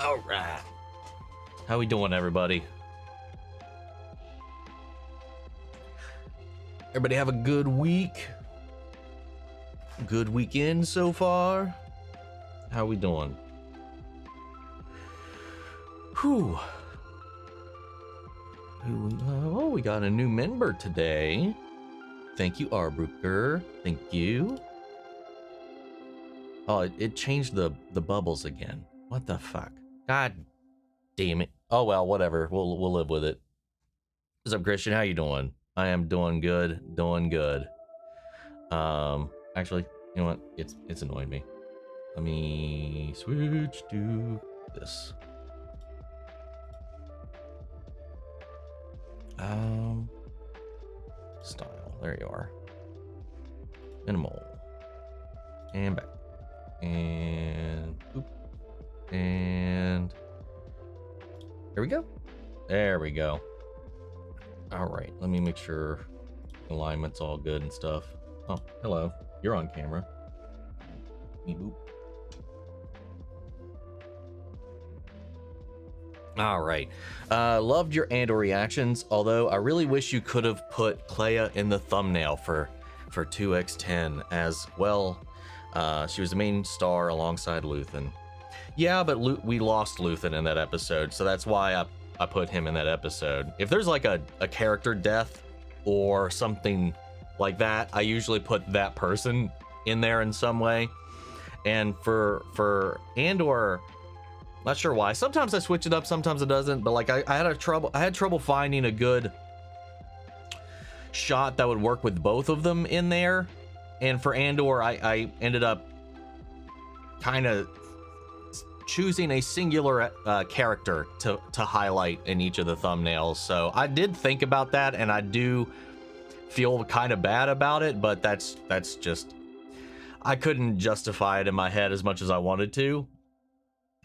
All right. How we doing, everybody? Everybody have a good week? Good weekend so far? How we doing? Whew. Oh, we got a new member today. Thank you, Arbruker. Thank you. Oh, it changed the bubbles again. What the fuck? God damn it. Oh well, whatever. We'll live with it. What's up, Christian? How you doing? I am doing good. Doing good. Actually, you know what? It's annoying me. Let me switch to this. Style. There you are. Minimal. And back. And oop. And there we go. There we go. All right, let me make sure alignment's all good and stuff. Oh, hello. You're on camera. Boop. All right. Loved your Andor reactions, although I really wish you could have put Clea in the thumbnail for 2x10 as well. She was the main star alongside Luthen. Yeah, but we lost Luthen in that episode, so that's why I put him in that episode. If there's like a character death or something like that, I usually put that person in there in some way. And for Andor, not sure why. Sometimes I switch it up, sometimes it doesn't. But like I had trouble finding a good shot that would work with both of them in there. And for Andor, I ended up kind of choosing a singular character to highlight in each of the thumbnails. So I did think about that, and I do feel kind of bad about it. But that's just, I couldn't justify it in my head as much as I wanted to,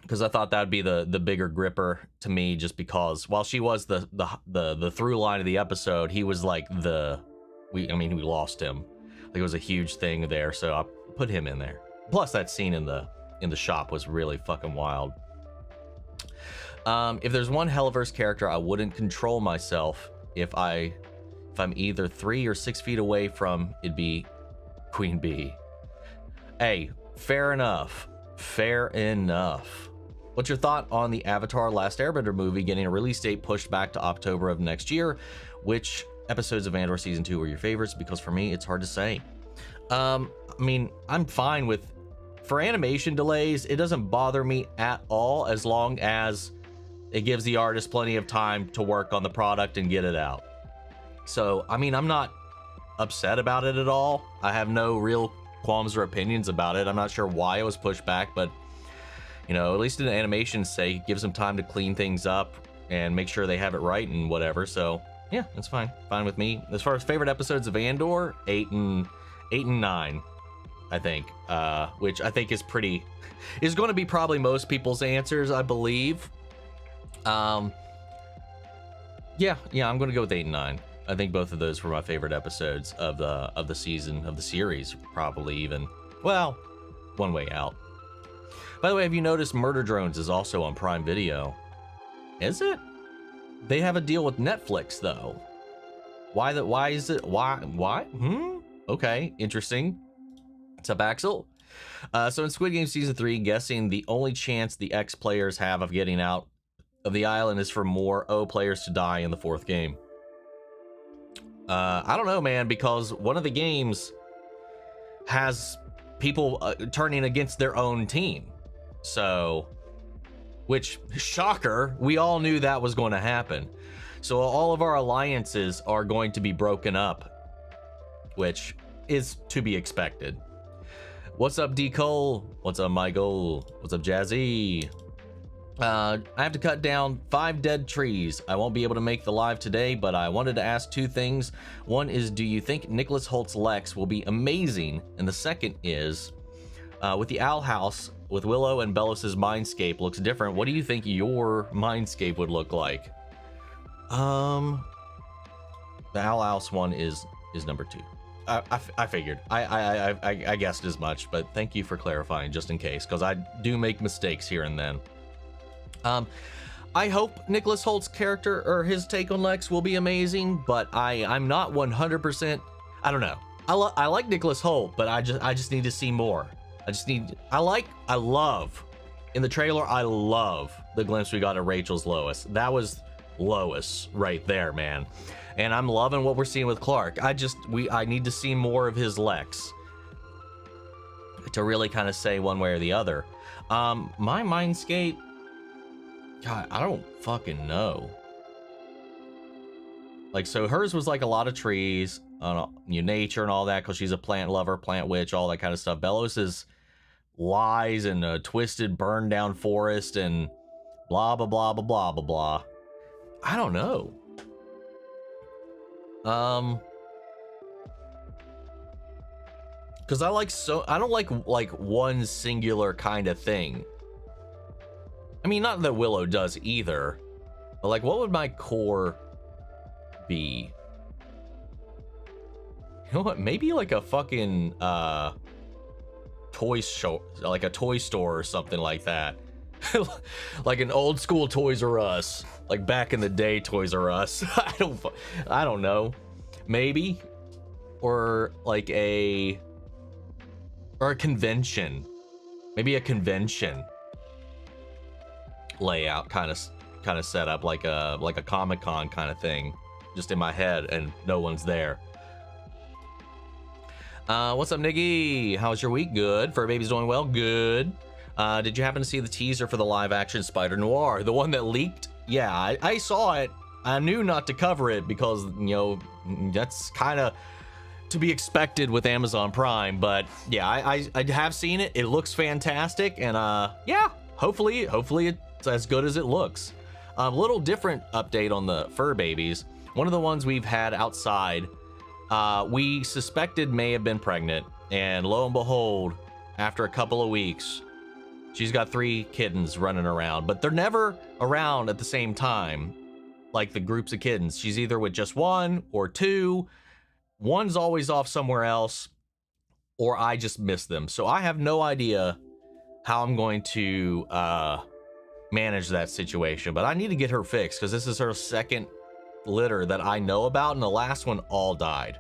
because I thought that'd be the bigger gripper to me, just because while she was the through line of the episode, he was like we lost him. Like, it was a huge thing there, so I put him in there. Plus that scene in the shop was really fucking wild. If there's one Helliverse character I wouldn't control myself if I'm either 3 or 6 feet away from, it'd be Queen Bee. Hey, fair enough. Fair enough. What's your thought on the Avatar Last Airbender movie getting a release date pushed back to October of next year? Which episodes of Andor Season 2 were your favorites? Because for me, it's hard to say. I mean, I'm fine with... For animation delays, it doesn't bother me at all, as long as it gives the artist plenty of time to work on the product and get it out. So, I mean, I'm not upset about it at all. I have no real qualms or opinions about it. I'm not sure why it was pushed back, but, you know, at least in animation's sake, it gives them time to clean things up and make sure they have it right and whatever. So, yeah, that's fine. Fine with me. As far as favorite episodes of Andor, 8 and 9. I think, which I think is going to be probably most people's answers, I believe. Yeah, I'm going to go with 8 and 9. I think both of those were my favorite episodes of the season, of the series, probably even. Well, one way out. By the way, have you noticed Murder Drones is also on Prime Video? Is it? They have a deal with Netflix though. Why is it? Why? Okay, interesting. What's up, Axel? So in Squid Game Season 3, guessing the only chance the X players have of getting out of the island is for more O players to die in the 4th game. I don't know, man, because one of the games has people turning against their own team. So, which, shocker, we all knew that was going to happen. So all of our alliances are going to be broken up, which is to be expected. What's up, D. Cole? What's up, Michael? What's up, Jazzy? I have to cut down 5 dead trees. I won't be able to make the live today, but I wanted to ask 2 things. One is, do you think Nicholas Holt's Lex will be amazing? And the second is, with the Owl House, with Willow and Bellus's mindscape looks different, what do you think your mindscape would look like? The Owl House one is number 2. I figured. I guessed as much, but thank you for clarifying just in case, because I do make mistakes here and then. I hope Nicholas Holt's character or his take on Lex will be amazing, but I'm not 100%. I don't know. I like Nicholas Holt, but I just need to see more. I love in the trailer. I love the glimpse we got of Rachel's Lois. That was Lois right there, man. And I'm loving what we're seeing with Clark. I need to see more of his Lex to really kind of say one way or the other. My Mindscape, God, I don't fucking know. Like, so hers was like a lot of trees, nature and all that, because she's a plant lover, plant witch, all that kind of stuff. Bellows is lies and a twisted, burned down forest and blah, blah, blah, blah, blah, blah, blah. I don't know. Because I don't like one singular kind of thing. I mean, not that Willow does either, but like, what would my core be? You know what? Maybe like a fucking toy show, like a toy store or something like that. Like an old school Toys R Us, like back in the day Toys R Us. I don't know. Maybe, or like a convention. Maybe a convention layout kind of set up like a Comic-Con kind of thing, just in my head and no one's there. What's up, Niggy? How's your week? Good. Fur Baby's doing well. Good. Did you happen to see the teaser for the live action Spider Noir, the one that leaked? Yeah, I saw it. I knew not to cover it because, you know, that's kind of to be expected with Amazon Prime, but yeah, I have seen it. It looks fantastic, and yeah, hopefully it's as good as it looks. A little different update on the fur babies. One of the ones we've had outside, we suspected may have been pregnant, and lo and behold, after a couple of weeks, she's got 3 kittens running around, but they're never around at the same time, like the groups of kittens. She's either with just 1 or 2. One's always off somewhere else, or I just miss them. So I have no idea how I'm going to manage that situation, but I need to get her fixed because this is her second litter that I know about, and the last one all died.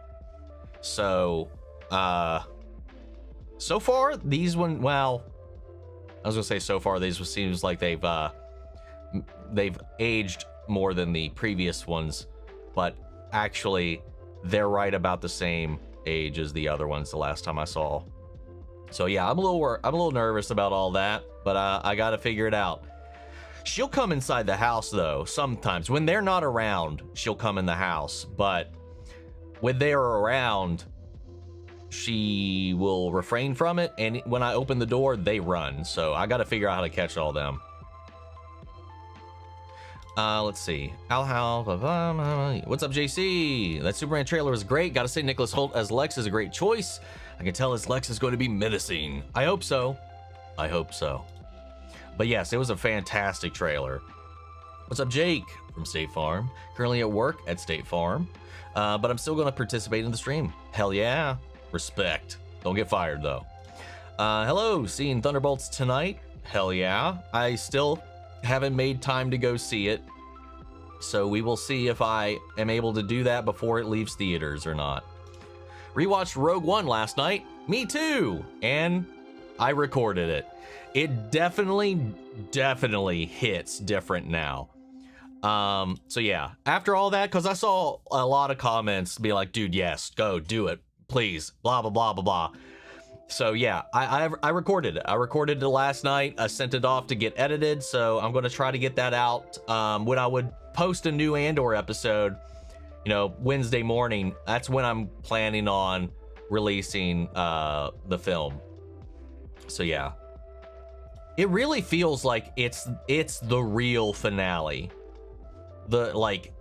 So so far these one, well, I was gonna say so far these seems like they've aged more than the previous ones, but actually they're right about the same age as the other ones the last time I saw. So yeah, I'm a little nervous about all that, but I gotta figure it out. She'll come inside the house though. Sometimes when they're not around, she'll come in the house, but when they're around, she will refrain from it, and when I open the door, they run. So I gotta figure out how to catch all them. Let's see. What's up, JC? That Superman trailer was great. Gotta say, Nicholas Holt as Lex is a great choice. I can tell his Lex is going to be menacing. I hope so. I hope so. But yes, it was a fantastic trailer. What's up, Jake from State Farm? Currently at work at State Farm, but I'm still going to participate in the stream. Hell yeah. Respect. Don't get fired, though. Hello, seeing Thunderbolts tonight? Hell yeah. I still haven't made time to go see it, so we will see if I am able to do that before it leaves theaters or not. Rewatched Rogue One last night. Me too. And I recorded it. It definitely hits different now. So yeah, after all that, because I saw a lot of comments be like, dude, yes, go do it, please, blah blah blah blah blah. So yeah, I recorded it. I recorded it last night. I sent it off to get edited, so I'm going to try to get that out when I would post a new Andor episode, you know, Wednesday morning. That's when I'm planning on releasing the film. So yeah, it really feels like it's the real finale. The like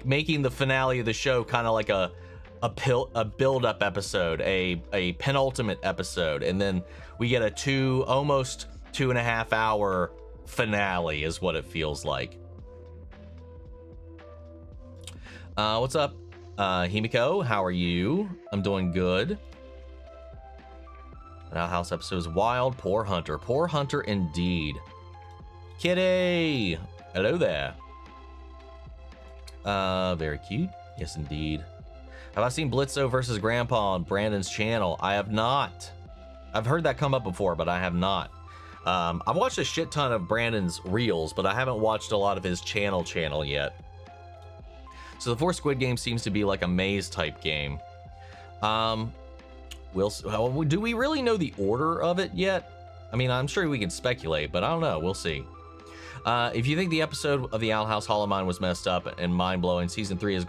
making the finale of the show kind of like a build-up episode, a penultimate episode, and then we get a almost 2.5 hour finale is what it feels like. What's up, Himiko? How are you? I'm doing good. That house episode is wild. Poor Hunter indeed. Kitty! Hello there. Very cute. Yes, indeed. Have I seen Blitzo versus Grandpa on Brandon's channel? I have not. I've heard that come up before, but I have not. I've watched a shit ton of Brandon's reels, but I haven't watched a lot of his channel yet. So the fourth Squid Game seems to be like a maze type game. Do we really know the order of it yet? I mean, I'm sure we can speculate, but I don't know. We'll see. If you think the episode of the Owl House Hollow Mine was messed up and mind-blowing, season 3 is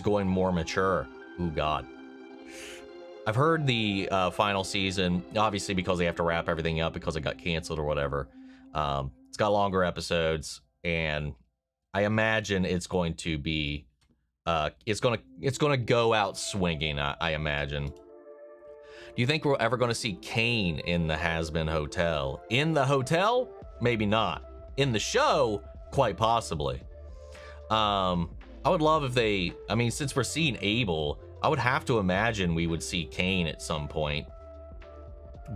going more mature. Ooh, God. I've heard the final season, obviously because they have to wrap everything up because it got canceled or whatever. It's got longer episodes, and I imagine it's going to be, it's gonna go out swinging. I imagine. Do you think we're ever going to see Kane in the Has-Been Hotel? In the hotel? Maybe not. In the show? Quite possibly. I would love if they, I mean, since we're seeing Abel, I would have to imagine we would see Kane at some point.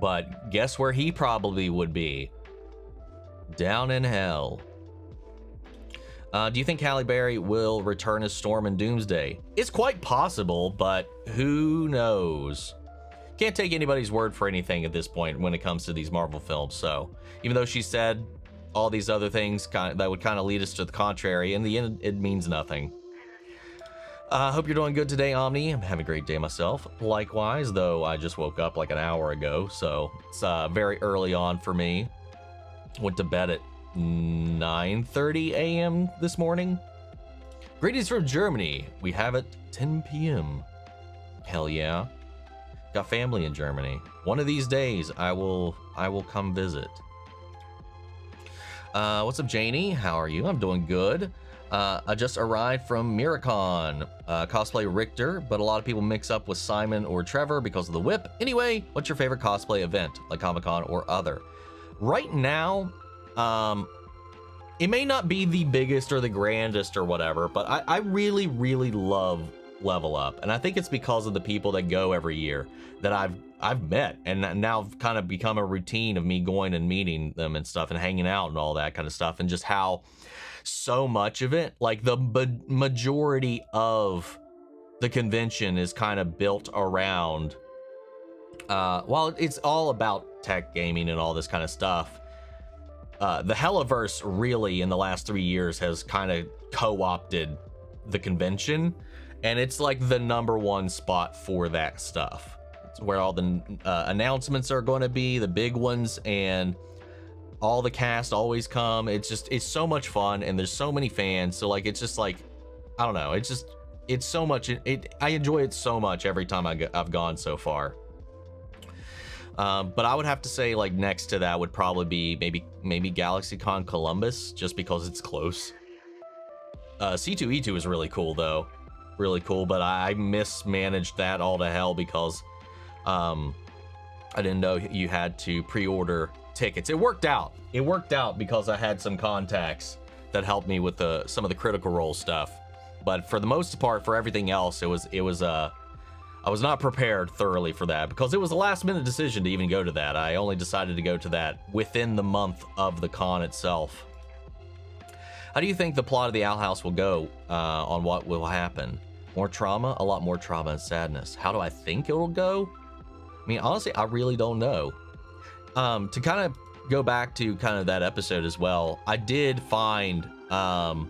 But guess where he probably would be? Down in hell. Do you think Halle Berry will return as Storm in Doomsday? It's quite possible, but who knows? Can't take anybody's word for anything at this point when it comes to these Marvel films. So even though she said all these other things that would kind of lead us to the contrary, in the end, it means nothing. Hope you're doing good today, Omni. I'm having a great day myself. Likewise, though I just woke up like an hour ago, so it's very early on for me. Went to bed at 9:30 a.m. this morning. Greetings from Germany. We have it 10 p.m. Hell yeah. Got family in Germany. One of these days, I will come visit. What's up, Janie? How are you? I'm doing good. I just arrived from Miracon, cosplay Richter, but a lot of people mix up with Simon or Trevor because of the whip. Anyway, what's your favorite cosplay event, like Comic-Con or other? Right now, it may not be the biggest or the grandest or whatever, but I really, really love Level Up, and I think it's because of the people that go every year that I've met, and now kind of become a routine of me going and meeting them and stuff and hanging out and all that kind of stuff, and just how so much of it, like the majority of the convention is kind of built around, while it's all about tech gaming and all this kind of stuff, the Helliverse really in the last 3 years has kind of co-opted the convention, and it's like the #1 spot for that stuff. It's where all the announcements are going to be, the big ones, and all the cast always come. It's so much fun, and there's so many fans, so like it's just like, I don't know, it's so much, I enjoy it so much every time I've gone so far. But I would have to say, like, next to that would probably be maybe GalaxyCon Columbus, just because it's close. C2E2 is really cool though, really cool, but I mismanaged that all to hell because I didn't know you had to pre-order tickets. It worked out because I had some contacts that helped me with some of the Critical Role stuff, but for the most part, for everything else, I was not prepared thoroughly for that because it was a last minute decision to even go to that. I only decided to go to that within the month of the con itself. How do you think the plot of the Owl House will go on what will happen? More trauma? A lot more trauma and sadness. How do I think it will go? I mean, honestly, I really don't know. To kind of go back to kind of that episode as well, I did find an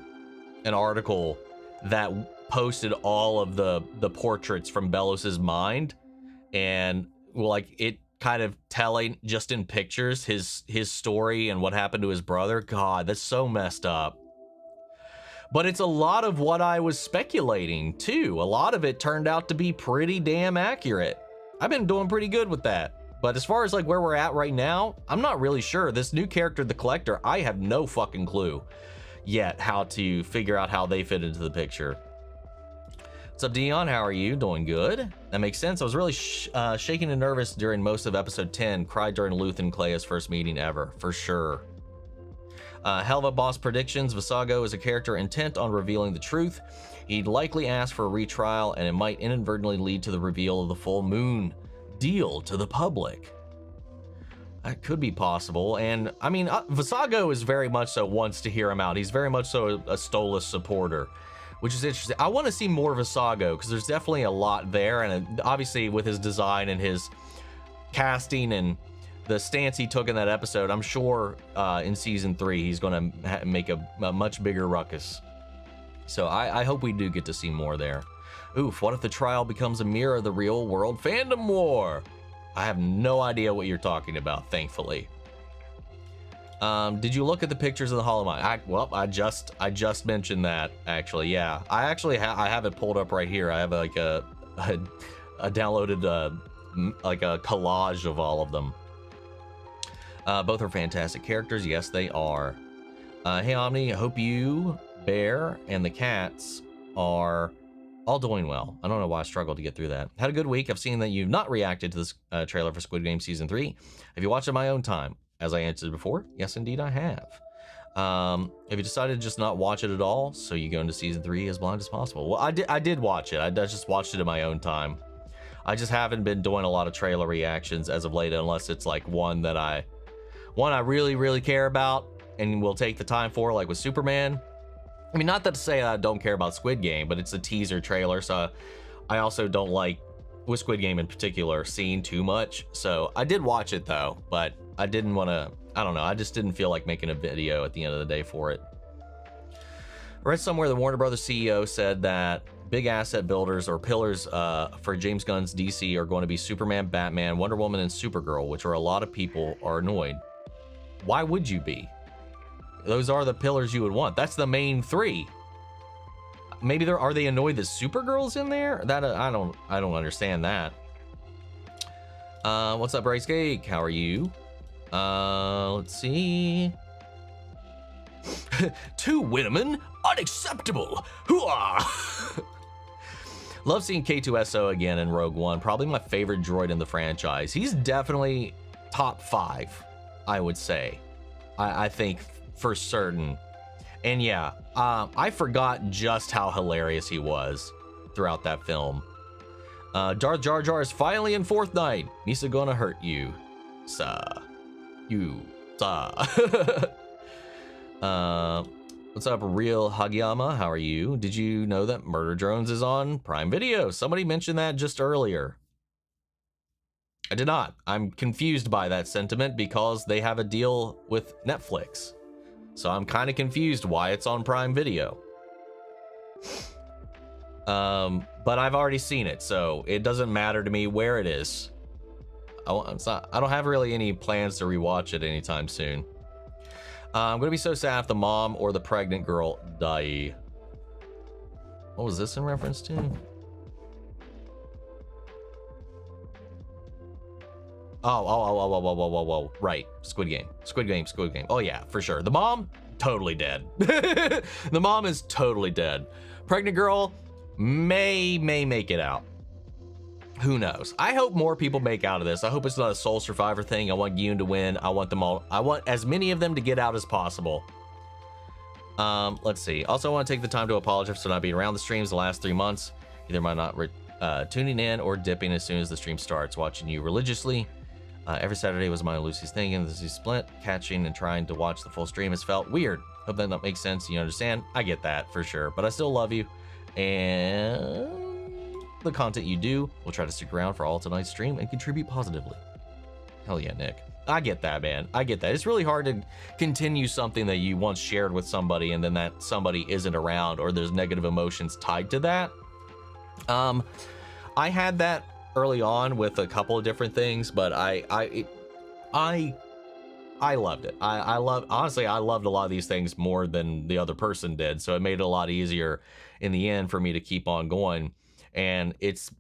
article that posted all of the portraits from Belos's mind, and like it kind of telling just in pictures his story and what happened to his brother. God, that's so messed up. But it's a lot of what I was speculating too. A lot of it turned out to be pretty damn accurate. I've been doing pretty good with that. But as far as like where we're at right now, I'm not really sure. This new character, the Collector, I have no fucking clue yet how to figure out how they fit into the picture. What's up, Dion? How are you? Doing good. That makes sense. I was really shaking and nervous during most of episode 10. Cried during Luth and Clea's first meeting ever, for sure. Helva Boss predictions. Visago is a character intent on revealing the truth. He'd likely ask for a retrial, and it might inadvertently lead to the reveal of the full moon deal to the public. It could be possible. And I mean, Visago is very much so wants to hear him out. He's very much so a Stolas supporter, which is interesting. I want to see more of Visago because there's definitely a lot there. And obviously with his design and his casting and the stance he took in that episode, I'm sure in season 3 he's going to make a much bigger ruckus. So I hope we do get to see more there. Oof, what if the trial becomes a mirror of the real world fandom war? I have no idea what you're talking about, thankfully. Did you look at the pictures of the Hollow Mine? Well, I just mentioned that, actually. Yeah, I have it pulled up right here. I have like a downloaded like a collage of all of them. Both are fantastic characters. Yes, they are. Hey, Omni, I hope you, Bear, and the cats are all doing well. I don't know why I struggled to get through that. Had a good week. I've seen that you've not reacted to this trailer for Squid Game Season 3. Have you watched it on my own time? As I answered before, yes, indeed, I have. Have you decided to just not watch it at all, so you go into Season 3 as blind as possible? Well, I did watch it. I just watched it in my own time. I just haven't been doing a lot of trailer reactions as of late, unless it's like one I really, really care about and will take the time for, like with Superman. I mean, not that to say I don't care about Squid Game, but it's a teaser trailer, so I also don't like, with Squid Game in particular, seeing too much. So I did watch it though, but I didn't want to, I don't know, I just didn't feel like making a video at the end of the day for it. I read somewhere the Warner Brothers CEO said that big asset builders or pillars for James Gunn's DC are going to be Superman, Batman, Wonder Woman, and Supergirl, which are a lot of people are annoyed. Why would you be? Those are the pillars you would want. That's the main 3. Maybe are they annoyed that Supergirl's in there? That I don't understand that. What's up, Bryce Cake? How are you? Let's see. 2 Winneman, unacceptable. Hooah! Love seeing K2SO again in Rogue One. Probably my favorite droid in the franchise. He's definitely top 5, I would say. I think for certain. And yeah, I forgot just how hilarious he was throughout that film. Jar Jar is finally in 4th Night. Misa gonna hurt you, sir. You, sir. What's up, Real Hagiyama? How are you? Did you know that Murder Drones is on Prime Video? Somebody mentioned that just earlier. I did not. I'm confused by that sentiment because they have a deal with Netflix. So I'm kind of confused why it's on Prime Video. But I've already seen it, so it doesn't matter to me where it is. I don't have really any plans to rewatch it anytime soon. I'm gonna be so sad if the mom or the pregnant girl die. What was this in reference to? Oh, right. Squid Game. Oh yeah, for sure. The mom, totally dead. The mom is totally dead. Pregnant girl may make it out. Who knows? I hope more people make out of this. I hope it's not a Soul Survivor thing. I want Yoon to win. I want them all. I want as many of them to get out as possible. Let's see. Also, I want to take the time to apologize for not being around the streams the last 3 months. Either by not tuning in or dipping as soon as the stream starts. Watching you religiously. Every Saturday was my Lucy's thing, and this is split, catching and trying to watch the full stream has felt weird. Hope that makes sense. You understand? I get that for sure, but I still love you, and the content you do will try to stick around for all tonight's stream and contribute positively. Hell yeah, Nick. I get that, man. I get that. It's really hard to continue something that you once shared with somebody, and then that somebody isn't around, or there's negative emotions tied to that. I had that early on with a couple of different things, but I loved it. Honestly, I loved a lot of these things more than the other person did, so it made it a lot easier in the end for me to keep on going. And it's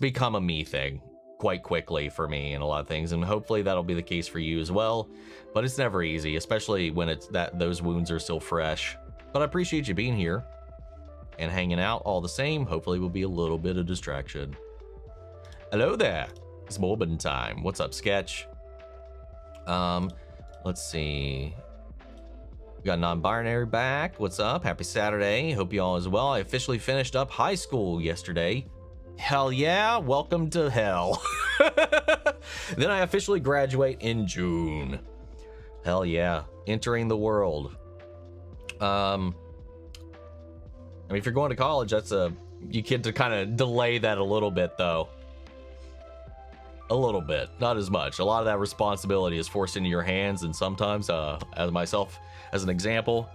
become a me thing quite quickly for me and a lot of things, and hopefully that'll be the case for you as well. But it's never easy, especially when it's that those wounds are still fresh. But I appreciate you being here and hanging out all the same. Hopefully we'll be a little bit of distraction. Hello there, it's Morbin time. What's up, Sketch? Let's see. We got non-binary back. What's up? Happy Saturday. Hope you all as well. I officially finished up high school yesterday. Hell yeah, welcome to hell. Then I officially graduate in June. Hell yeah. Entering the world. I mean, if you're going to college, you get to kind of delay that a little bit, though. A little bit, not as much. A lot of that responsibility is forced into your hands, and sometimes, as myself, as an example,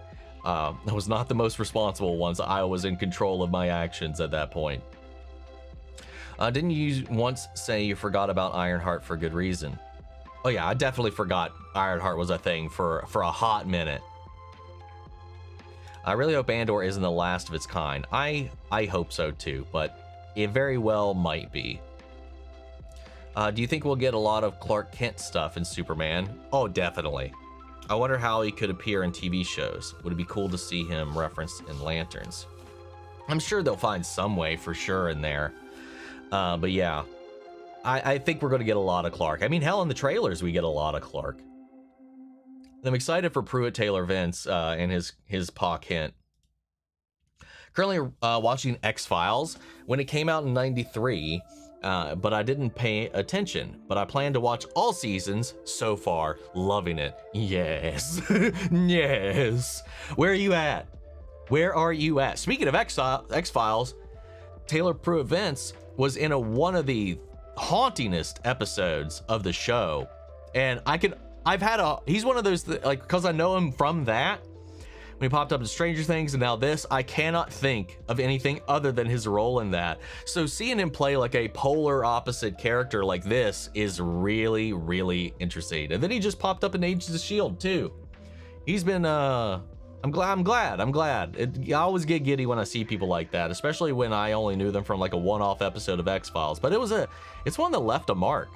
I was not the most responsible once I was in control of my actions at that point. Didn't you once say you forgot about Ironheart for good reason? Oh yeah, I definitely forgot Ironheart was a thing for a hot minute. I really hope Andor isn't the last of its kind. I hope so too, but it very well might be. Do you think we'll get a lot of Clark Kent stuff in Superman? Oh, definitely. I wonder how he could appear in TV shows. Would it be cool to see him referenced in Lanterns? I'm sure they'll find some way for sure in there. But yeah, I think we're going to get a lot of Clark. I mean, hell, in the trailers, we get a lot of Clark. I'm excited for Pruitt Taylor Vince and his Pa Kent. Currently watching X-Files when it came out in '93, but I didn't pay attention. But I plan to watch all seasons so far. Loving it. Yes. Yes. Where are you at? Where are you at? Speaking of X-Files, Taylor Pruitt Vince was in one of the hauntingest episodes of the show, and he's one of those like, because I know him from that when he popped up in Stranger Things, and now this, I cannot think of anything other than his role in that. So seeing him play like a polar opposite character like this is really, really interesting. And then he just popped up in Agents of S.H.I.E.L.D. too. He's been I'm glad. I always get giddy when I see people like that, especially when I only knew them from like a one-off episode of X-Files. But it's one that left a mark.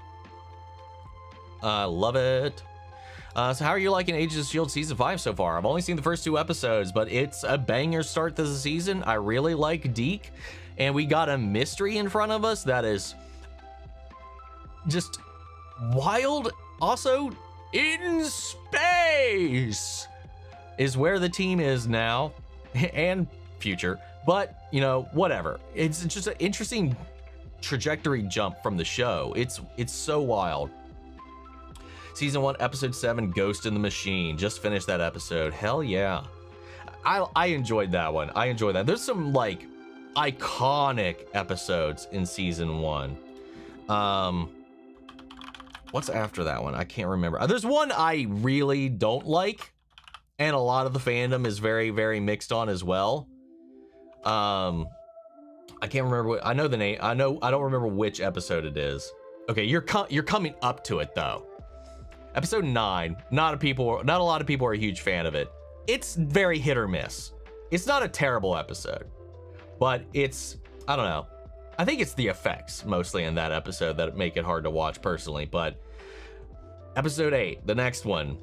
I love it. So how are you liking Agents of S.H.I.E.L.D. Season 5 so far? I've only seen the first 2 episodes, but it's a banger start to the season. I really like Deke, and we got a mystery in front of us that is just wild. Also, in space is where the team is now, and future, but you know, whatever. It's just an interesting trajectory jump from the show. It's so wild. Season 1, episode 7, Ghost in the Machine. Just finished that episode. Hell yeah. I enjoyed that one. I enjoyed that. There's some like iconic episodes in season 1. What's after that one? I can't remember. There's one I really don't like, and a lot of the fandom is very, very mixed on as well. I can't remember I know the name. I don't remember which episode it is. Okay, you're coming up to it though. Episode 9. Not a lot of people are a huge fan of it. It's very hit or miss. It's not a terrible episode, but I don't know. I think it's the effects mostly in that episode that make it hard to watch personally. But episode 8, the next one,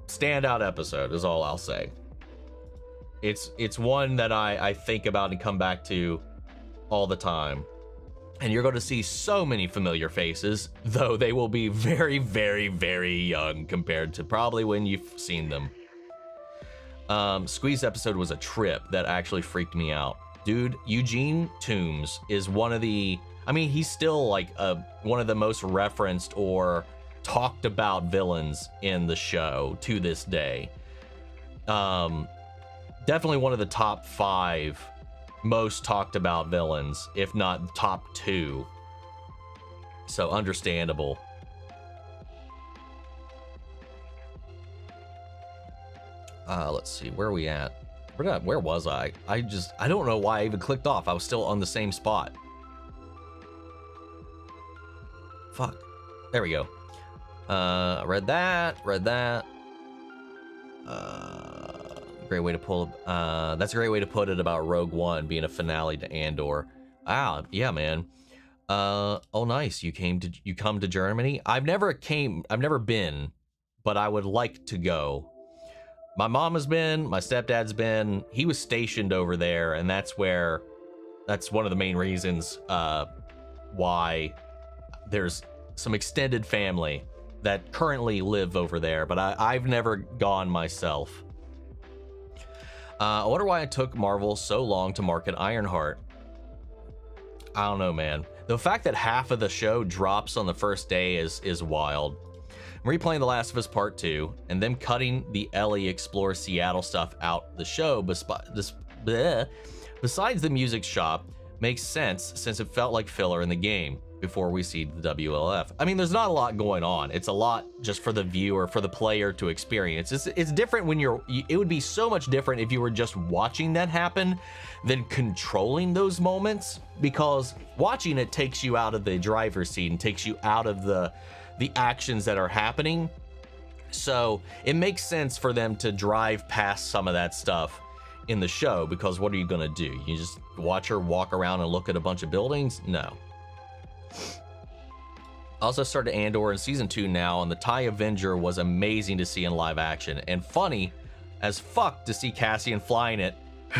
standout episode is all I'll say. It's one that I think about and come back to all the time. And you're going to see so many familiar faces, though they will be very, very, very young compared to probably when you've seen them. Squeeze episode was a trip that actually freaked me out. Dude, Eugene Toombs is one of the, I mean, he's still like one of the most referenced or talked about villains in the show to this day. Definitely one of the top 5 most talked about villains, if not top 2. So understandable. Let's see, where are we at? Where was I? I don't know why I even clicked off. I was still on the same spot. Fuck. There we go. Read that. Great way to pull. That's a great way to put it about Rogue One being a finale to Andor. Yeah, man. Oh, nice. You come to Germany. I've never been, but I would like to go. My mom has been. My stepdad's been. He was stationed over there, and that's one of the main reasons why there's some extended family that currently live over there. But I've never gone myself. I wonder why it took Marvel so long to market Ironheart. I don't know, man. The fact that half of the show drops on the first day is wild. I'm replaying The Last of Us Part 2, and them cutting the Ellie Explore Seattle stuff out the show, besides the music shop, makes sense since it felt like filler in the game before we see the WLF. I mean, there's not a lot going on. It's a lot just for the viewer, for the player to experience. It's different when it would be so much different if you were just watching that happen than controlling those moments, because watching it takes you out of the driver's seat and takes you out of the actions that are happening. So it makes sense for them to drive past some of that stuff in the show, because what are you gonna do? You just watch her walk around and look at a bunch of buildings? No. Also started Andor in season 2 now, and the TIE Avenger was amazing to see in live action, and funny as fuck to see Cassian flying it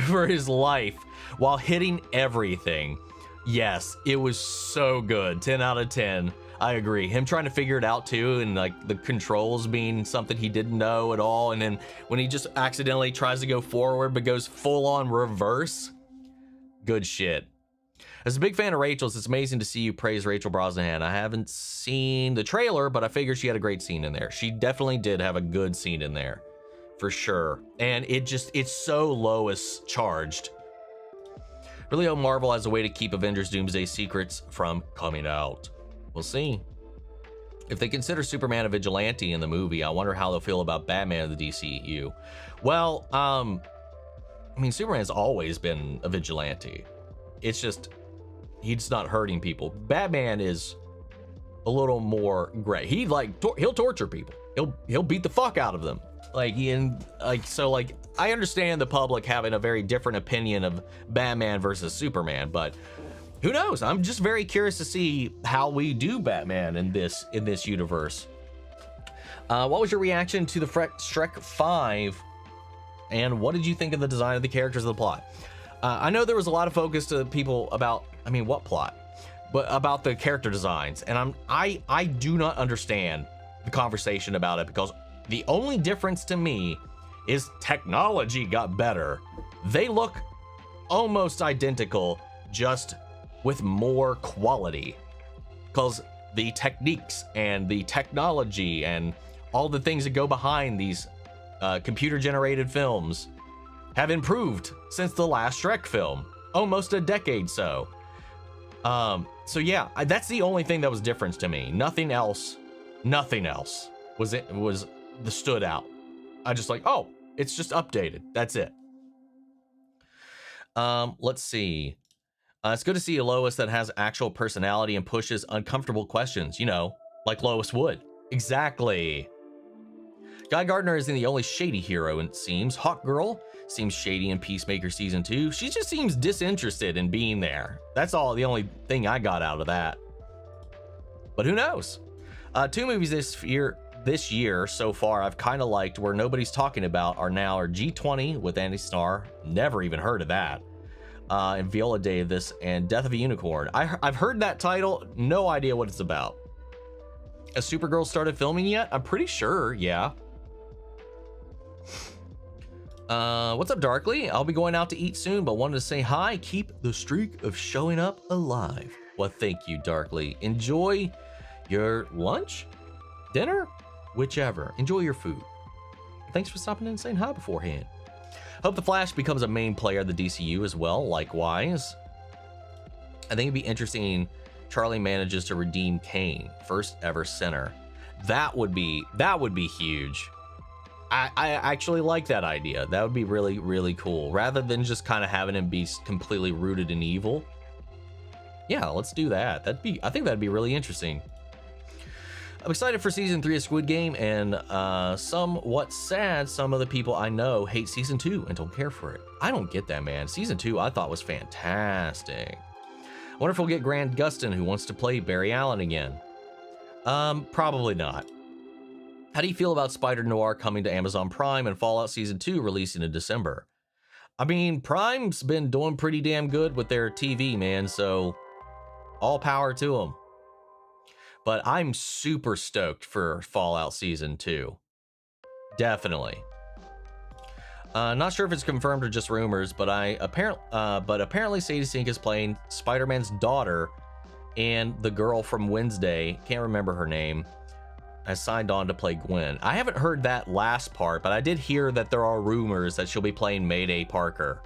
for his life while hitting everything. Yes, it was so good. 10 out of 10. I agree. Him trying to figure it out too, and like the controls being something he didn't know at all, and then when he just accidentally tries to go forward but goes full on reverse. Good shit. As a big fan of Rachel's, it's amazing to see you praise Rachel Brosnahan. I haven't seen the trailer, but I figure she had a great scene in there. She definitely did have a good scene in there, for sure. And it's so Lois charged. Really hope Marvel has a way to keep Avengers Doomsday secrets from coming out. We'll see. If they consider Superman a vigilante in the movie, I wonder how they'll feel about Batman in the DCEU. Well, I mean, Superman's always been a vigilante. It's just, he's not hurting people. Batman is a little more gray. He'll torture people. He'll beat the fuck out of them. I understand the public having a very different opinion of Batman versus Superman, but who knows? I'm just very curious to see how we do Batman in this universe. What was your reaction to the Shrek 5, and what did you think of the design of the characters of the plot? I know there was a lot of focus to people about, I mean, what plot? But about the character designs, and I do not understand the conversation about it, because the only difference to me is technology got better. They look almost identical, just with more quality, because the techniques and the technology and all the things that go behind these computer generated films have improved since the last Shrek film, almost a decade so. So yeah, that's the only thing that was different to me. Nothing else stood out. I just like, oh, it's just updated. That's it. Let's see. It's good to see a Lois that has actual personality and pushes uncomfortable questions, like Lois would. Exactly. Guy Gardner isn't the only shady hero, it seems. Hawk Girl seems shady in Peacemaker season 2. She just seems disinterested in being there. That's the only thing I got out of that. But who knows? 2 movies this year so far I've kind of liked, where nobody's talking about, are G20 with Andy Starr. Never even heard of that. And Viola Davis, and Death of a Unicorn. I've heard that title, no idea what it's about. Has Supergirl started filming yet? I'm pretty sure, yeah. What's up, Darkly? I'll be going out to eat soon, but wanted to say hi. Keep the streak of showing up alive. Well, thank you, Darkly. Enjoy your lunch, dinner, whichever. Enjoy your food. Thanks for stopping in and saying hi beforehand. Hope the Flash becomes a main player of the DCU as well, likewise. I think it'd be interesting Charlie manages to redeem Kane, first ever center. That would be huge. I actually like that idea. That would be really, really cool. Rather than just kind of having him be completely rooted in evil. Yeah, let's do that. I think that'd be really interesting. I'm excited for season 3 of Squid Game, and somewhat sad some of the people I know hate season 2 and don't care for it. I don't get that, man. Season 2 I thought was fantastic. I wonder if we'll get Grant Gustin, who wants to play Barry Allen again. Probably not. How do you feel about Spider Noir coming to Amazon Prime and Fallout Season 2 releasing in December? I mean, Prime's been doing pretty damn good with their TV, man, so all power to them. But I'm super stoked for Fallout Season 2. Definitely. Not sure if it's confirmed or just rumors, but apparently Sadie Sink is playing Spider-Man's daughter, and the girl from Wednesday, can't remember her name, has signed on to play Gwen. I haven't heard that last part, but I did hear that there are rumors that she'll be playing Mayday Parker,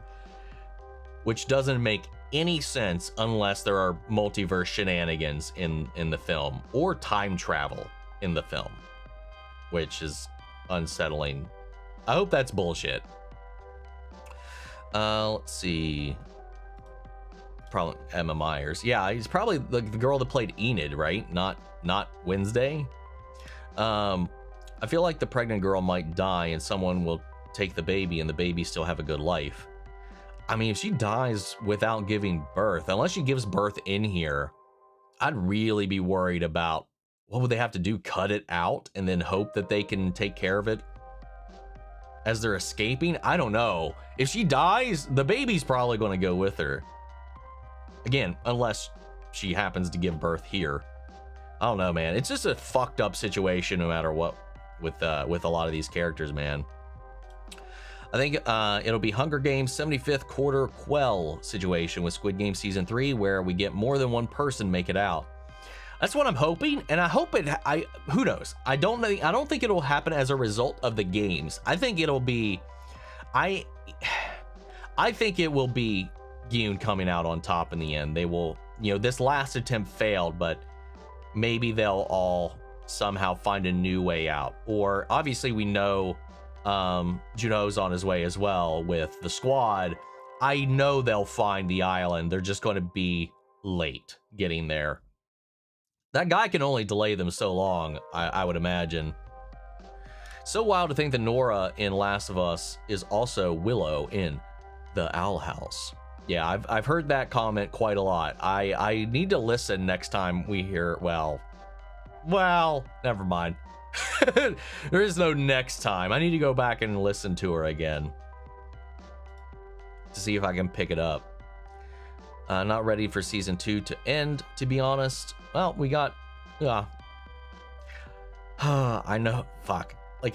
which doesn't make any sense unless there are multiverse shenanigans in the film, or time travel in the film, which is unsettling. I hope that's bullshit. Let's see. Probably Emma Myers. Yeah, he's probably the girl that played Enid, right? Not Wednesday. I feel like the pregnant girl might die and someone will take the baby and the baby still have a good life. I mean, if she dies without giving birth, unless she gives birth in here, I'd really be worried about what would they have to do? Cut it out and then hope that they can take care of it as they're escaping? I don't know. If she dies, the baby's probably going to go with her. Again, unless she happens to give birth here. I don't know, man. It's just a fucked up situation no matter what with a lot of these characters, man. I think it'll be Hunger Games 75th quarter quell situation with Squid Game Season 3, where we get more than one person make it out. That's what I'm hoping, and I hope who knows? I don't think it'll happen as a result of the games. I think it'll be I think it will be Yoon coming out on top in the end. They will, this last attempt failed, but maybe they'll all somehow find a new way out. Or obviously we know Junho's on his way as well with the squad. I know they'll find the island. They're just going to be late getting there. That guy can only delay them so long, I would imagine. So wild to think that Nora in Last of Us is also Willow in the Owl House. Yeah, I've heard that comment quite a lot. I need to listen next time we hear, well, never mind. There is no next time. I need to go back and listen to her again to see if I can pick it up. Not ready for season 2 to end, to be honest. Well, we got, I know,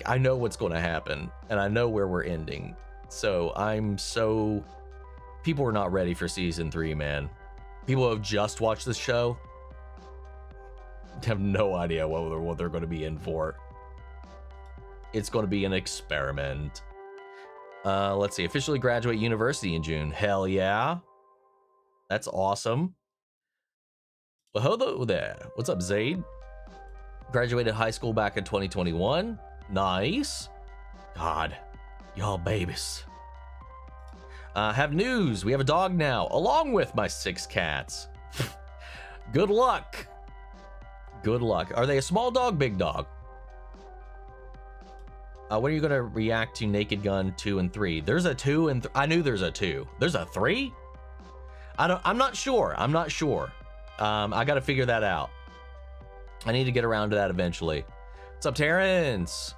I know what's going to happen, and I know where we're ending. So people are not ready for season 3, man. People who have just watched the show have no idea what they're going to be in for. It's going to be an experiment. Let's see, officially graduate university in June. Hell yeah. That's awesome. Well, hello there. What's up, Zaid? Graduated high school back in 2021. Nice. God, y'all babies. Have news. We have a dog now, along with my 6 cats. Good luck. Good luck. Are they a small dog, big dog? When are you gonna react to Naked Gun 2 and 3? There's a 2 and I knew there's a 2. There's a 3? I'm not sure. I gotta figure that out. I need to get around to that eventually. What's up, Terrence?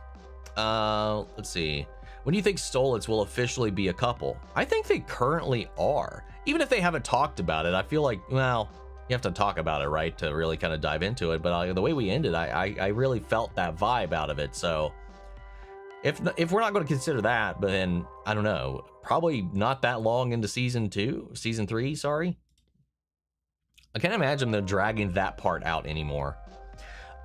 Let's see. When do you think Stolitz will officially be a couple? I think they currently are. Even if they haven't talked about it, I feel like, well, you have to talk about it, right, to really kind of dive into it. But the way we ended, I really felt that vibe out of it. So if we're not going to consider that, but then I don't know, probably not that long into season 3, sorry. I can't imagine them dragging that part out anymore.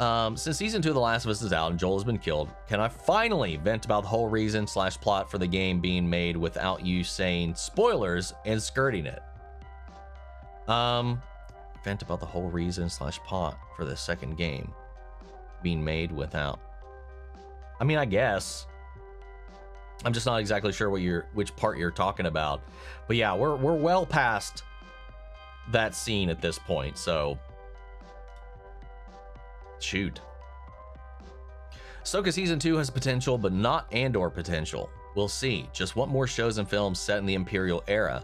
Since season 2 of The Last of Us is out and Joel has been killed, can I finally vent about the whole reason / plot for the game being made without you saying spoilers and skirting it? Vent about the whole reason / plot for the second game being made without. I mean, I guess. I'm just not exactly sure which part you're talking about. But yeah, we're well past that scene at this point, so shoot. Ahsoka season 2 has potential, but not Andor potential. We'll see. Just what more shows and films set in the Imperial era?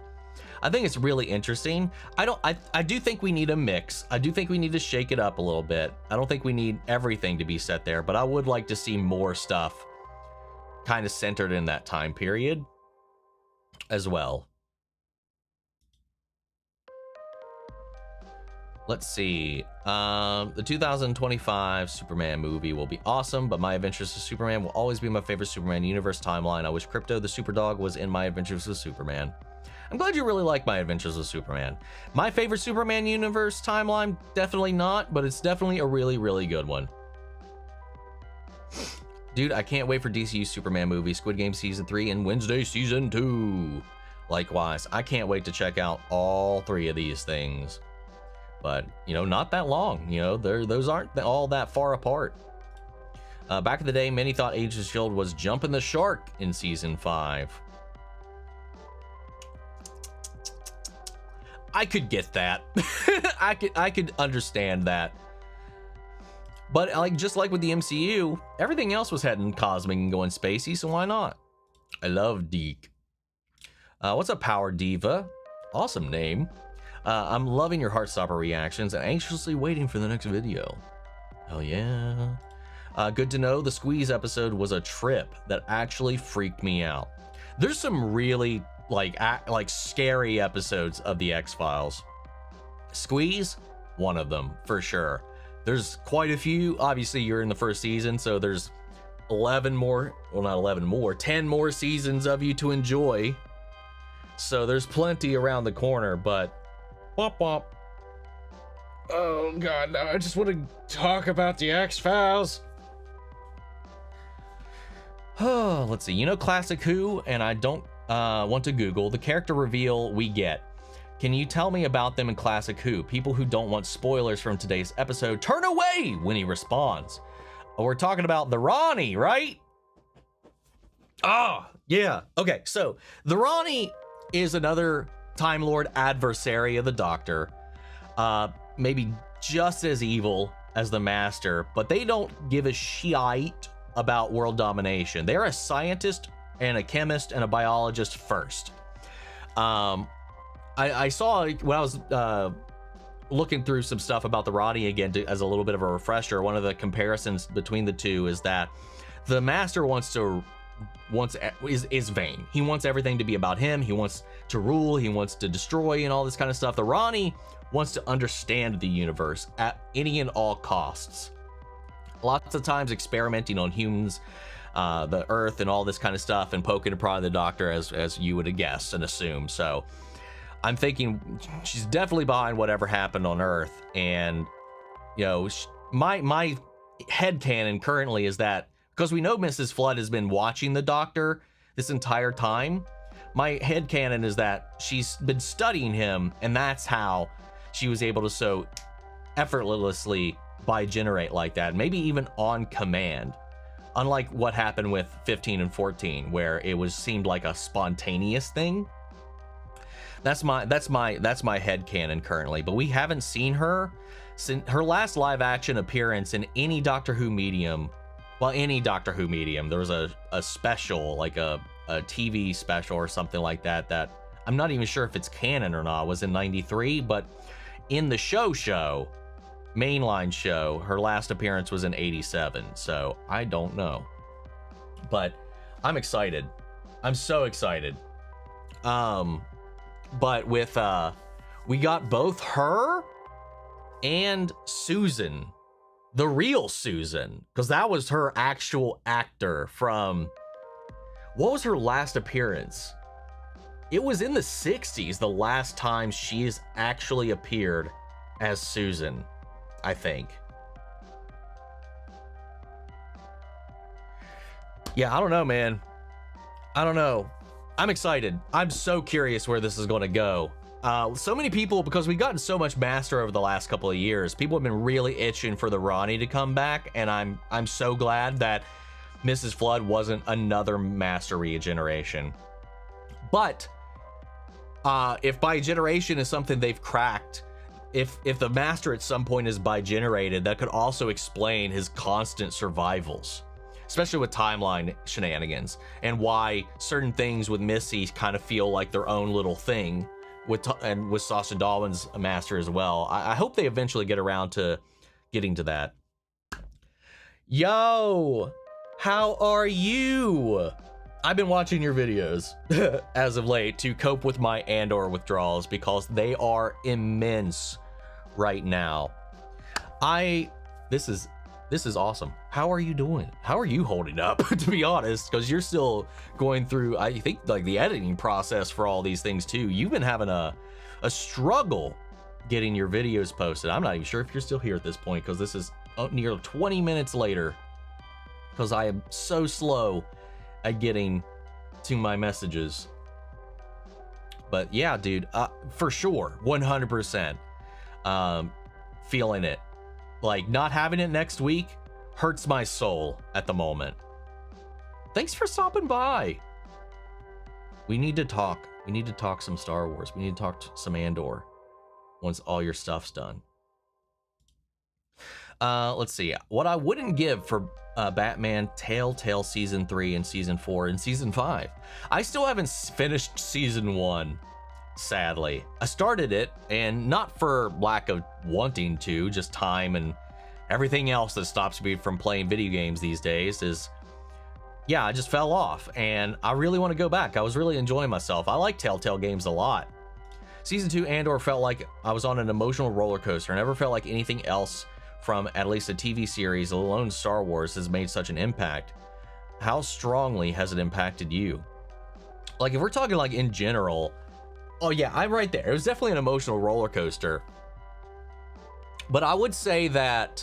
I think it's really interesting. I do think we need a mix. I do think we need to shake it up a little bit. I don't think we need everything to be set there, but I would like to see more stuff kind of centered in that time period as well. Let's see. The 2025 Superman movie will be awesome, but My Adventures with Superman will always be my favorite Superman universe timeline. I wish Crypto the Superdog was in My Adventures with Superman. I'm glad you really like My Adventures with Superman. My favorite Superman universe timeline, definitely not, but it's definitely a really, really good one. Dude, I can't wait for DCU Superman movie, Squid Game Season 3, and Wednesday Season 2. Likewise, I can't wait to check out all 3 of these things. But, you know, not that long. You know, those aren't all that far apart. Back in the day, many thought Agents of S.H.I.E.L.D. was jumping the shark in Season 5. I could get that. I could understand that. But like just like with the MCU, everything else was heading cosmic and going spacey, so why not? I love Deke. What's up, Power Diva? Awesome name. I'm loving your Heartstopper reactions and anxiously waiting for the next video. Hell yeah. Good to know the Squeeze episode was a trip that actually freaked me out. There's some really like scary episodes of the X-Files. Squeeze, one of them for sure. There's quite a few. Obviously, you're in the first season, so there's 11 more, well, not 11 more, 10 more seasons of you to enjoy. So there's plenty around the corner, but womp womp. Oh god, no, I just want to talk about the X-Files. Oh, let's see. You know Classic Who, and I don't want to Google the character reveal we get. Can you tell me about them in Classic Who? People who don't want spoilers from today's episode, turn away when he responds. Oh, we're talking about the Ronnie, right? Oh, yeah. Okay, so the Ronnie is another Time Lord adversary of the Doctor. Maybe just as evil as the Master, but they don't give a shite about world domination. They're a scientist and a chemist and a biologist first. I saw when I was looking through some stuff about the Ronnie again as a little bit of a refresher. One of the comparisons between the two is that the Master is vain. He wants everything to be about him. He wants to rule. He wants to destroy and all this kind of stuff. The Ronnie wants to understand the universe at any and all costs. Lots of times experimenting on humans, the Earth, and all this kind of stuff, and poking and prodding the Doctor as you would guess and assume. So I'm thinking she's definitely behind whatever happened on Earth. And, you know, my headcanon currently is that because we know Mrs. Flood has been watching the Doctor this entire time, my headcanon is that she's been studying him, and that's how she was able to so effortlessly bi-generate like that, maybe even on command. Unlike what happened with 15 and 14, where it seemed like a spontaneous thing. That's my headcanon currently, but we haven't seen her since her last live action appearance in any Doctor Who medium. Well, any Doctor Who medium. There was a special, like a TV special or something like that, that I'm not even sure if it's canon or not. It was in 93, but in the show, mainline show, her last appearance was in 87. So I don't know, but I'm excited. I'm so excited. But with we got both her and Susan, the real Susan, because that was her actual actor from, what was her last appearance? It was in the 60s, the last time she's actually appeared as Susan, I think. Yeah, I don't know, man. I don't know. I'm excited. I'm so curious where this is going to go. So many people, because we've gotten so much Master over the last couple of years, people have been really itching for the Ronnie to come back, and I'm so glad that Mrs. Flood wasn't another Master regeneration. But if bi-generation is something they've cracked, if the Master at some point is bi-generated, that could also explain his constant survivals, especially with timeline shenanigans, and why certain things with Missy kind of feel like their own little thing, and with Sasha Darwin's Master as well. I hope they eventually get around to getting to that. Yo, how are you? I've been watching your videos as of late to cope with my Andor withdrawals, because they are immense right now. This is awesome. How are you doing? How are you holding up, to be honest? Because you're still going through, I think, like the editing process for all these things too. You've been having a struggle getting your videos posted. I'm not even sure if you're still here at this point, because this is near 20 minutes later, because I am so slow at getting to my messages. But yeah, dude, for sure, 100%, feeling it. Like, not having it next week hurts my soul at the moment. Thanks for stopping by. We need to talk. We need to talk some Star Wars. We need to talk some Andor once all your stuff's done. Let's see. What I wouldn't give for Batman Telltale Season 3 and Season 4 and Season 5. I still haven't finished Season 1. Sadly, I started it, and not for lack of wanting to, just time and everything else that stops me from playing video games these days is, yeah, I just fell off, and I really want to go back. I was really enjoying myself. I like Telltale games a lot. Season 2 Andor felt like I was on an emotional roller coaster. I never felt like anything else from at least a TV series, let alone Star Wars, has made such an impact. How strongly has it impacted you? Like, if we're talking like in general, oh yeah, I'm right there. It was definitely an emotional roller coaster. But I would say that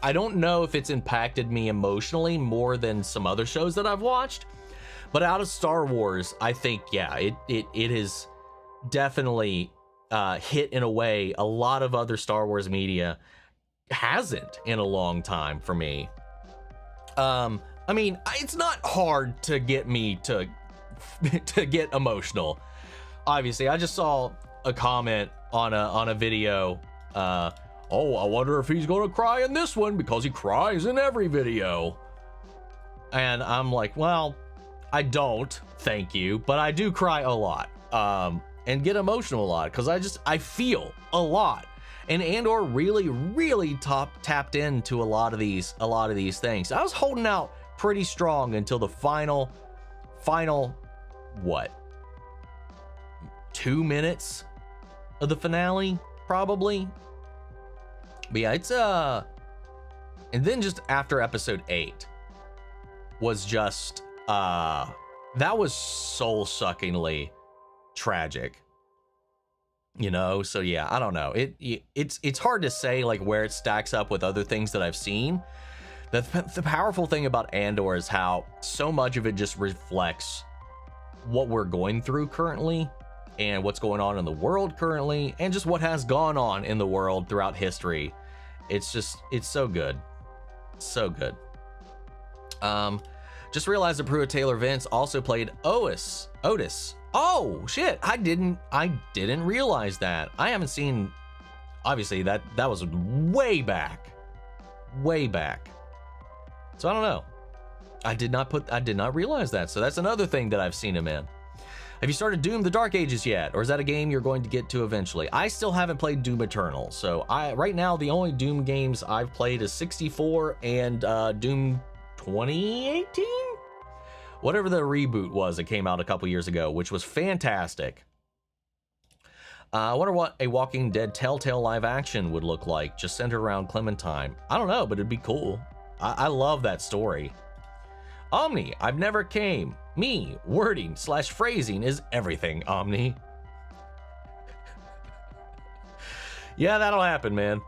I don't know if it's impacted me emotionally more than some other shows that I've watched. But out of Star Wars, I think, yeah, it has definitely hit in a way a lot of other Star Wars media hasn't in a long time for me. I mean, it's not hard to get me to get emotional. Obviously, I just saw a comment on a video. Oh, I wonder if he's gonna cry in this one because he cries in every video. And I'm like, well, I don't, thank you, but I do cry a lot, and get emotional a lot because I feel a lot. And Andor really tapped into a lot of these things. I was holding out pretty strong until the final what? 2 minutes of the finale, probably. But yeah, it's and then just after episode 8 was just that was soul-suckingly tragic, you know. So yeah, I don't know, it's hard to say like where it stacks up with other things that I've seen. The powerful thing about Andor is how so much of it just reflects what we're going through currently, and what's going on in the world currently, and just what has gone on in the world throughout history. It's so good. So good. Just realized that Pruitt Taylor Vince also played Otis. Oh shit, I didn't realize that. I haven't seen, obviously that was way back. So I don't know. I did not realize that. So that's another thing that I've seen him in. Have you started Doom the Dark Ages yet? Or is that a game you're going to get to eventually? I still haven't played Doom Eternal. So right now, the only Doom games I've played is 64 and Doom 2018? Whatever the reboot was that came out a couple years ago, which was fantastic. I wonder what a Walking Dead Telltale live action would look like, just centered around Clementine. I don't know, but it'd be cool. I love that story. Omni, I've never came. Me, wording / phrasing is everything, Omni. Yeah, that'll happen, man.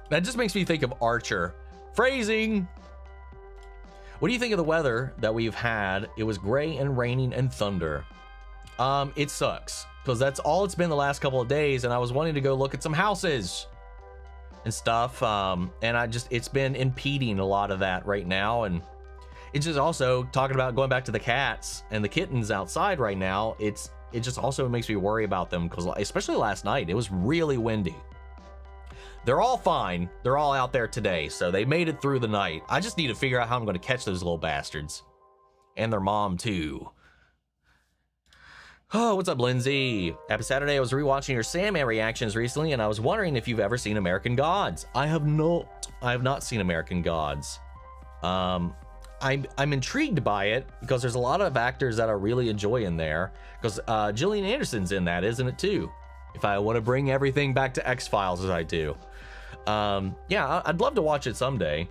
That just makes me think of Archer. Phrasing. What do you think of the weather that we've had? It was gray and raining and thunder. It sucks, because that's all it's been the last couple of days, and I was wanting to go look at some houses and stuff, and it's been impeding a lot of that right now. And it's just also talking about going back to the cats and the kittens outside right now. It just also makes me worry about them, because especially last night, it was really windy. They're all fine. They're all out there today, so they made it through the night. I just need to figure out how I'm going to catch those little bastards. And their mom, too. Oh, what's up, Lindsay? Happy Saturday. I was rewatching your Sandman reactions recently, and I was wondering if you've ever seen American Gods. I have not seen American Gods. I'm intrigued by it because there's a lot of actors that I really enjoy in there. Because Gillian Anderson's in that, isn't it, too? if I want to bring everything back to X-Files as I do. Yeah, I'd love to watch it someday.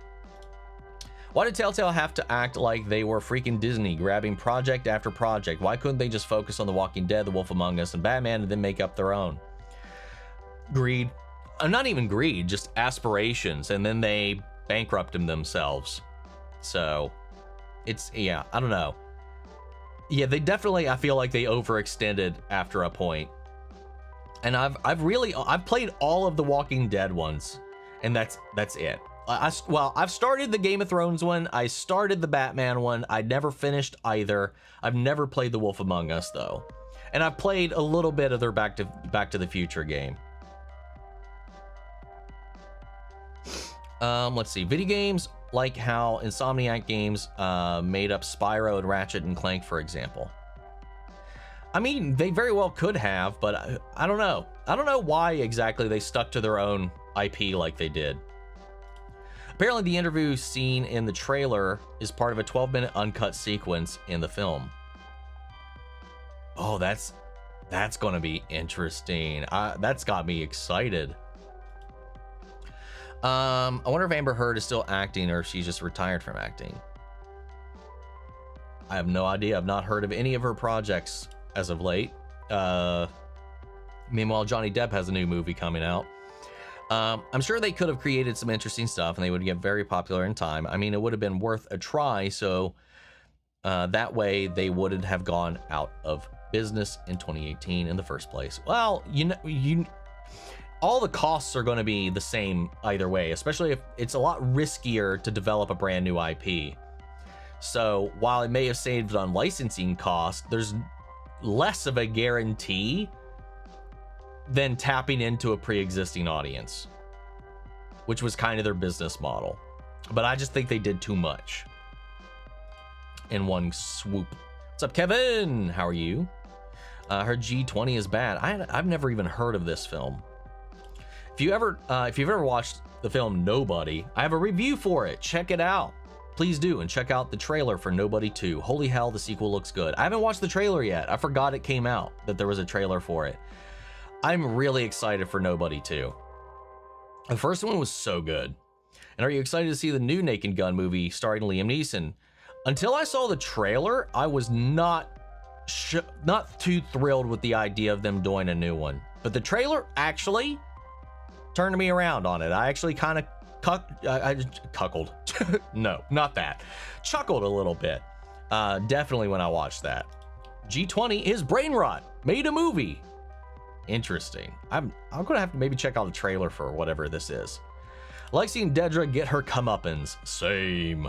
Why did Telltale have to act like they were freaking Disney, grabbing project after project? Why couldn't they just focus on The Walking Dead, The Wolf Among Us, and Batman, and then make up their own? Greed. Not even greed, just aspirations, and then they bankrupted themselves. So, it's, yeah, I don't know. Yeah, they definitely, I feel like they overextended after a point. And I've played all of the Walking Dead ones, and that's it. Well, I've started the Game of Thrones one. I started the Batman one. I never finished either. I've never played The Wolf Among Us though, and I've played a little bit of their Back to the Future game. Let's see. Video games like how Insomniac Games made up Spyro and Ratchet and Clank, for example. I mean, they very well could have, but I don't know. I don't know why exactly they stuck to their own IP like they did. Apparently, the interview scene in the trailer is part of a 12-minute uncut sequence in the film. Oh, that's going to be interesting. That's got me excited. I wonder if Amber Heard is still acting or if she's just retired from acting. I have no idea. I've not heard of any of her projects as of late. Meanwhile, Johnny Depp has a new movie coming out. I'm sure they could have created some interesting stuff and they would get very popular in time. I mean, it would have been worth a try, so that way they wouldn't have gone out of business in 2018 in the first place. Well, all the costs are going to be the same either way, especially if it's a lot riskier to develop a brand new IP. So while it may have saved on licensing costs, there's less of a guarantee than tapping into a pre-existing audience, which was kind of their business model. But I just think they did too much in one swoop. What's up, Kevin? How are you? Her G20 is bad. I've never even heard of this film. If you've ever watched the film Nobody, I have a review for it. Check it out. Please do, and check out the trailer for Nobody 2. Holy hell, the sequel looks good. I haven't watched the trailer yet. I forgot it came out, that there was a trailer for it. I'm really excited for Nobody 2. The first one was so good. And are you excited to see the new Naked Gun movie starring Liam Neeson? Until I saw the trailer, I was not too thrilled with the idea of them doing a new one. But the trailer actually turned me around on it. I actually kind of cuckolded. No, not that. Chuckled a little bit. Definitely when I watched that. G20 is brain rot. Made a movie. Interesting. I'm gonna have to maybe check out a trailer for whatever this is. I like seeing Dedra get her comeuppance. Same.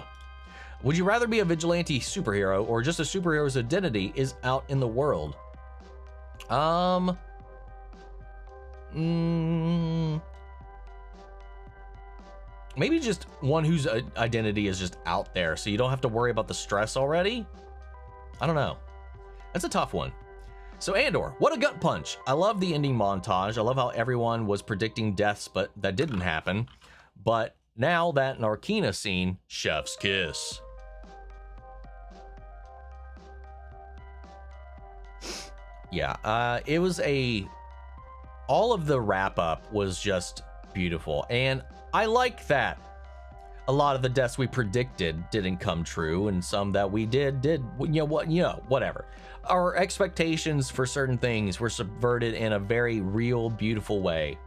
Would you rather be a vigilante superhero or just a superhero's identity is out in the world? Maybe just one whose identity is just out there, so you don't have to worry about the stress already. I don't know. That's a tough one. So Andor, what a gut punch. I love the ending montage. I love how everyone was predicting deaths, but that didn't happen. But now that Narkina scene, chef's kiss. Yeah, it was all of the wrap up was just beautiful. And I like that a lot of the deaths we predicted didn't come true, and some that we did, whatever. Our expectations for certain things were subverted in a very real, beautiful way.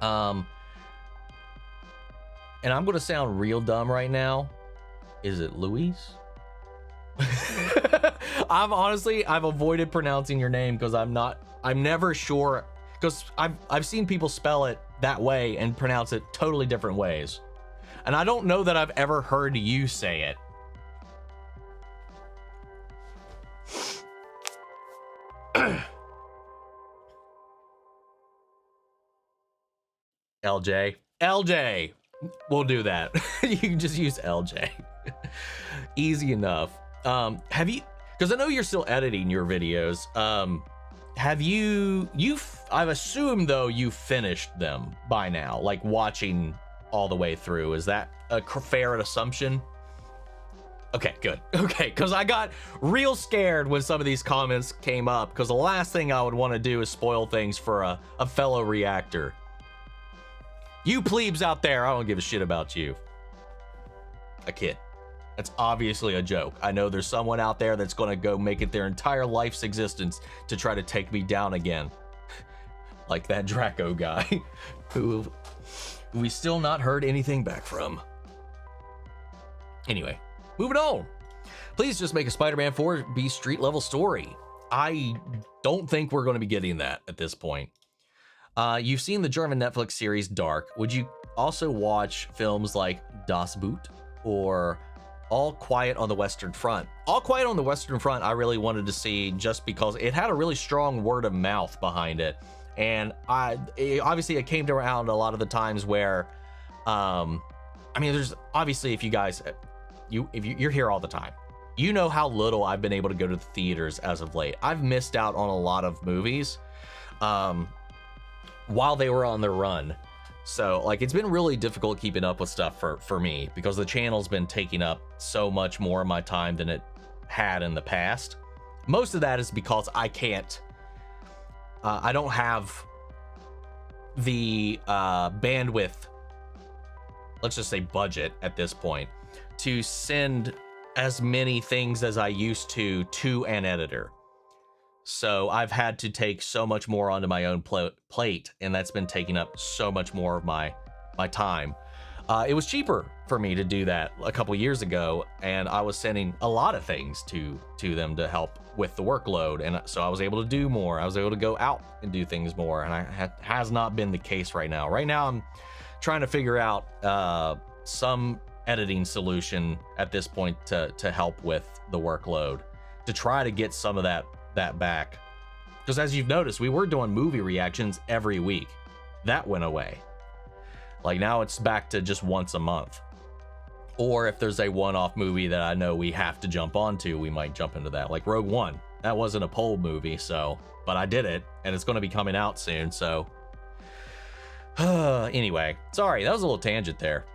And I'm going to sound real dumb right now. Is it Louise? I've avoided pronouncing your name because I'm never sure, because I've seen people spell it that way and pronounce it totally different ways. And I don't know that I've ever heard you say it. LJ. We'll do that. You can just use LJ. Easy enough. Have you, because I know you're still editing your videos. Have I've assumed though you finished them by now, like watching all the way through. Is that a fair assumption? Okay, good. Okay, because I got real scared when some of these comments came up, because the last thing I would want to do is spoil things for a fellow reactor. You plebes out there, I don't give a shit about you. A kid. That's obviously a joke. I know there's someone out there that's going to go make it their entire life's existence to try to take me down again. Like that Draco guy, who we still not heard anything back from. Anyway, moving on. Please just make a Spider-Man 4 street level story. I don't think we're going to be getting that at this point. You've seen the German Netflix series Dark. Would you also watch films like Das Boot or All Quiet on the Western Front? All Quiet on the Western Front I really wanted to see just because it had a really strong word of mouth behind it. And obviously it came around a lot of the times where, I mean, there's obviously, if you guys, you're here all the time, you know how little I've been able to go to the theaters as of late. I've missed out on a lot of movies while they were on their run. So like, it's been really difficult keeping up with stuff for me, because the channel's been taking up so much more of my time than it had in the past. Most of that is because I can't, I don't have the bandwidth, let's just say budget at this point, to send as many things as I used to an editor. So I've had to take so much more onto my own plate, and that's been taking up so much more of my time. It was cheaper for me to do that a couple years ago, and I was sending a lot of things to them to help with the workload, and so I was able to do more. I was able to go out and do things more, and has not been the case right now. Right now, I'm trying to figure out some editing solution at this point to help with the workload, to try to get some of that back. Because as you've noticed, we were doing movie reactions every week. That went away. Like now it's back to just once a month. Or if there's a one-off movie that I know we have to jump onto, we might jump into that. Like Rogue One. That wasn't a poll movie, so, but I did it, and it's going to be coming out soon, so. Anyway, sorry, that was a little tangent there.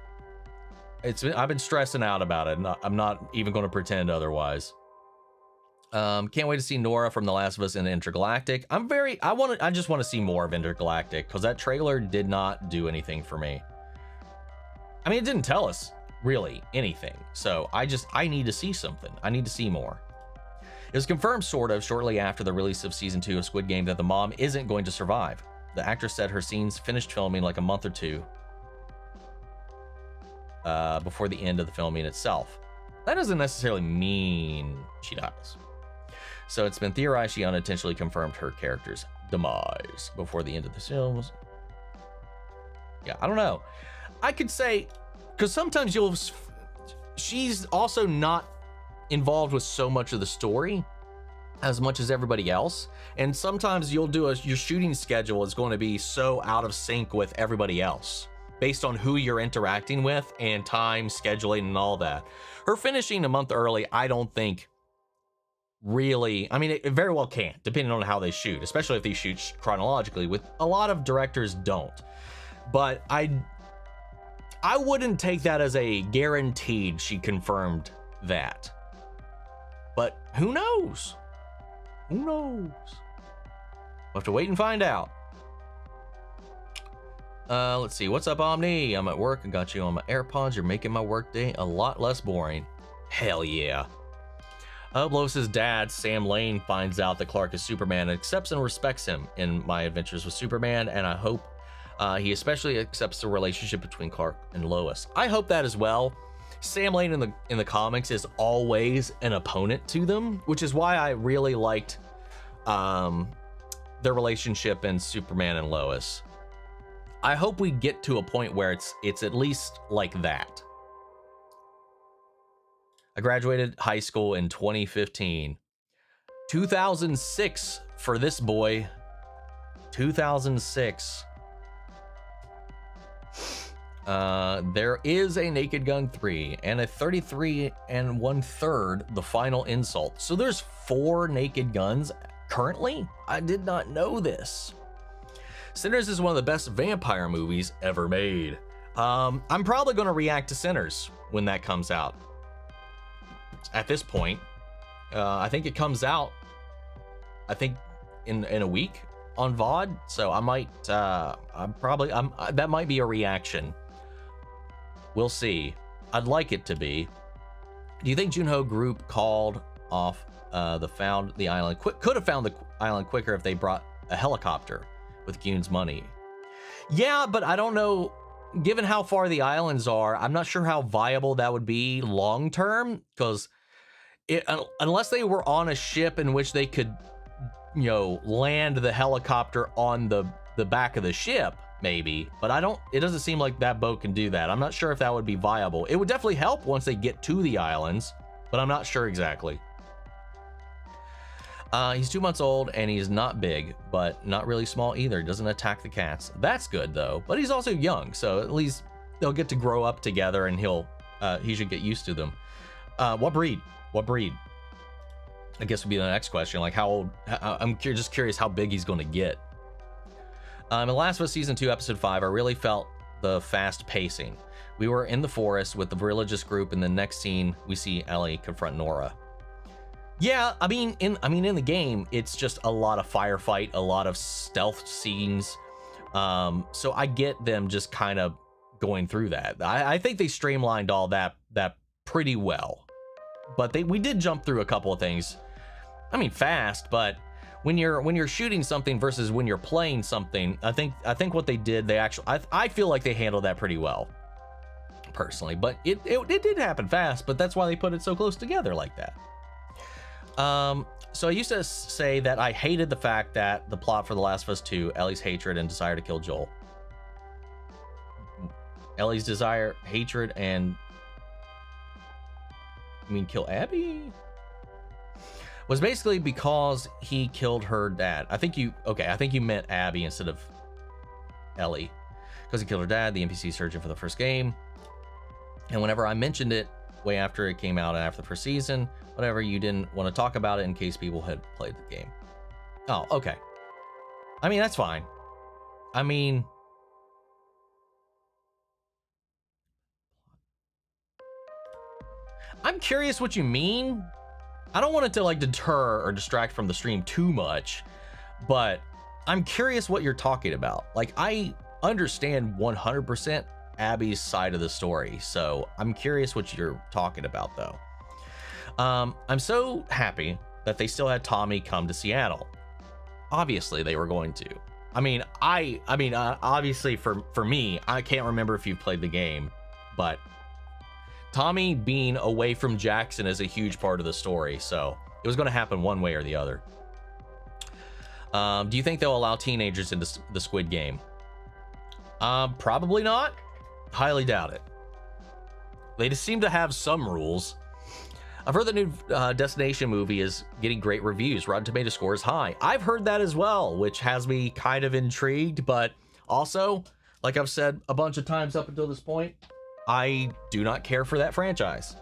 I've been stressing out about it, and I'm not even going to pretend otherwise. Can't wait to see Nora from The Last of Us in Intergalactic. I just want to see more of Intergalactic, because that trailer did not do anything for me. I mean, it didn't tell us really anything, so I need to see something. I need to see more. It was confirmed sort of shortly after the release of season 2 of Squid Game that the mom isn't going to survive. The actress said her scenes finished filming like a month or two before the end of the filming itself. That doesn't necessarily mean she dies. So it's been theorized she unintentionally confirmed her character's demise before the end of the films. Yeah, I don't know. I could say, because sometimes she's also not involved with so much of the story as much as everybody else. And sometimes you'll do your shooting schedule is going to be so out of sync with everybody else based on who you're interacting with and time, scheduling, and all that. Her finishing a month early, I don't think really, I mean, it very well can, depending on how they shoot, especially if they shoot chronologically, with a lot of directors don't. But I wouldn't take that as a guaranteed she confirmed that. But who knows? Who knows? We'll have to wait and find out. Let's see. What's up, Omni? I'm at work and got you on my AirPods. You're making my workday a lot less boring. Hell yeah. Lois's dad, Sam Lane, finds out that Clark is Superman and accepts and respects him in My Adventures with Superman, and I hope he especially accepts the relationship between Clark and Lois. I hope that as well. Sam Lane in the comics is always an opponent to them, which is why I really liked their relationship in Superman and Lois. I hope we get to a point where it's at least like that. I graduated high school in 2015. 2006 for this boy. 2006. There is a Naked Gun 3 and a 33 1/3 the final insult. So there's 4 Naked Guns currently? I did not know this. Sinners is one of the best vampire movies ever made. I'm probably going to react to Sinners when that comes out. at this point. I think it comes out, I think in a week on VOD. So I might, that might be a reaction. We'll see. I'd like it to be. Do you think Junho Group called off the island? Could have found the island quicker if they brought a helicopter with Gyun's money. Yeah, but I don't know. Given how far the islands are, I'm not sure how viable that would be long term. Because unless they were on a ship in which they could, land the helicopter on the back of the ship, maybe. But it doesn't seem like that boat can do that. I'm not sure if that would be viable. It would definitely help once they get to the islands, but I'm not sure exactly. He's 2 months old and he's not big, but not really small either. He doesn't attack the cats. That's good though, but he's also young, so at least they'll get to grow up together and he should get used to them. What breed? I guess would be the next question. Like how old? I'm just curious how big he's going to get. In Last of Us Season 2, Episode 5, I really felt the fast pacing. We were in the forest with the religious group, and the next scene, we see Ellie confront Nora. Yeah, I mean, in the game, it's just a lot of firefight, a lot of stealth scenes. So I get them just kind of going through that. I think they streamlined all that pretty well. But we did jump through a couple of things. I mean, fast, but when you're shooting something versus when you're playing something, I think what they did, I feel like they handled that pretty well, personally. But it did happen fast, but that's why they put it so close together like that. So I used to say that I hated the fact that the plot for The Last of Us 2, Ellie's hatred and desire to kill Joel. Ellie's desire, hatred, and kill Abby? Was basically because he killed her dad. I think you meant Abby instead of Ellie. Because he killed her dad, the NPC surgeon for the first game. And whenever I mentioned it, way after it came out and after the first season, whatever, you didn't want to talk about it in case people had played the game. Oh, okay. I mean, that's fine. I mean, I'm curious what you mean. I don't want it to like deter or distract from the stream too much, but I'm curious what you're talking about. Like, I understand 100% Abby's side of the story, so I'm curious what you're talking about though. I'm so happy that they still had Tommy come to Seattle. Obviously they were going to. Obviously for me, I can't remember if you've played the game, but Tommy being away from Jackson is a huge part of the story, so it was going to happen one way or the other. Do you think they'll allow teenagers into the Squid Game? Probably not. Highly doubt it. They just seem to have some rules. I've heard the new Destination movie is getting great reviews. Rotten Tomato score is high. I've heard that as well, which has me kind of intrigued, but also, like I've said a bunch of times up until this point, I do not care for that franchise.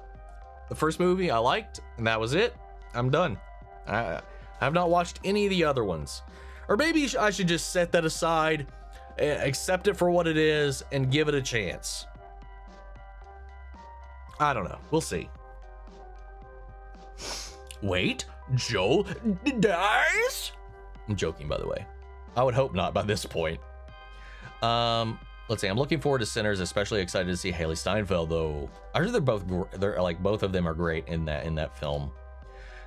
The first movie I liked, and that was it. I'm done. I have not watched any of the other ones. Or maybe I should just set that aside, accept it for what it is, and give it a chance. I don't know. We'll see. Wait, Joel dies? I'm joking, by the way. I would hope not by this point. Let's see. I'm looking forward to Sinners, especially excited to see Haley Steinfeld, though. I heard both of them are great in that film.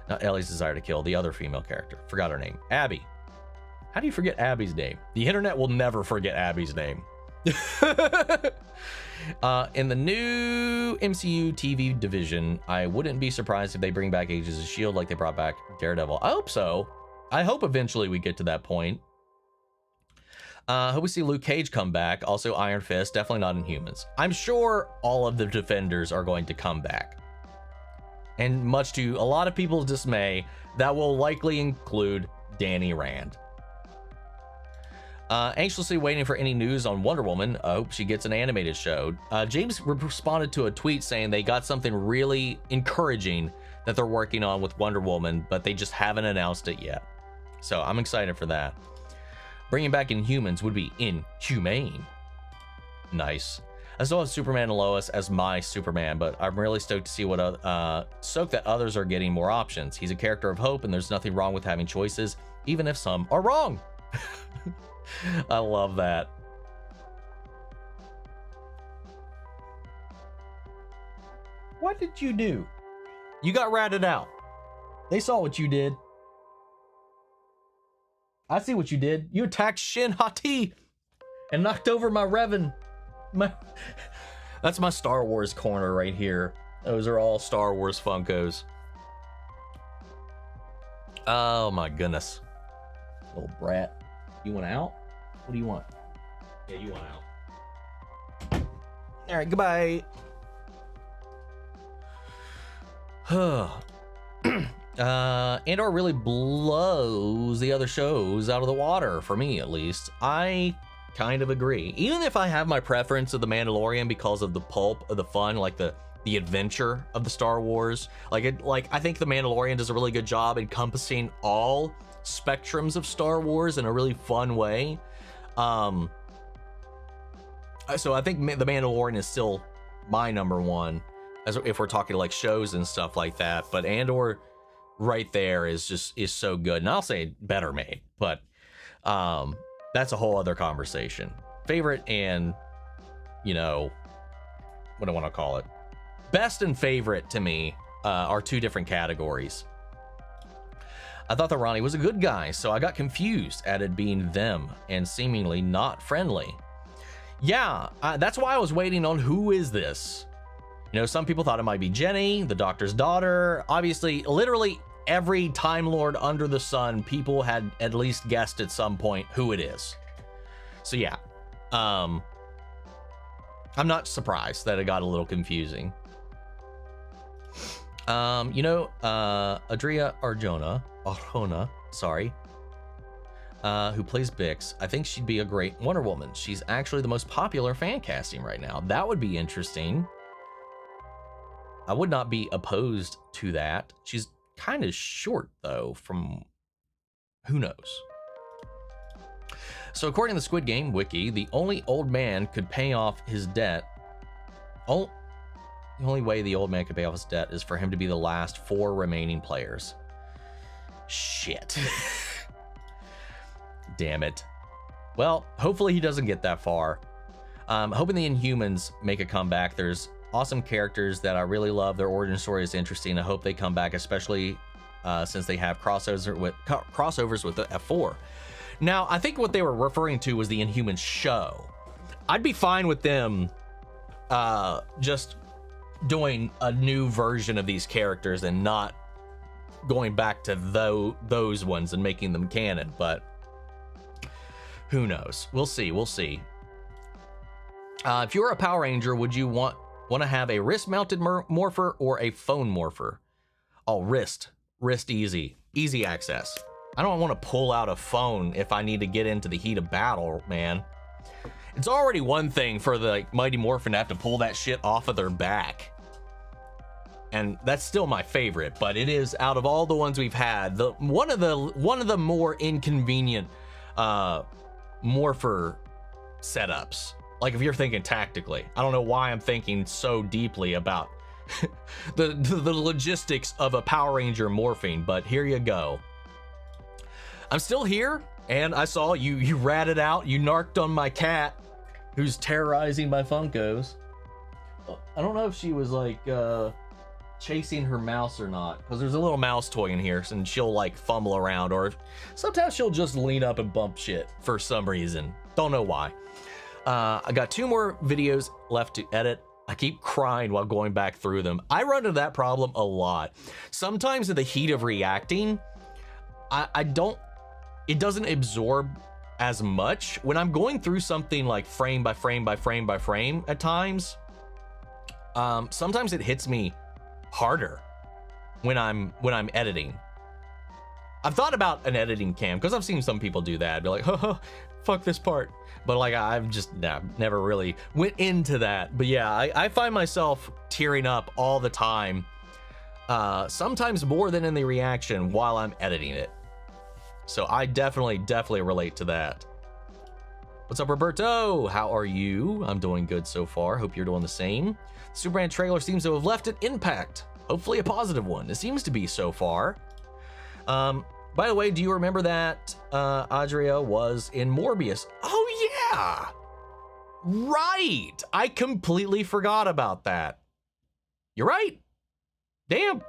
Not Ellie's desire to kill, the other female character. Forgot her name. Abby. How do you forget Abby's name? The internet will never forget Abby's name. In the new MCU TV division, I wouldn't be surprised if they bring back Agents of S.H.I.E.L.D. like they brought back Daredevil. I hope so. I hope eventually we get to that point. Hope we see Luke Cage come back. Also Iron Fist, definitely not Inhumans. I'm sure all of the Defenders are going to come back. And much to a lot of people's dismay, that will likely include Danny Rand. Anxiously waiting for any news on Wonder Woman. I hope she gets an animated show. James responded to a tweet saying they got something really encouraging that they're working on with Wonder Woman, but they just haven't announced it yet. So I'm excited for that. Bringing back Inhumans would be inhumane. Nice. I still have Superman and Lois as my Superman, but I'm really stoked to see what stoked that others are getting more options. He's a character of hope, and there's nothing wrong with having choices, even if some are wrong. I love that. What did you do? You got ratted out. They saw what you did. I see what you did. You attacked Shin Hati and knocked over my Revan. That's my Star Wars corner right here. Those are all Star Wars Funkos. Oh my goodness. Little brat. You want out? What do you want? Yeah, you want out. All right, goodbye. Andor really blows the other shows out of the water, for me at least. I kind of agree. Even if I have my preference of The Mandalorian because of the pulp of the fun, like the adventure of the Star Wars. Like I think The Mandalorian does a really good job encompassing all spectrums of Star Wars in a really fun way. So I think The Mandalorian is still my number one, as if we're talking like shows and stuff like that. But Andor right there is so good, and I'll say better made, but that's a whole other conversation. Favorite and, you know, what do I want to call it? Best and favorite to me are two different categories. I thought that Ronnie was a good guy, so I got confused at it being them and seemingly not friendly. Yeah, that's why I was waiting on who is this. You know, some people thought it might be Jenny, the Doctor's daughter. Obviously, literally every Time Lord under the sun, people had at least guessed at some point who it is. So yeah, I'm not surprised that it got a little confusing. You know, Adria Arjona, sorry, who plays Bix, I think she'd be a great Wonder Woman. She's actually the most popular fan casting right now. That would be interesting. I would not be opposed to that. She's kind of short, though, from who knows. So according to the Squid Game wiki, the only old man could pay off his debt. The only way the old man could pay off his debt is for him to be the last 4 remaining players. Shit. Damn it. Well, hopefully he doesn't get that far. Hoping the Inhumans make a comeback. There's awesome characters that I really love. Their origin story is interesting. I hope they come back, especially since they have crossovers with the F4. Now, I think what they were referring to was the Inhumans show. I'd be fine with them just doing a new version of these characters and not going back to those ones and making them canon, but who knows? We'll see. If you were a Power Ranger, would you want to have a wrist-mounted morpher or a phone morpher? Oh, wrist easy access. I don't want to pull out a phone if I need to get into the heat of battle, man. It's already one thing for the Mighty Morphin to have to pull that shit off of their back. And that's still my favorite, but it is, out of all the ones we've had, one of the more inconvenient morpher setups. Like if you're thinking tactically. I don't know why I'm thinking so deeply about the logistics of a Power Ranger morphing, but here you go. I'm still here, and I saw you ratted out, you narked on my cat, who's terrorizing my Funkos. I don't know if she was like chasing her mouse or not, because there's a little mouse toy in here, and she'll like fumble around, or sometimes she'll just lean up and bump shit for some reason. Don't know why. I got 2 more videos left to edit. I keep crying while going back through them. I run into that problem a lot. Sometimes in the heat of reacting, it doesn't absorb as much. When I'm going through something like frame by frame by frame by frame at times, sometimes it hits me harder when I'm editing. I've thought about an editing cam because I've seen some people do that. Be like, fuck this part. But like, I've just never really went into that. But yeah, I find myself tearing up all the time. Sometimes more than in the reaction while I'm editing it. So I definitely relate to that. What's up, Roberto? How are you? I'm doing good so far. Hope you're doing the same. Superman trailer seems to have left an impact. Hopefully a positive one. It seems to be so far. By the way, do you remember that Adria was in Morbius? Oh yeah! Right! I completely forgot about that. You're right. Damn.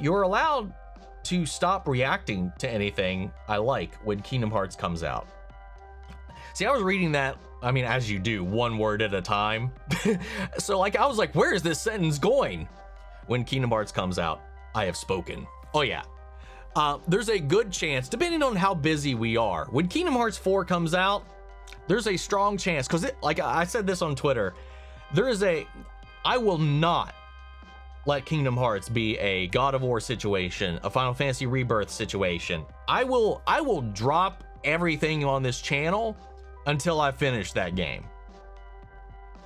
You're allowed to stop reacting to anything I like when Kingdom Hearts comes out. See, I was reading that, I mean, as you do, one word at a time. So like, I was like, where is this sentence going? When Kingdom Hearts comes out, I have spoken. Oh yeah. There's a good chance, depending on how busy we are, when Kingdom Hearts 4 comes out, there's a strong chance, because like I said this on Twitter, I will not let Kingdom Hearts be a God of War situation, a Final Fantasy Rebirth situation. I will drop everything on this channel until I finish that game.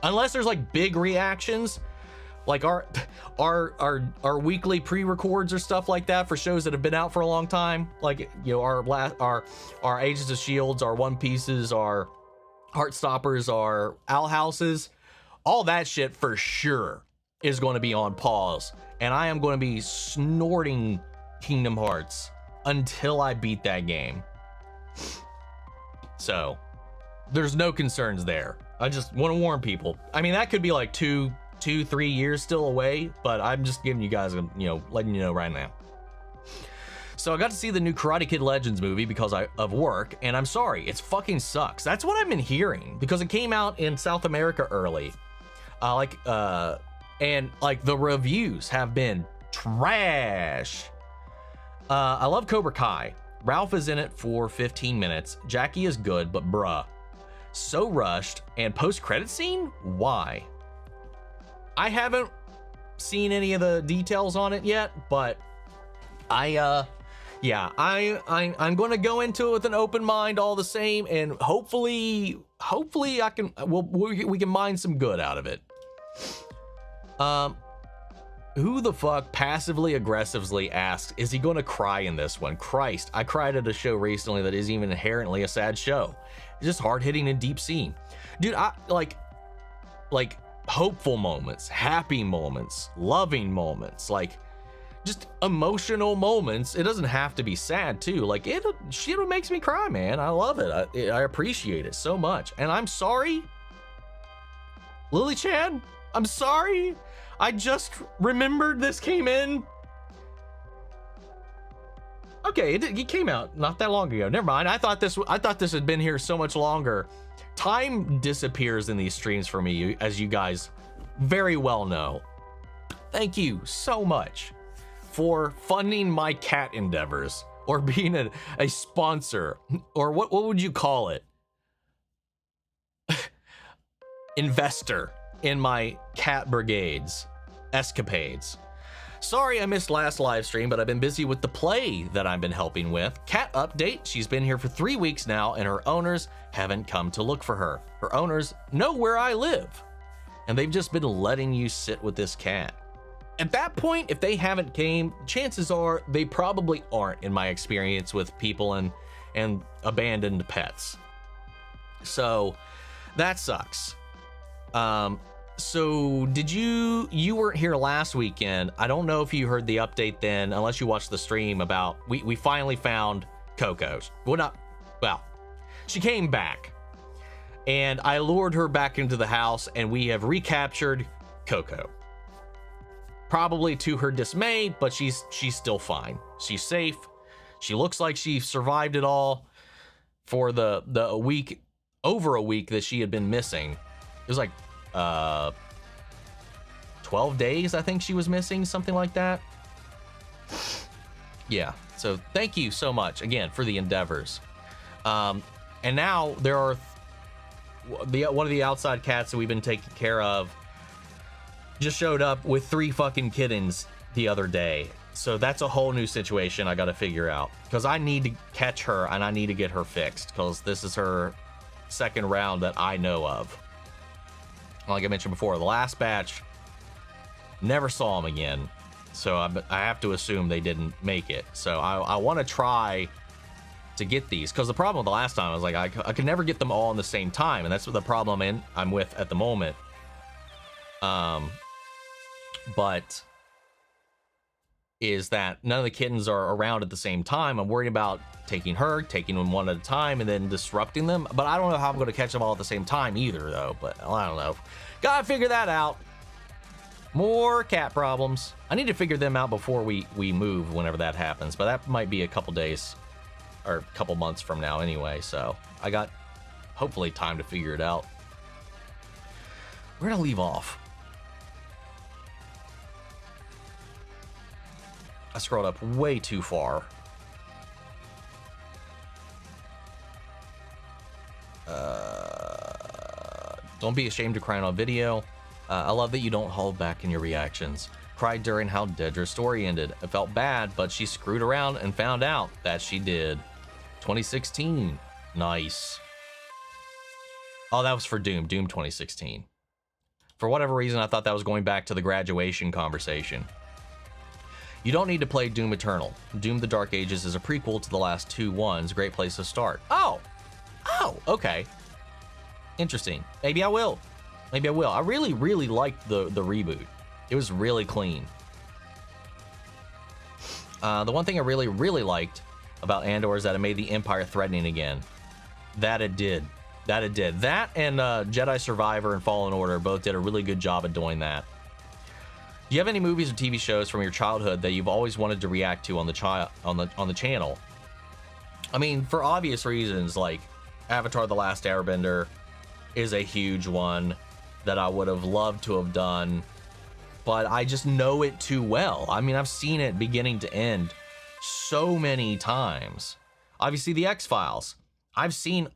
Unless there's like big reactions, like our weekly pre-records or stuff like that for shows that have been out for a long time, like, you know, our Agents of Shields, our One Pieces, our Heartstoppers, our Owl Houses, all that shit for sure is going to be on pause, and I am going to be snorting Kingdom Hearts until I beat that game. So there's no concerns there. I just want to warn people. I mean, that could be like 2-3 years still away, but I'm just giving you guys, letting you know right now. So I got to see the new Karate Kid Legends movie because of work, and I'm sorry, it fucking sucks. That's what I've been hearing, because it came out in South America early. And like the reviews have been trash. I love Cobra Kai. Ralph is in it for 15 minutes. Jackie is good, but bruh, so rushed. And post-credit scene? Why? I haven't seen any of the details on it yet, but I'm going to go into it with an open mind all the same, and hopefully we can mine some good out of it. Who the fuck passively aggressively asks, is he going to cry in this one? Christ, I cried at a show recently that isn't even inherently a sad show. It's just hard hitting and deep scene. Dude, I like hopeful moments, happy moments, loving moments, like just emotional moments. It doesn't have to be sad too. Like shit makes me cry, man. I love it. I appreciate it so much. And I'm sorry, Lily Chan, I'm sorry. I just remembered this came in. Okay, it came out not that long ago. Never mind. I thought this had been here so much longer. Time disappears in these streams for me, as you guys very well know. Thank you so much for funding my cat endeavors, or being a sponsor, or what would you call it? Investor in my cat brigades escapades. Sorry I missed last live stream, but I've been busy with the play that I've been helping with. Cat update, she's been here for 3 weeks now, and her owners haven't come to look for her. Her owners know where I live, and they've just been letting you sit with this cat. At that point, if they haven't came, chances are they probably aren't, in my experience with people and abandoned pets. So that sucks. So did you weren't here last weekend. I don't know if you heard the update then, unless you watched the stream about, we finally found Coco. Well, she came back, and I lured her back into the house, and we have recaptured Coco. Probably to her dismay, but she's still fine. She's safe. She looks like she survived it all for the week, over a week that she had been missing. It was like 12 days, I think she was missing, something like that. Yeah, so thank you so much again for the endeavors. And now there are one of the outside cats that we've been taking care of just showed up with 3 fucking kittens the other day. So that's a whole new situation I got to figure out, because I need to catch her and I need to get her fixed, because this is her second round that I know of. Like I mentioned before, the last batch, never saw them again. So I have to assume they didn't make it. So I want to try to get these, because the problem with the last time, I was like, I could never get them all in the same time, and that's what the problem I'm with at the moment. But is that none of the kittens are around at the same time. I'm worried about taking them one at a time and then disrupting them, but I don't know how I'm going to catch them all at the same time either, though. But I don't know, gotta figure that out. More cat problems. I need to figure them out before we move, whenever that happens, but that might be a couple days or a couple months from now anyway, so I got hopefully time to figure it out. Where did I leave off? I scrolled up way too far. Don't be ashamed to cry on video. I love that you don't hold back in your reactions. Cried during how Dedra's story ended. I felt bad, but she screwed around and found out that she did. 2016. Nice. Oh, that was for Doom 2016. For whatever reason, I thought that was going back to the graduation conversation. You don't need to play Doom Eternal. Doom the Dark Ages is a prequel to the last two ones. Great place to start. Oh, okay. Interesting. Maybe I will. I really liked the reboot. It was really clean. The one thing I really liked about Andor is that it made the Empire threatening again. That it did. That and Jedi Survivor and Fallen Order both did a really good job at doing that. Do you have any movies or TV shows from your childhood that you've always wanted to react to on the channel? I mean, for obvious reasons, like Avatar: The Last Airbender is a huge one that I would have loved to have done, but I just know it too well. I mean, I've seen it beginning to end so many times. Obviously, The X-Files. I've seen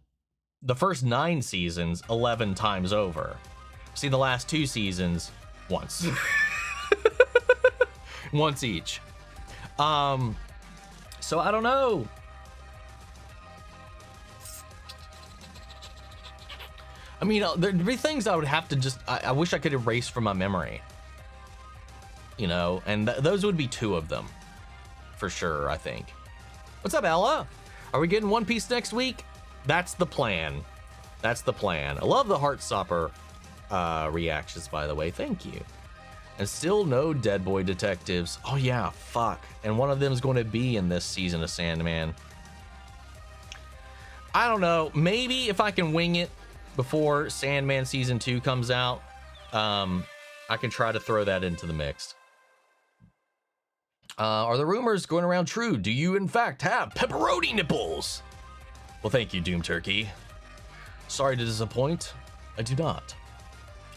the first 9 seasons 11 times over. I've seen the last 2 seasons once. Once each. So I don't know. I mean, there'd be things I would have to just, I wish I could erase from my memory. You know, and those would be 2 of them. For sure, I think. What's up, Ella? Are we getting One Piece next week? That's the plan. That's the plan. I love the Heartstopper reactions, by the way. Thank you. And still no Dead Boy detectives. Oh yeah, fuck. And one of them is going to be in this season of Sandman. I don't know. Maybe if I can wing it before Sandman season 2 comes out, I can try to throw that into the mix. Are the rumors going around true? Do you in fact have pepperoni nipples? Well, thank you, Doom Turkey. Sorry to disappoint. I do not.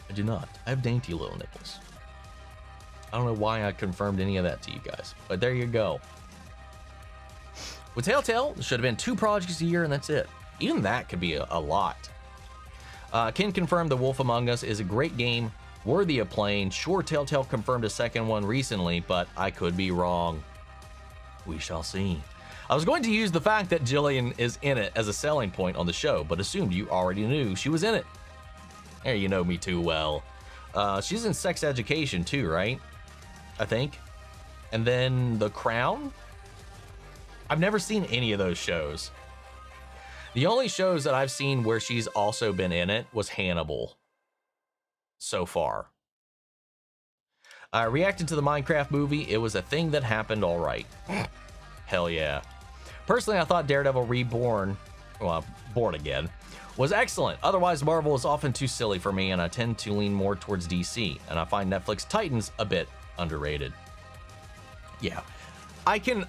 I have dainty little nipples. I don't know why I confirmed any of that to you guys, but there you go. With Telltale, there should have been 2 projects a year and that's it. Even that could be a lot. Ken confirmed The Wolf Among Us is a great game, worthy of playing. Sure, Telltale confirmed a second one recently, but I could be wrong. We shall see. I was going to use the fact that Jillian is in it as a selling point on the show, but assumed you already knew she was in it. Hey, you know me too well. She's in Sex Education too, right? I think. And then The Crown? I've never seen any of those shows. The only shows that I've seen where she's also been in it was Hannibal. So far. I reacted to the Minecraft movie. It was a thing that happened all right. Hell yeah. Personally, I thought Daredevil Reborn, well, Born Again, was excellent. Otherwise, Marvel is often too silly for me, and I tend to lean more towards DC, and I find Netflix Titans a bit underrated. Yeah, I can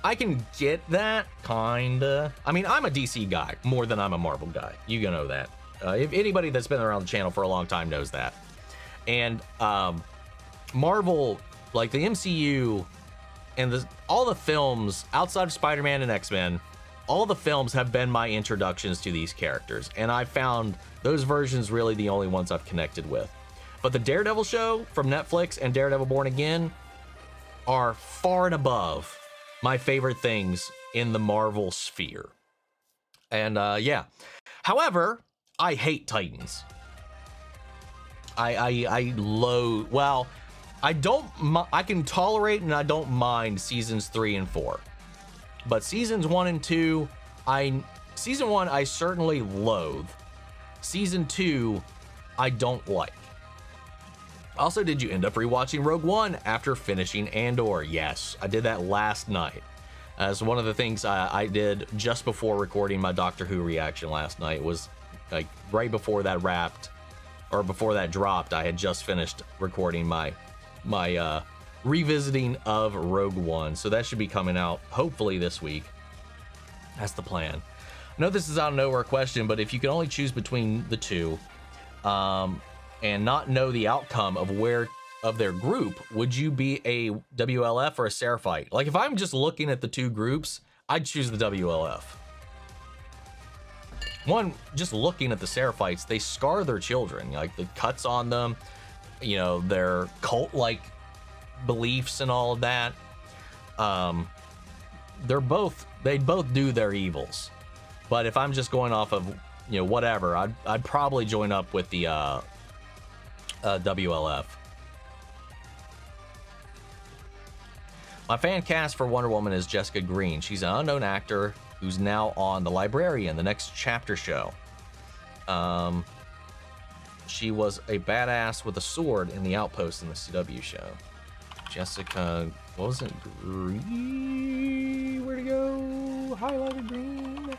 get that, kinda. I mean, I'm a DC guy more than I'm a Marvel guy. You know that. If anybody that's been around the channel for a long time knows that. And Marvel, like the MCU and all the films outside of Spider-Man and X-Men, all the films have been my introductions to these characters, and I found those versions really the only ones I've connected with. But the Daredevil show from Netflix and Daredevil Born Again are far and above my favorite things in the Marvel sphere. And yeah. However, I hate Titans. Well, I can tolerate and I don't mind seasons 3 and 4. But seasons 1 and 2 Season 1, I certainly loathe. Season 2, I don't like. Also, did you end up rewatching Rogue One after finishing Andor? Yes, I did that last night. As one of the things I did just before recording my Doctor Who reaction last night was like right before that wrapped, or before that dropped, I had just finished recording my revisiting of Rogue One. So that should be coming out hopefully this week. That's the plan. I know this is out of nowhere question, but if you can only choose between the two, and not know the outcome of their group, would you be a WLF or a Seraphite? Like, if I'm just looking at the two groups, I'd choose the WLF. One, just looking at the Seraphites, they scar their children, like the cuts on them, you know, their cult-like beliefs and all of that. They'd both do their evils. But if I'm just going off of, you know, whatever, I'd probably join up with the WLF. My fan cast for Wonder Woman is Jessica Green. She's an unknown actor who's now on The Librarian, the next chapter show. She was a badass with a sword in The Outpost in the CW show. Jessica wasn't green. Where'd it go? Highlighted green.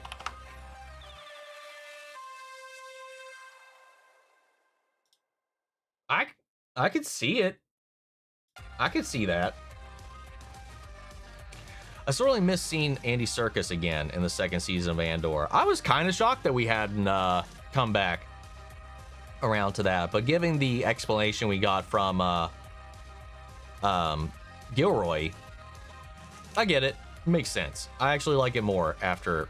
I could see it. I could see that. I sorely missed seeing Andy Serkis again in the second season of Andor. I was kind of shocked that we hadn't come back around to that, but given the explanation we got from Gilroy, I get it. Makes sense. I actually like it more after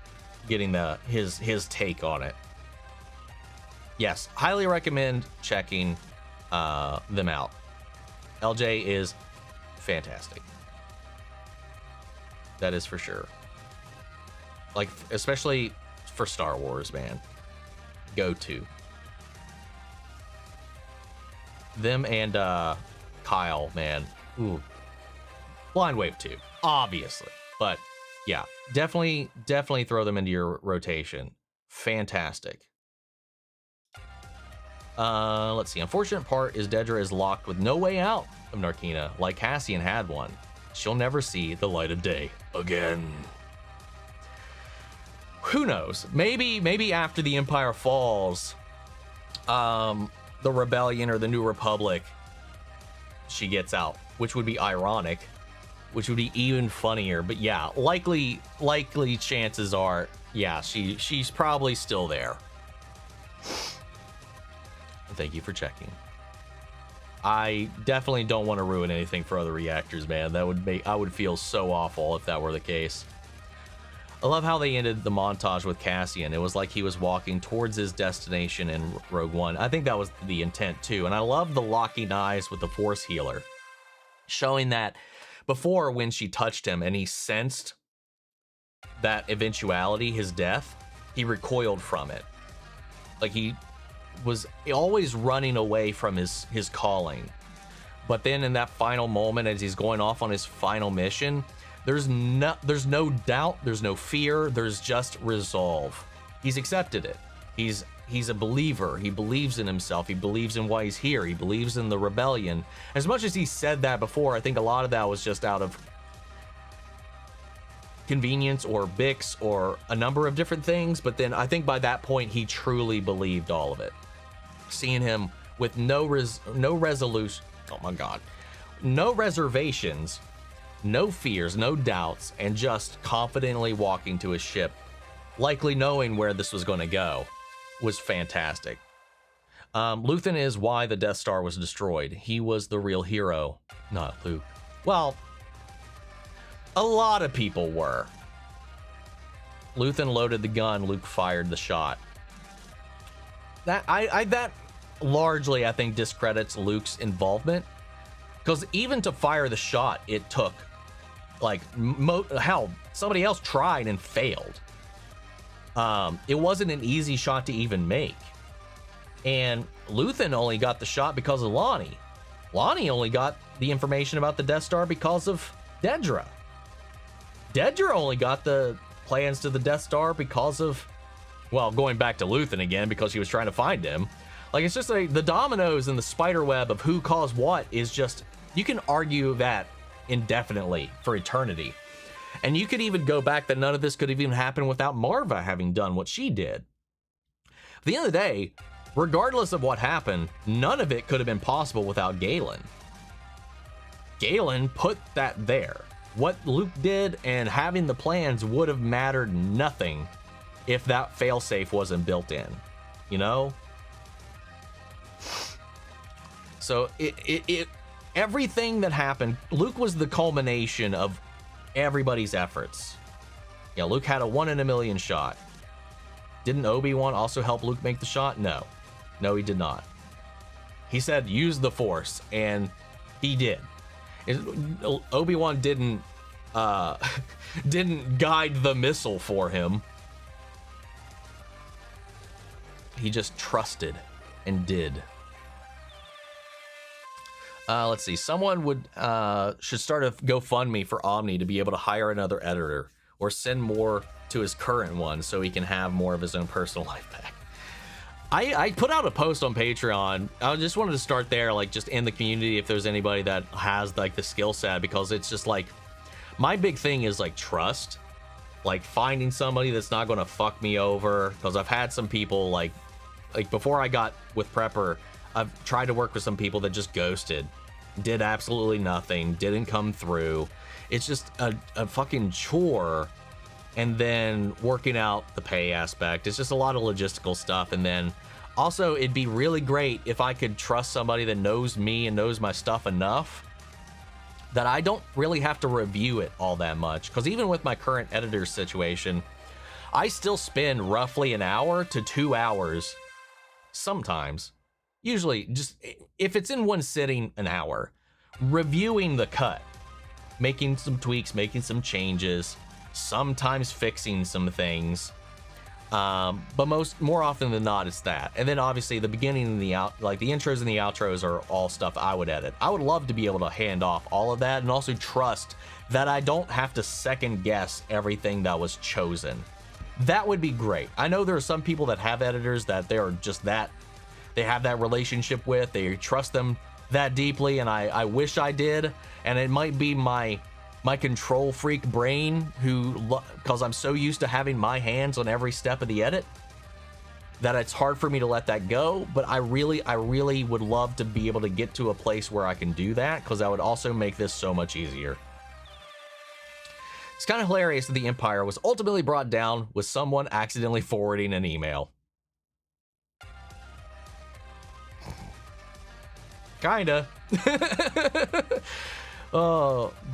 getting his take on it. Yes, highly recommend checking them out. LJ is fantastic. That is for sure. Like, especially for Star Wars, man. Go to them. And Kyle, man. Ooh. Blind Wave 2, obviously. But yeah, definitely throw them into your rotation. Fantastic. Let's see. Unfortunate part is Dedra is locked with no way out of Narkina, like Cassian had one. She'll never see the light of day again. Who knows? Maybe after the Empire falls, the Rebellion or the New Republic, she gets out, which would be ironic, which would be even funnier. But yeah, likely chances are, yeah, she's probably still there. Thank you for checking. I definitely don't want to ruin anything for other reactors, man. I would feel so awful if that were the case. I love how they ended the montage with Cassian. It was like he was walking towards his destination in Rogue One. I think that was the intent too. And I love the locking eyes with the Force healer, showing that before, when she touched him and he sensed that eventuality, his death, he recoiled from it. Like, he was always running away from his calling. But then in that final moment, as he's going off on his final mission, there's no doubt, there's no fear, there's just resolve. He's accepted it. He's a believer. He believes in himself. He believes in why he's here. He believes in the rebellion. As much as he said that before, I think a lot of that was just out of convenience or Bix or a number of different things. But then I think by that point, he truly believed all of it. Seeing him with no resolution, oh my God, no reservations, no fears, no doubts, and just confidently walking to his ship, likely knowing where this was going to go, was fantastic. Luthen is why the Death Star was destroyed. He was the real hero, not Luke. Well, a lot of people were. Luthen loaded the gun, Luke fired the shot. That largely, I think, discredits Luke's involvement, because even to fire the shot, it took, like, hell, somebody else tried and failed. It wasn't an easy shot to even make. And Luthen only got the shot because of Lonnie. Lonnie only got the information about the Death Star because of Dedra. Dedra only got the plans to the Death Star because of, well, going back to Luthen again, because he was trying to find him. Like, it's just like the dominoes and the spider web of who caused what is just, you can argue that indefinitely for eternity. And you could even go back that none of this could have even happened without Marva having done what she did. At the end of the day, regardless of what happened, none of it could have been possible without Galen. Galen put that there. What Luke did and having the plans would have mattered nothing if that failsafe wasn't built in, you know? So everything that happened, Luke was the culmination of everybody's efforts. Yeah, Luke had a 1 in a million shot. Didn't Obi-Wan also help Luke make the shot? No. No, he did not. He said, use the Force, and he did. Obi-Wan didn't guide the missile for him. He just trusted and did. Let's see. Someone should start a GoFundMe for Omni to be able to hire another editor or send more to his current one so he can have more of his own personal life back. I put out a post on Patreon. I just wanted to start there, like just in the community, if there's anybody that has like the skill set, because it's just like, my big thing is like trust, like finding somebody that's not going to fuck me over. Because I've had some people like before I got with Prepper, I've tried to work with some people that just ghosted, did absolutely nothing, didn't come through. It's just a fucking chore. And then working out the pay aspect, it's just a lot of logistical stuff. And then also, it'd be really great if I could trust somebody that knows me and knows my stuff enough that I don't really have to review it all that much. Because even with my current editor situation, I still spend roughly an hour to 2 hours sometimes, usually just if it's in one sitting, an hour, reviewing the cut, making some tweaks, making some changes, sometimes fixing some things, but more often than not, it's that. And then obviously the beginning and the the intros and the outros are all stuff I would edit. I would love to be able to hand off all of that and also trust that I don't have to second guess everything that was chosen. That would be great. I know there are some people that have editors that they are just that, they have that relationship with, they trust them that deeply, and I wish I did. And it might be my control freak brain because I'm so used to having my hands on every step of the edit that it's hard for me to let that go. But I really would love to be able to get to a place where I can do that, because that would also make this so much easier. It's kind of hilarious that the Empire was ultimately brought down with someone accidentally forwarding an email. Kinda.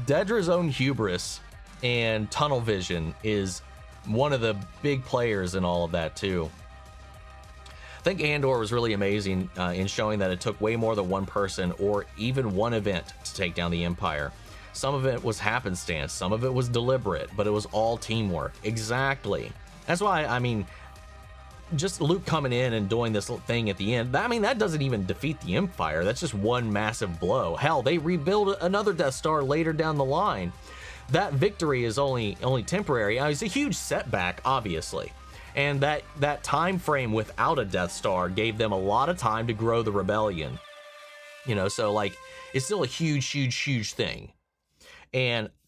Dedra's own hubris and tunnel vision is one of the big players in all of that too. I think Andor was really amazing in showing that it took way more than one person or even one event to take down the Empire. Some of it was happenstance, some of it was deliberate, but it was all teamwork. Exactly. That's why, I mean, just Luke coming in and doing this little thing at the end, I mean, that doesn't even defeat the Empire. That's just one massive blow. Hell, they rebuild another Death Star later down the line. That victory is only temporary. It's a huge setback, obviously. And that time frame without a Death Star gave them a lot of time to grow the rebellion. You know, so like, it's still a huge thing.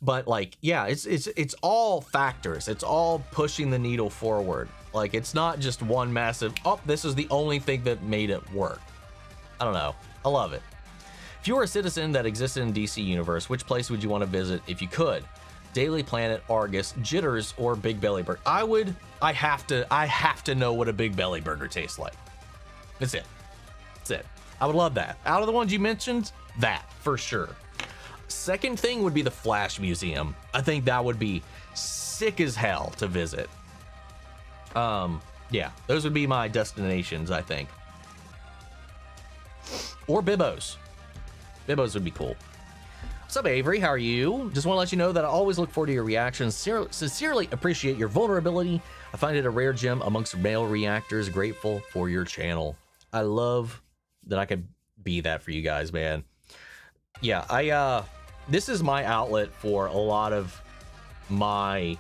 But like, yeah, it's all factors. It's all pushing the needle forward. Like, it's not just one massive, oh, this is the only thing that made it work. I don't know. I love it. If you were a citizen that existed in DC Universe, which place would you want to visit if you could? Daily Planet, Argus, Jitters, or Big Belly Burger? I have to know what a Big Belly Burger tastes like. That's it. I would love that. Out of the ones you mentioned, that for sure. Second thing would be the Flash Museum. I think that would be sick as hell to visit. Yeah, those would be my destinations, I think. Or Bibos. Bibos would be cool. What's up, Avery? How are you? Just want to let you know that I always look forward to your reactions. Sincerely appreciate your vulnerability. I find it a rare gem amongst male reactors. Grateful for your channel. I love that I could be that for you guys, man. Yeah, this is my outlet for a lot of my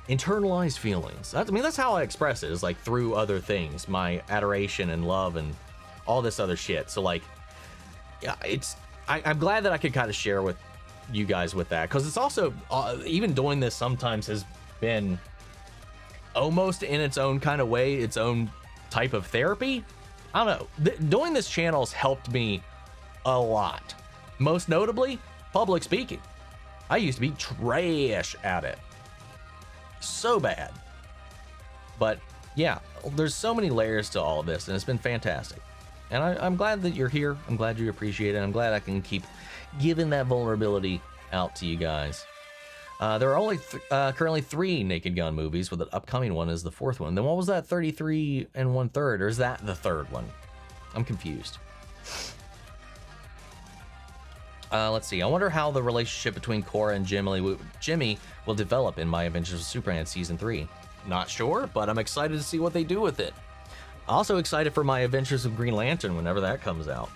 internalized feelings. I mean, that's how I express it, is like through other things, my adoration and love and all this other shit. So like, yeah, I'm glad that I could kind of share with you guys with that, because it's also even doing this sometimes has been almost in its own kind of way, its own type of therapy. I don't know. Doing this channel has helped me a lot. Most notably, public speaking. I used to be trash at it. So bad. But yeah, there's so many layers to all of this, and it's been fantastic. And I'm glad that you're here. I'm glad you appreciate it. I'm glad I can keep giving that vulnerability out to you guys. There are only currently 3 Naked Gun movies, with an upcoming one is the 4th one. Then what was that 33 1/3, or is that the 3rd one? I'm confused. Let's see. I wonder how the relationship between Cora and Jimmy will develop in My Adventures with Superman Season 3. Not sure, but I'm excited to see what they do with it. Also excited for My Adventures with Green Lantern whenever that comes out.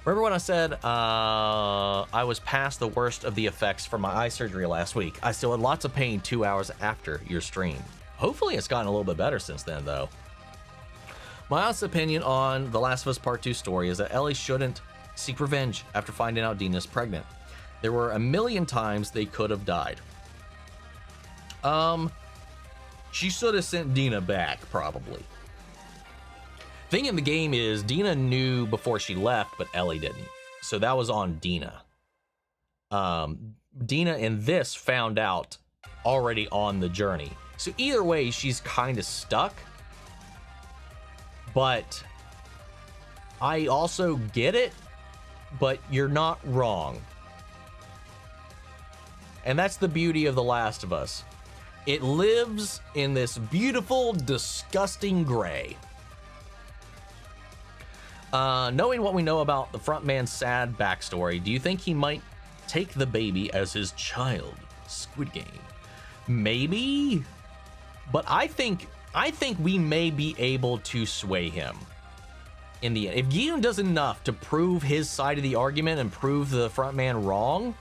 Remember when I said I was past the worst of the effects from my eye surgery last week? I still had lots of pain 2 hours after your stream. Hopefully it's gotten a little bit better since then, though. My honest opinion on The Last of Us Part 2 story is that Ellie shouldn't seek revenge after finding out Dina's pregnant. There were a million times they could have died. She should have sent Dina back, probably. Thing in the game is Dina knew before she left, but Ellie didn't. So that was on Dina. Dina in this found out already on the journey. So either way, she's kind of stuck. But I also get it, but you're not wrong. And that's the beauty of The Last of Us. It lives in this beautiful, disgusting gray. Knowing what we know about the frontman's sad backstory, do you think he might take the baby as his child? Squid Game. Maybe, but I think we may be able to sway him in the end. If Guillaume does enough to prove his side of the argument and prove the frontman wrong,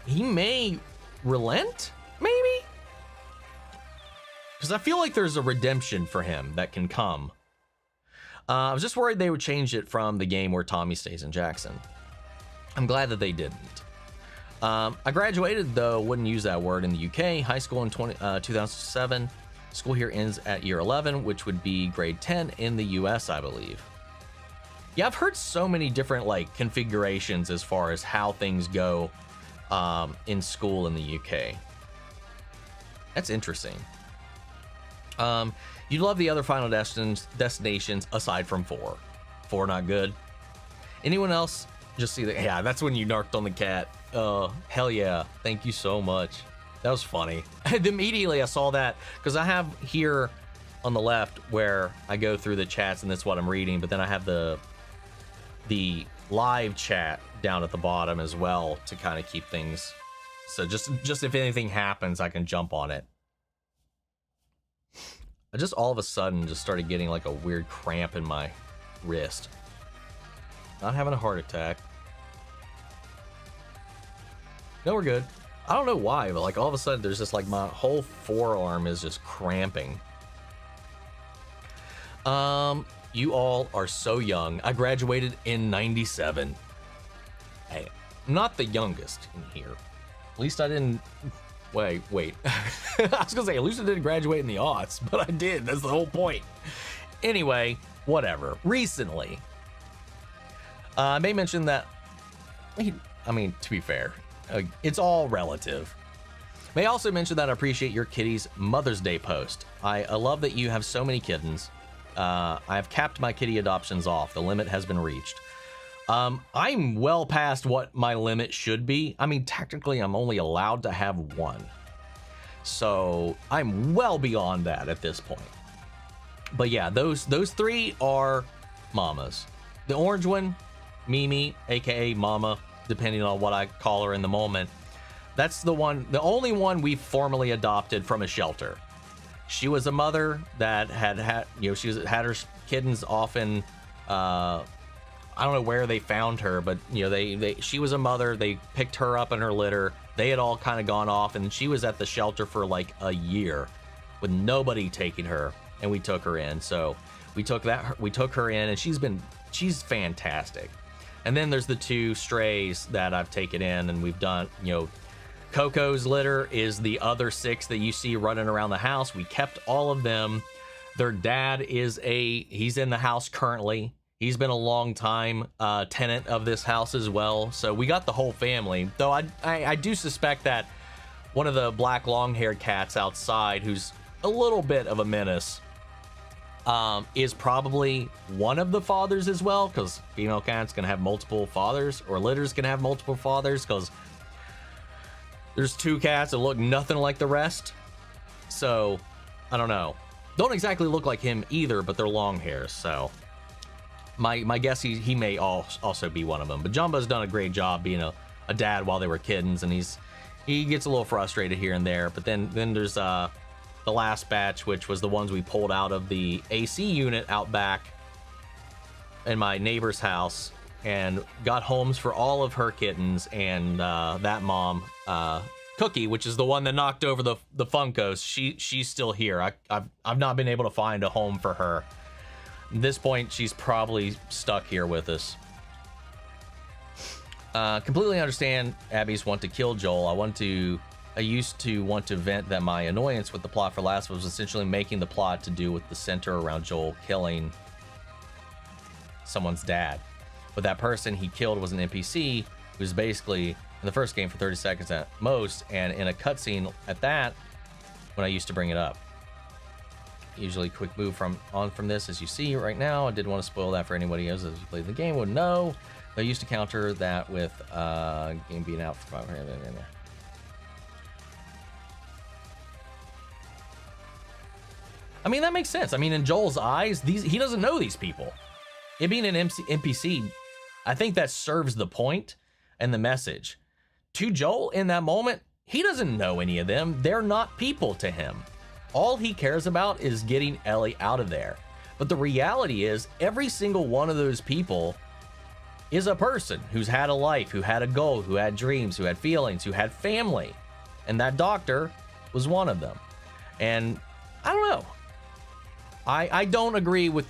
he may relent, maybe? Because I feel like there's a redemption for him that can come. I was just worried they would change it from the game where Tommy stays in Jackson. I'm glad that they didn't. I graduated, though wouldn't use that word, in the UK. High school in 2007. School here ends at year 11, which would be grade 10 in the US, I believe. Yeah, I've heard so many different like configurations as far as how things go in school in the UK. That's interesting. You'd love the other Final Destinations aside from 4. 4 not good. Anyone else? Just see that. Yeah, that's when you narked on the cat. Hell yeah. Thank you so much. That was funny. And immediately I saw that because I have here on the left where I go through the chats and that's what I'm reading, but then I have the live chat down at the bottom as well to kind of keep things. So just if anything happens, I can jump on it. I just all of a sudden just started getting like a weird cramp in my wrist. Not having a heart attack. No, we're good. I don't know why, but like all of a sudden there's just like my whole forearm is just cramping. You all are so young. I graduated in 97. Hey, I'm not the youngest in here. At least I didn't. Wait. I was gonna say, at least I didn't graduate in the aughts, but I did. That's the whole point. Anyway, whatever. Recently, I may mention that. I mean, to be fair, it's all relative. May also mention that I appreciate your kitty's Mother's Day post. I love that you have so many kittens. I have capped my kitty adoptions off. The limit has been reached. I'm well past what my limit should be. I mean, technically, I'm only allowed to have 1. So I'm well beyond that at this point. But yeah, those 3 are mamas. The orange one, Mimi, aka Mama, depending on what I call her in the moment. That's the only one we formally adopted from a shelter. She was a mother that had had her kittens often. I don't know where they found her, but she was a mother. They picked her up in her litter, They had all kind of gone off, and she was at the shelter for like a year with nobody taking her, and we took her in. So we took her in, and she's fantastic. And then there's the 2 strays that I've taken in, and we've done, you know, Coco's litter is the other 6 that you see running around the house. We kept all of them. Their dad he's in the house currently. He's been a long time tenant of this house as well. So we got the whole family. Though I do suspect that one of the black long-haired cats outside, who's a little bit of a menace, is probably one of the fathers as well, because female cat's gonna have multiple fathers, or litter's gonna have multiple fathers, because there's 2 cats that look nothing like the rest. So I don't know. Don't exactly look like him either, but they're long hairs. So my guess, he may also be one of them. But Jumbo's done a great job being a dad while they were kittens, and he gets a little frustrated here and there. But then there's the last batch, which was the ones we pulled out of the AC unit out back in my neighbor's house, and got homes for all of her kittens. And that mom, Cookie, which is the one that knocked over the Funkos, she's still here. I've not been able to find a home for her. At this point, she's probably stuck here with us. Completely understand Abby's want to kill Joel. I used to want to vent that my annoyance with the plot for Last was essentially making the plot to do with the center around Joel killing someone's dad. But that person he killed was an NPC who's basically in the first game for 30 seconds at most, and in a cutscene at that, when I used to bring it up. Usually quick move from this, as you see right now. I didn't want to spoil that for anybody else as you played the game would know. I used to counter that with game being out for I mean, that makes sense. I mean, in Joel's eyes, he doesn't know these people. It being an NPC, I think that serves the point and the message. To Joel in that moment, he doesn't know any of them. They're not people to him. All he cares about is getting Ellie out of there. But the reality is, every single one of those people is a person who's had a life, who had a goal, who had dreams, who had feelings, who had family. And that doctor was one of them. And I don't know. I don't agree with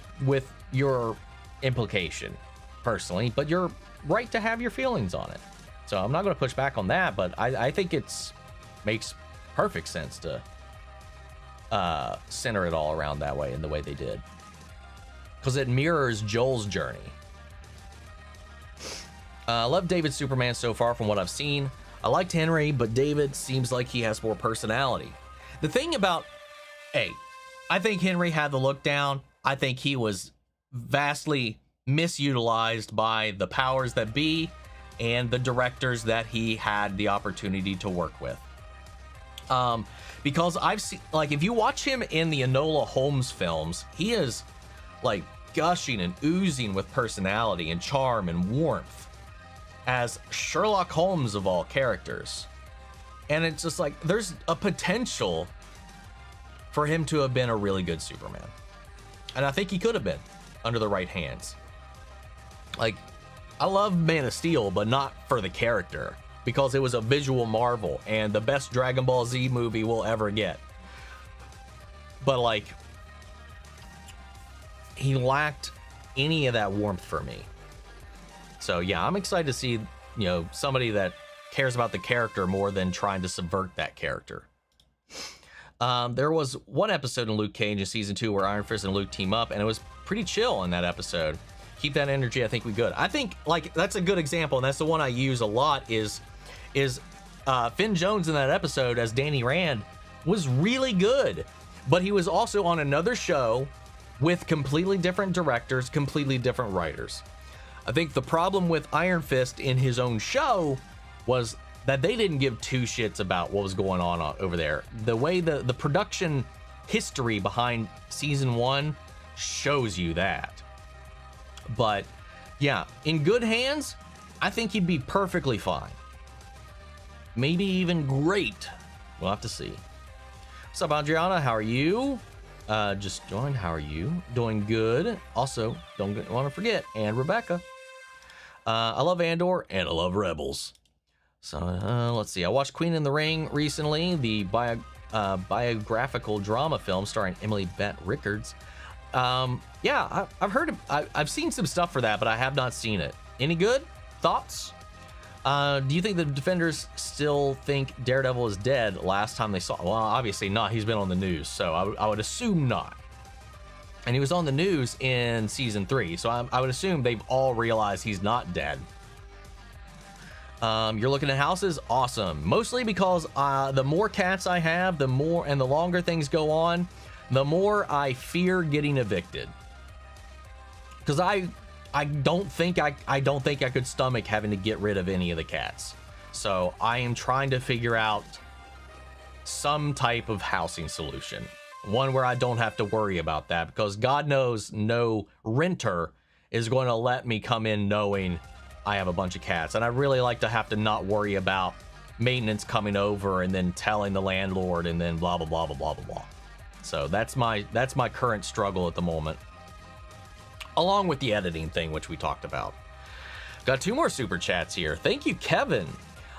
your implication personally, but you're right to have your feelings on it. So I'm not going to push back on that, but I think makes perfect sense to center it all around that way in the way they did, because it mirrors Joel's journey. I love David's Superman so far from what I've seen. I liked Henry, but David seems like he has more personality. The thing about, I think Henry had the look down. I think he was vastly misutilized by the powers that be and the directors that he had the opportunity to work with. Because I've seen, like, if you watch him in the Enola Holmes films, he is like gushing and oozing with personality and charm and warmth as Sherlock Holmes of all characters. And it's just like, there's a potential for him to have been a really good Superman. And I think he could have been under the right hands. Like, I love Man of Steel, but not for the character, because it was a visual marvel and the best Dragon Ball Z movie we'll ever get. But like, he lacked any of that warmth for me. So yeah, I'm excited to see, somebody that cares about the character more than trying to subvert that character. There was one episode in Luke Cage in season 2 where Iron Fist and Luke team up, and it was pretty chill in that episode. Keep that energy. I think we good. I think like that's a good example, and that's the one I use a lot. Is Finn Jones in that episode as Danny Rand was really good, but he was also on another show with completely different directors, completely different writers. I think the problem with Iron Fist in his own show was that they didn't give two shits about what was going on over there. The way the production history behind season 1 shows you that. But yeah, in good hands, I think he'd be perfectly fine. Maybe even great. We'll have to see. What's up, Adriana? How are you? Just joined. How are you? Doing good. Also, don't want to forget, and Rebecca. I love Andor, and I love Rebels. So let's see. I watched Queen in the Ring recently, the biographical drama film starring Emily Bent Rickards. Yeah, I've heard I've seen some stuff for that, but I have not seen it. Any good thoughts? Do you think the Defenders still think Daredevil is dead last time they saw? Well, obviously not. He's been on the news, so I would assume not. And he was on the news in season 3, so I would assume they've all realized he's not dead. You're looking at houses? Awesome. Mostly because the more cats I have, the more and the longer things go on, the more I fear getting evicted. Because I don't think I could stomach having to get rid of any of the cats. So I am trying to figure out some type of housing solution. One where I don't have to worry about that, because God knows no renter is going to let me come in knowing I have a bunch of cats. And I really like to have to not worry about maintenance coming over and then telling the landlord and then blah, blah, blah, blah, blah, blah, blah. So that's my current struggle at the moment. Along with the editing thing, which we talked about. Got 2 more super chats here. Thank you, Kevin.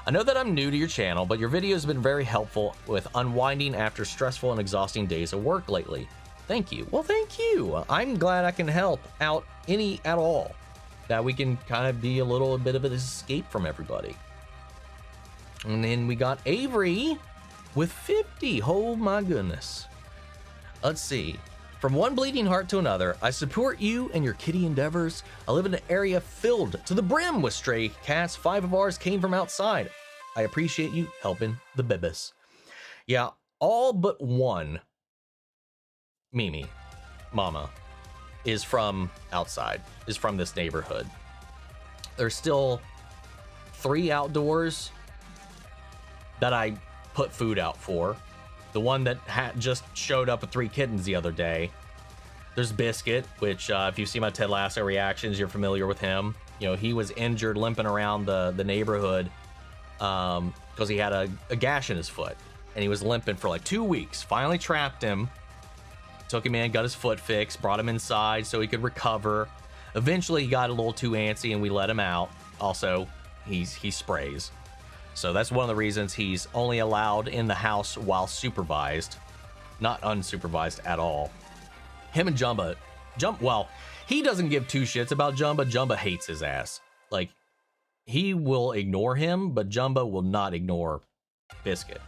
I know that I'm new to your channel, but your video has been very helpful with unwinding after stressful and exhausting days of work lately. Thank you. Well, thank you. I'm glad I can help out any at all. That we can kind of be a little bit of an escape from everybody. And then we got Avery with 50. Oh my goodness. Let's see. From one bleeding heart to another, I support you and your kitty endeavors. I live in an area filled to the brim with stray cats. 5 of ours came from outside. I appreciate you helping the bibis. Yeah, all but one, Mimi, Mama, is from outside, is from this neighborhood. There's still 3 outdoors that I put food out for. The one that just showed up with 3 kittens the other day. There's Biscuit, which if you see my Ted Lasso reactions, you're familiar with him. You know, he was injured limping around the neighborhood because he had a gash in his foot. And he was limping for like 2 weeks. Finally trapped him. Took him in, got his foot fixed, brought him inside so he could recover. Eventually he got a little too antsy and we let him out. Also, he sprays. So that's one of the reasons he's only allowed in the house while supervised, not unsupervised at all. Him and Jumba, well, he doesn't give 2 shits about Jumba. Jumba hates his ass. Like, he will ignore him, but Jumba will not ignore Biscuit.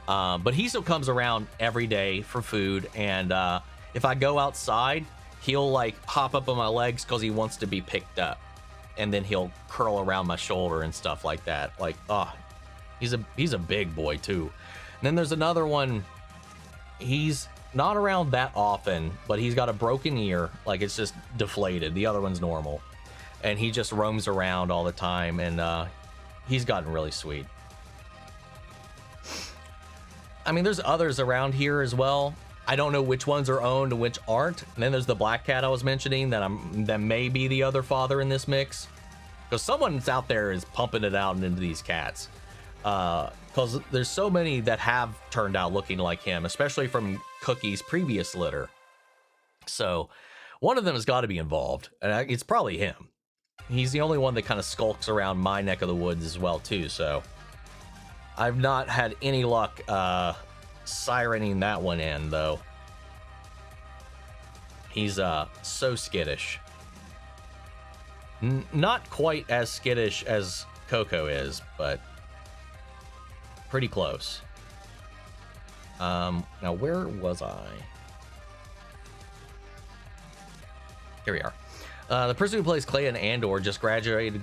But he still comes around every day for food, and if I go outside, he'll like hop up on my legs because he wants to be picked up. And then he'll curl around my shoulder and stuff like that. Like, he's a big boy too. And then there's another one. He's not around that often, but he's got a broken ear. Like, it's just deflated. The other one's normal. And he just roams around all the time. And he's gotten really sweet. I mean, there's others around here as well. I don't know which ones are owned and which aren't. And then there's the black cat I was mentioning that may be the other father in this mix. Because someone's out there is pumping it out into these cats. Because there's so many that have turned out looking like him, especially from Cookie's previous litter. So one of them has got to be involved. And it's probably him. He's the only one that kind of skulks around my neck of the woods as well too. So I've not had any luck sirening that one in, though. He's so skittish. Not quite as skittish as Coco is, but pretty close. Now where was I? Here we are. The person who plays Clay in Andor just graduated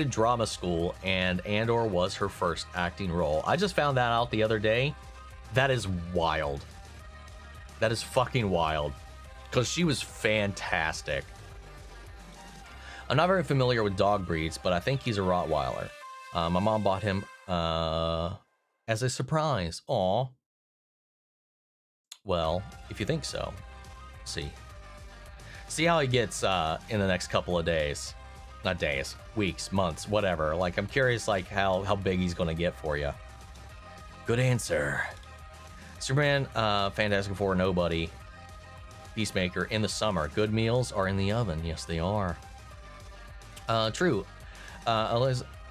drama school, and Andor was her first acting role. I just found that out the other day. That is wild. That is fucking wild. Because she was fantastic. I'm not very familiar with dog breeds, but I think he's a Rottweiler. My mom bought him as a surprise. Aw. Well, if you think so. See how he gets in the next couple of days. Not days, weeks, months, whatever. Like, I'm curious, like, how big he's gonna get for you. Good answer. Superman, Fantastic Four, nobody. Peacemaker, in the summer. Good meals are in the oven. Yes, they are. True.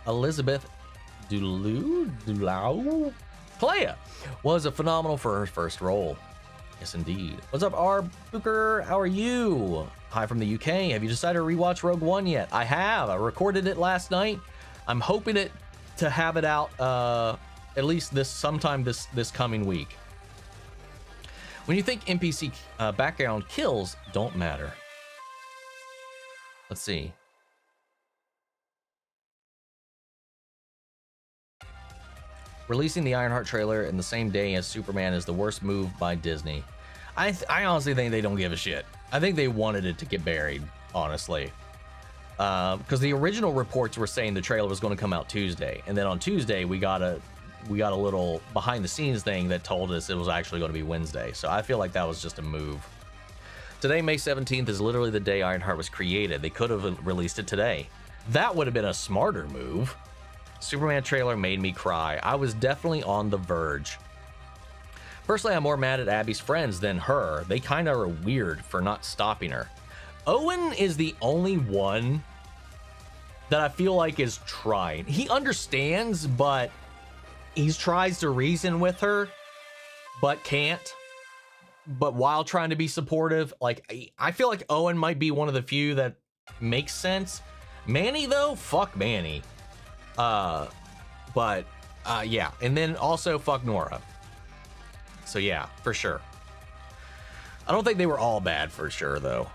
Elizabeth Dulau Playa was a phenomenal for her first role. Yes, indeed. What's up, R. Booker? How are you? Hi from the UK. Have you decided to rewatch Rogue One yet? I have. I recorded it last night. I'm hoping to have it out at least sometime this coming week. When you think NPC background kills don't matter. Let's see. Releasing the Ironheart trailer in the same day as Superman is the worst move by Disney. I honestly think they don't give a shit. I think they wanted it to get buried, honestly. Because the original reports were saying the trailer was going to come out Tuesday, and then on Tuesday we got a little behind the scenes thing that told us it was actually going to be Wednesday. So I feel like that was just a move. Today, May 17th, is literally the day Ironheart was created. They could have released it today. That would have been a smarter move. Superman trailer made me cry. I was definitely on the verge. Personally, I'm more mad at Abby's friends than her. They kind of are weird for not stopping her. Owen is the only one that I feel like is trying. He understands, but he tries to reason with her, but can't. But while trying to be supportive, like, I feel like Owen might be one of the few that makes sense. Manny, though, fuck Manny. Yeah. And then also fuck Nora. So yeah, for sure. I don't think they were all bad for sure, though.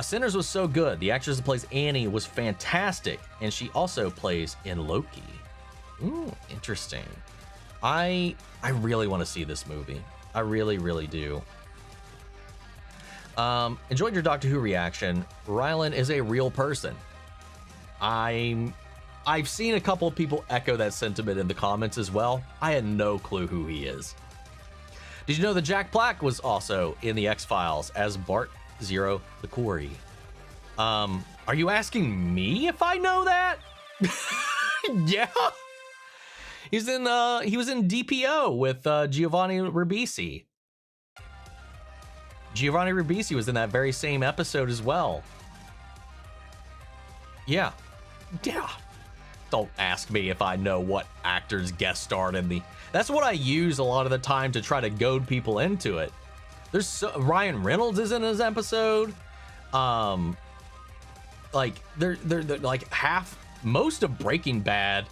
Sinners was so good. The actress that plays Annie was fantastic, and she also plays in Loki. Ooh, interesting. I really want to see this movie. I really, really do. Enjoyed your Doctor Who reaction. Rylan is a real person. I've seen a couple of people echo that sentiment in the comments as well. I had no clue who he is. Did you know that Jack Black was also in the X-Files as Bart Zero the Quarry? Are you asking me if I know that? Yeah. He was in DPO with Giovanni Ribisi. Giovanni Ribisi was in that very same episode as well. Yeah. Yeah. Don't ask me if I know what actors guest starred in the... That's what I use a lot of the time to try to goad people into it. Ryan Reynolds is in his episode. Like they're like most of Breaking Bad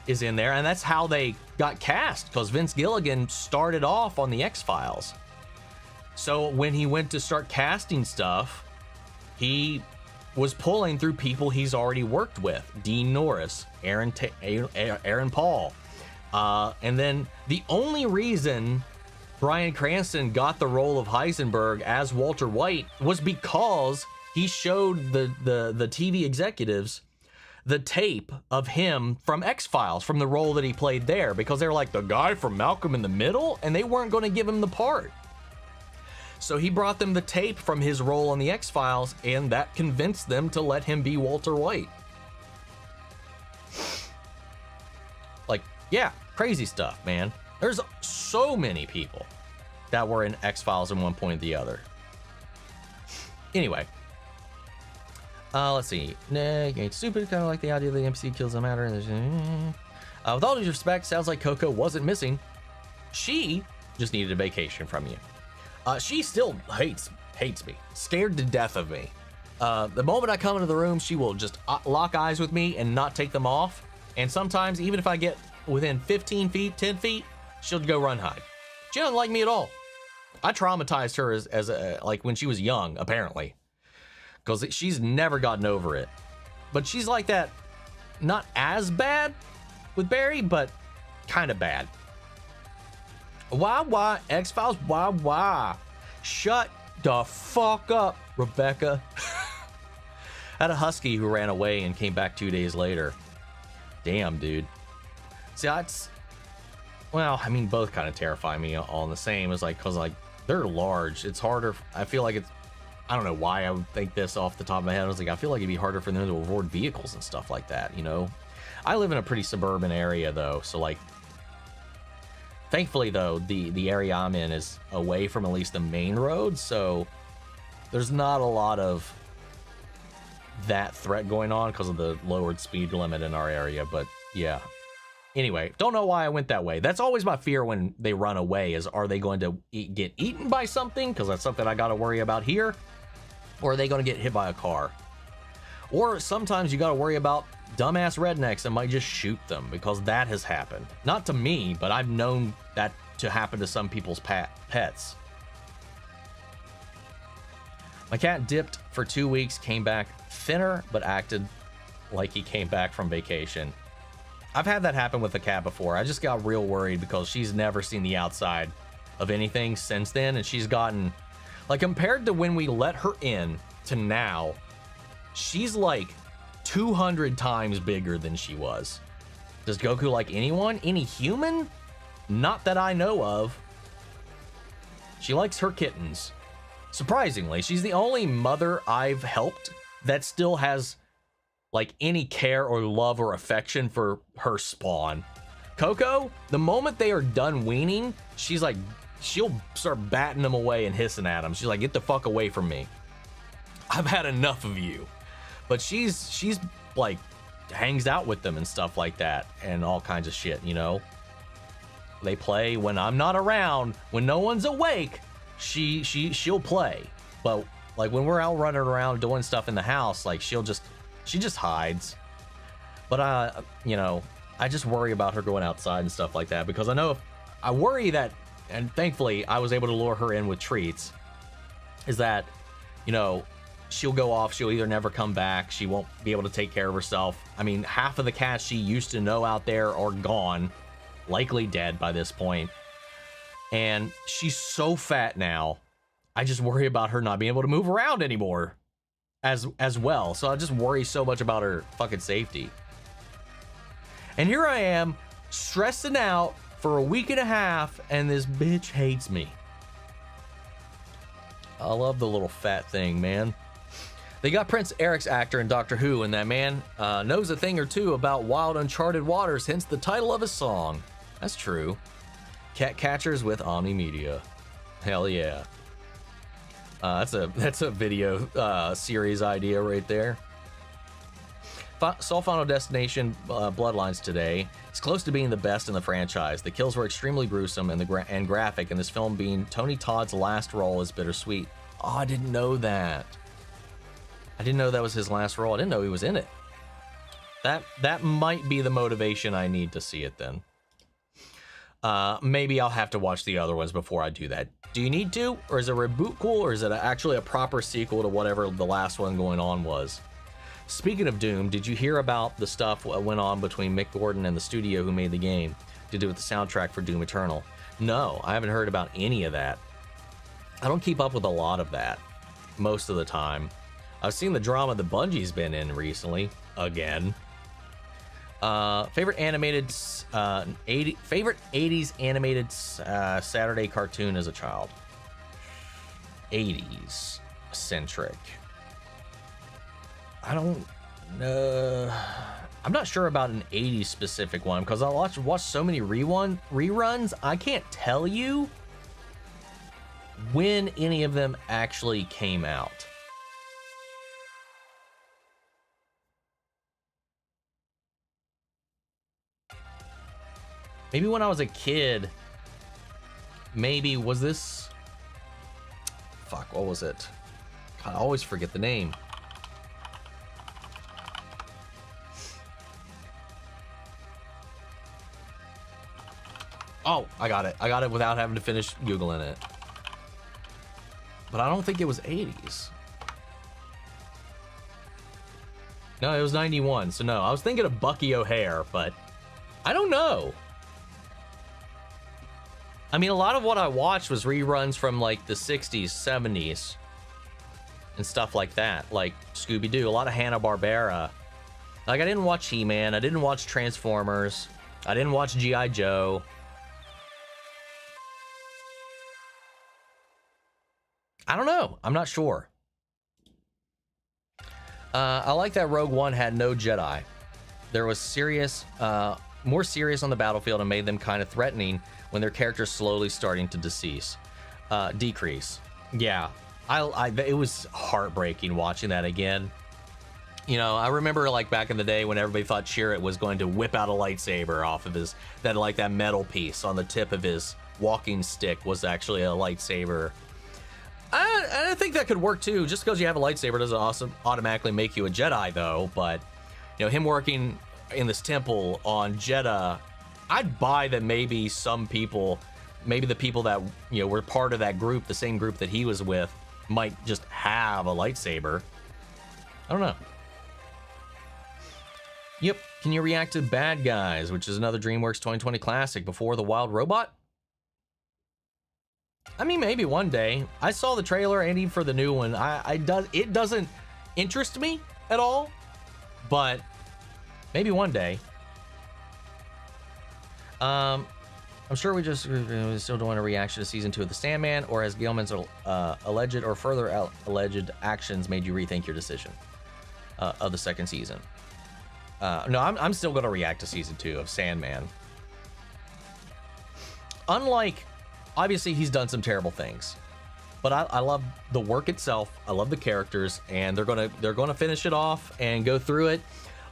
is in there, and that's how they got cast, because Vince Gilligan started off on the X-Files. So when he went to start casting stuff, he was pulling through people he's already worked with. Dean Norris, Aaron Paul. And then the only reason Bryan Cranston got the role of Heisenberg as Walter White was because he showed the TV executives the tape of him from X-Files, from the role that he played there, because they were like, the guy from Malcolm in the Middle, and they weren't going to give him the part. So he brought them the tape from his role on the X-Files, and that convinced them to let him be Walter White. Like, yeah, crazy stuff, man. There's so many people that were in X-Files at one point or the other. Anyway. Let's see. Nah, it's stupid. Kind of like the idea that the MC kills don't matter. With all due respect, sounds like Coco wasn't missing. She just needed a vacation from you. She still hates me. Scared to death of me. The moment I come into the room, she will just lock eyes with me and not take them off. And sometimes, even if I get within 15 feet, 10 feet, she'll go run hide. She doesn't like me at all. I traumatized her as like when she was young, apparently. Because she's never gotten over it. But she's like that, not as bad with Barry, but kind of bad. Why, X-Files, why? Shut the fuck up, Rebecca. Had a husky who ran away and came back 2 days later. Damn, dude. See, well, I mean, both kind of terrify me all in the same. It's like, because like, they're large. It's harder. I feel like it's, I don't know why I would think this off the top of my head. I was like, I feel like it'd be harder for them to avoid vehicles and stuff like that, you know? I live in a pretty suburban area, though, so like, thankfully, though, the area I'm in is away from at least the main road, so there's not a lot of that threat going on because of the lowered speed limit in our area. But Yeah. Anyway, don't know why I went that way. That's always my fear when they run away, is are they going to get eaten by something? Because that's something I got to worry about here. Or are they going to get hit by a car? Or sometimes you got to worry about dumbass rednecks that might just shoot them, because that has happened. Not to me, but I've known that to happen to some people's pets. My cat dipped for 2 weeks, came back thinner, but acted like he came back from vacation. I've had that happen with a cat before. I just got real worried because she's never seen the outside of anything since then, and she's gotten, like, compared to when we let her in to now, she's like 200 times bigger than she was. Does Goku like anyone? Any human? Not that I know of. She likes her kittens. Surprisingly, she's the only mother I've helped that still has like any care or love or affection for her spawn. Coco, the moment they are done weaning, she's like, she'll start batting them away and hissing at them. She's like, get the fuck away from me. I've had enough of you. But she's like hangs out with them and stuff like that and all kinds of shit, you know. They play when I'm not around, when no one's awake. She'll play, but like when we're out running around doing stuff in the house, like she just hides. But you know, I just worry about her going outside and stuff like that, because I worry that, and thankfully I was able to lure her in with treats, is that, you know, she'll go off, she'll either never come back, she won't be able to take care of herself. I mean, half of the cats she used to know out there are gone, likely dead by this point. And she's so fat now, I just worry about her not being able to move around anymore as well. So I just worry so much about her fucking safety. And here I am, stressing out for a week and a half, and this bitch hates me. I love the little fat thing, man. They got Prince Eric's actor in Doctor Who, and that man knows a thing or two about wild uncharted waters, hence the title of his song. That's true. Cat catchers with Omni Media. Hell yeah. That's a video series idea right there. Saw Final Destination Bloodlines today. It's close to being the best in the franchise. The kills were extremely gruesome and graphic, and this film being Tony Todd's last role is bittersweet. Oh, I didn't know that. I didn't know that was his last role. I didn't know he was in it. That might be the motivation I need to see it then. Maybe I'll have to watch the other ones before I do that. Do you need to? Or is a reboot cool? Or is it actually a proper sequel to whatever the last one going on was? Speaking of Doom, did you hear about the stuff that went on between Mick Gordon and the studio who made the game to do with the soundtrack for Doom Eternal? No, I haven't heard about any of that. I don't keep up with a lot of that most of the time. I've seen the drama that Bungie's been in recently, again. Favorite animated favorite 80s animated Saturday cartoon as a child. 80s centric. I don't know. I'm not sure about an 80s specific one because I watched so many reruns. I can't tell you when any of them actually came out. Maybe when I was a kid, maybe was this, fuck, what was it? God, I always forget the name. Oh, I got it. I got it without having to finish Googling it. But I don't think it was 80s. No, it was 91. So no, I was thinking of Bucky O'Hare, but I don't know. I mean, a lot of what I watched was reruns from like the 60s, 70s, and stuff like that. Like Scooby-Doo, a lot of Hanna-Barbera. Like I didn't watch He-Man, I didn't watch Transformers, I didn't watch G.I. Joe. I don't know, I'm not sure. I like that Rogue One had no Jedi. There was more serious on the battlefield and made them kind of threatening when their characters slowly starting to decrease. Yeah, it was heartbreaking watching that again. You know, I remember like back in the day when everybody thought Chirrut was going to whip out a lightsaber off of his, that metal piece on the tip of his walking stick was actually a lightsaber. I think that could work too. Just because you have a lightsaber doesn't automatically make you a Jedi though. But, you know, him working in this temple on Jedha, I'd buy that maybe some people, maybe the people that, you know, were part of that group, the same group that he was with, might just have a lightsaber. I don't know. Yep. Can you react to Bad Guys, which is another DreamWorks 2020 classic, before The Wild Robot? I mean, maybe one day. I saw the trailer and even for the new one. It doesn't interest me at all, but maybe one day. I'm sure we still don't want a reaction to season 2 of The Sandman, or has Gilman's alleged or further alleged actions made you rethink your decision of the second season? No, I'm still going to react to season 2 of Sandman. Unlike, obviously he's done some terrible things, but I love the work itself. I love the characters, and they're gonna finish it off and go through it.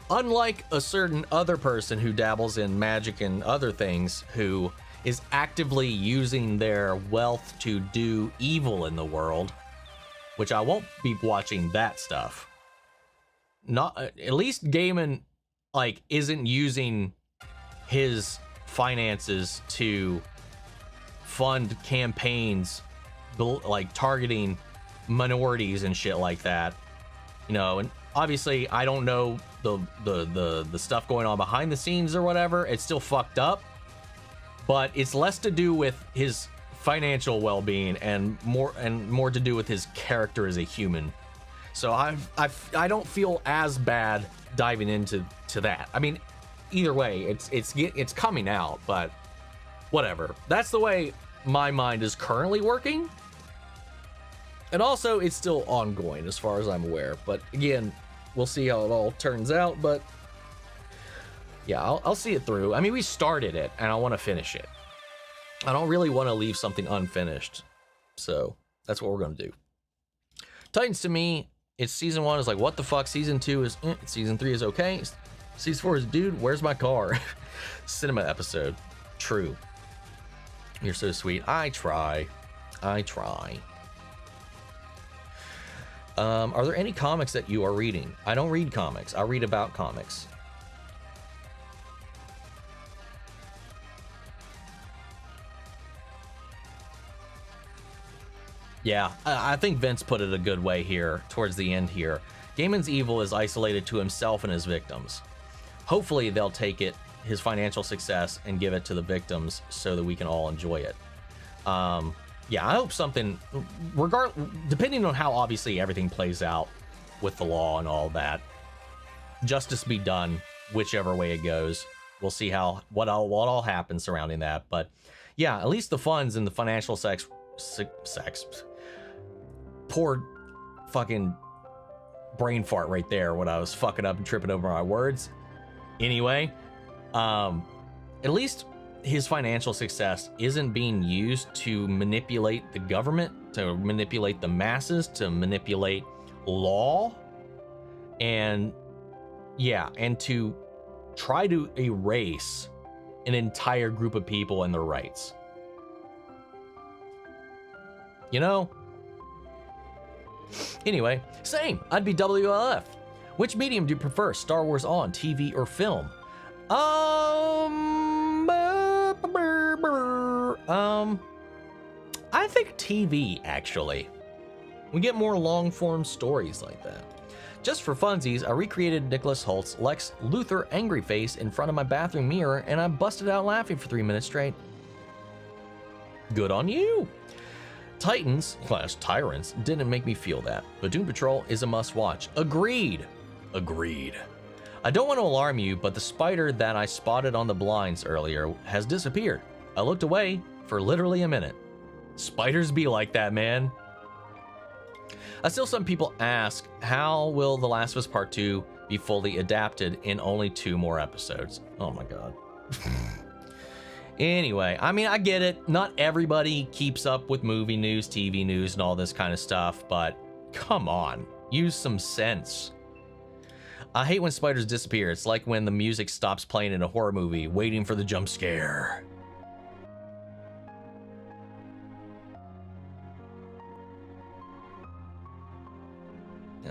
Unlike a certain other person who dabbles in magic and other things, who is actively using their wealth to do evil in the world, which I won't be watching that stuff. Not at least Gaiman, like, isn't using his finances to fund campaigns like targeting minorities and shit like that, you know. And obviously I don't know the stuff going on behind the scenes or whatever. It's still fucked up, but it's less to do with his financial well-being and more to do with his character as a human. So I don't feel as bad diving into that. I mean, either way, it's coming out, but whatever. That's the way my mind is currently working. And also, it's still ongoing as far as I'm aware. But again, we'll see how it all turns out. But yeah, I'll see it through. I mean, we started it, and I want to finish it. I don't really want to leave something unfinished. So that's what we're going to do. Titans, to me, it's season 1 is like, what the fuck? Season 2 is season 3 is okay. Season 4 is, dude, where's my car? Cinema episode. True. You're so sweet. I try. Are there any comics that you are reading? I don't read comics. I read about comics. Yeah, I think Vince put it a good way here towards the end here. Gaiman's evil is isolated to himself and his victims. Hopefully they'll take it, his financial success, and give it to the victims so that we can all enjoy it. Yeah, I hope something, depending on how obviously everything plays out with the law and all that, justice be done whichever way it goes. We'll see what all happens surrounding that. But yeah, at least the funds and the financial sex. Poor fucking brain fart right there when I was fucking up and tripping over my words. Anyway, at least his financial success isn't being used to manipulate the government, to manipulate the masses, to manipulate law, and yeah, and to try to erase an entire group of people and their rights. You know? Anyway, same. I'd be WLF. Which medium do you prefer? Star Wars on TV or film? I think TV, actually. We get more long-form stories like that. Just for funsies, I recreated Nicholas Holt's Lex Luthor angry face in front of my bathroom mirror, and I busted out laughing for 3 minutes straight. Good on you. Titans/Tyrants didn't make me feel that, but Doom Patrol is a must-watch. Agreed. I don't want to alarm you, but the spider that I spotted on the blinds earlier has disappeared. I looked away for literally a minute. Spiders be like that, man. Still, some people ask, how will The Last of Us Part 2 be fully adapted in only 2 more episodes? Oh my god. Anyway, I mean, I get it. Not everybody keeps up with movie news, TV news, and all this kind of stuff, but come on, use some sense. I hate when spiders disappear. It's like when the music stops playing in a horror movie, waiting for the jump scare.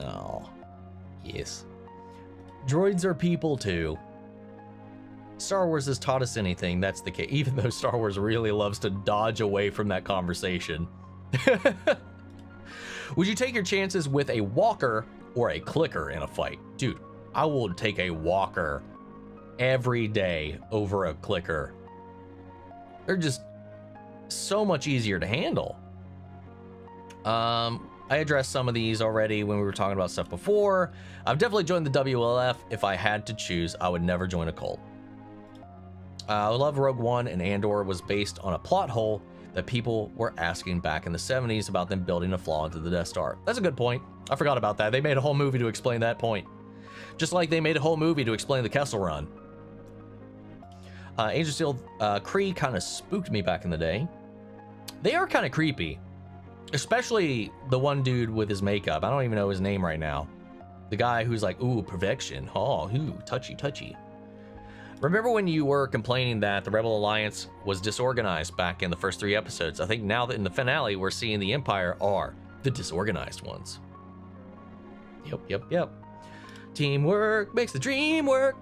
Oh, yes. Droids are people too. Star Wars has taught us anything, that's the case, even though Star Wars really loves to dodge away from that conversation. Would you take your chances with a walker or a clicker in a fight? Dude, I will take a walker every day over a clicker. They're just so much easier to handle. I addressed some of these already when we were talking about stuff before. I've definitely joined the WLF. If I had to choose, I would never join a cult. I love Rogue One, and Andor was based on a plot hole that people were asking back in the 70s about them building a flaw into the Death Star. That's a good point. I forgot about that. They made a whole movie to explain that point. Just like they made a whole movie to explain the Kessel Run. Angel Steel Kree kind of spooked me back in the day. They are kind of creepy. Especially the one dude with his makeup. I don't even know his name right now. The guy who's like, ooh, perfection. Oh, ooh, touchy, touchy. Remember when you were complaining that the Rebel Alliance was disorganized back in the first 3 episodes? I think now that in the finale, we're seeing the Empire are the disorganized ones. Yep. Teamwork makes the dream work.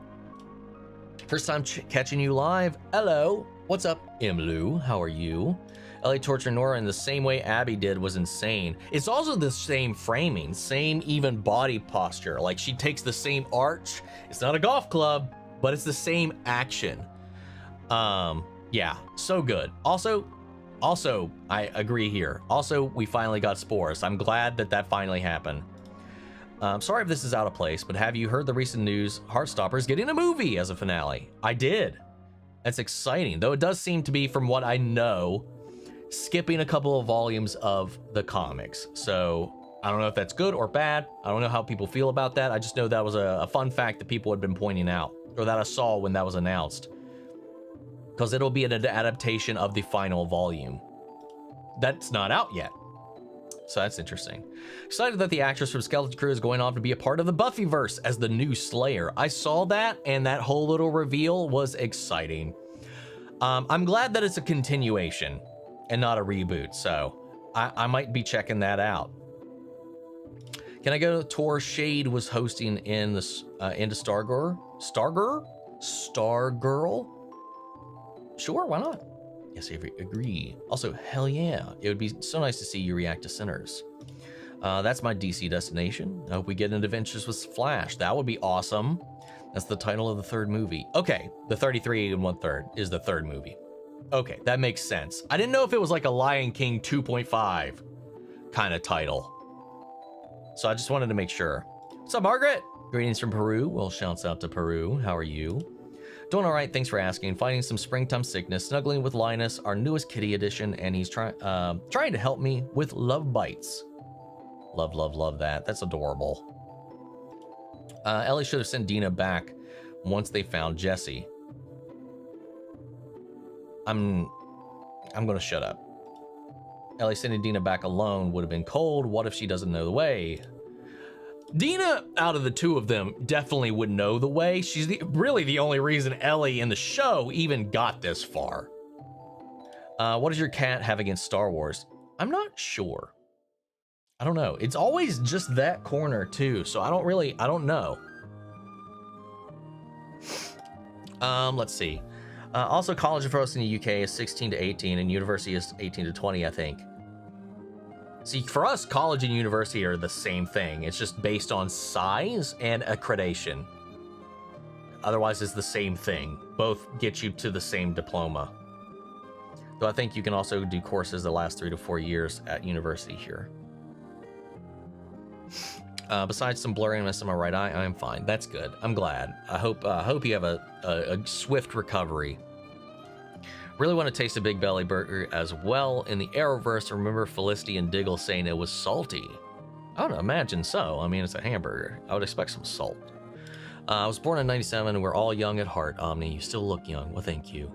First time catching you live. Hello. What's up, Imlu? How are you? Ellie tortured Nora in the same way Abby did was insane. It's also the same framing, same even body posture. Like she takes the same arch. It's not a golf club, but it's the same action. Yeah, so good. Also, I agree here. Also, we finally got Spores. I'm glad that finally happened. Sorry if this is out of place, but have you heard the recent news? Heartstopper's getting a movie as a finale. I did. That's exciting, though it does seem to be, from what I know, skipping a couple of volumes of the comics. So I don't know if that's good or bad. I don't know how people feel about that. I just know that was a fun fact that people had been pointing out, or that I saw when that was announced, because it'll be an adaptation of the final volume that's not out yet. So that's interesting. Excited that the actress from Skeleton Crew is going on to be a part of the Buffyverse as the new Slayer. I saw that, and that whole little reveal was exciting. I'm glad that it's a continuation and not a reboot, so I might be checking that out. Can I go to the tour Shade was hosting in the into Stargirl? Sure, why not? Yes, I agree. Also, hell yeah, it would be so nice to see you react to Sinners. That's my DC destination. I hope we get into Adventures with Flash. That would be awesome. That's the title of the 3rd movie. Okay, the 33 1/3 is the 3rd movie. Okay, that makes sense. I didn't know if it was like a Lion King 2.5 kind of title. So I just wanted to make sure. What's up, Margaret? Greetings from Peru. Well, shouts out to Peru. How are you? Doing all right, thanks for asking. Fighting some springtime sickness, snuggling with Linus, our newest kitty edition, and he's trying to help me with love bites. Love that. That's adorable. Ellie should have sent Dina back once they found Jesse. I'm gonna shut up. Ellie sending Dina back alone would have been cold. What if she doesn't know the way? Dina, out of the 2 of them, definitely would know the way. She's really the only reason Ellie in the show even got this far. What does your cat have against Star Wars? I'm not sure. I don't know. It's always just that corner too, so I don't know. Let's see. Also, college for us in the UK is 16 to 18, and university is 18 to 20, I think. See, for us, college and university are the same thing. It's just based on size and accreditation. Otherwise, it's the same thing. Both get you to the same diploma. Though I think you can also do courses that last 3 to 4 years at university here. Besides some blurriness in my right eye, I am fine. That's good. I'm glad. I hope you have a swift recovery. Really want to taste a Big Belly burger as well. In the Arrowverse, remember Felicity and Diggle saying it was salty? I would imagine so. I mean, it's a hamburger. I would expect some salt. I was born in 97 and we're all young at heart. Omni, you still look young. Well, thank you.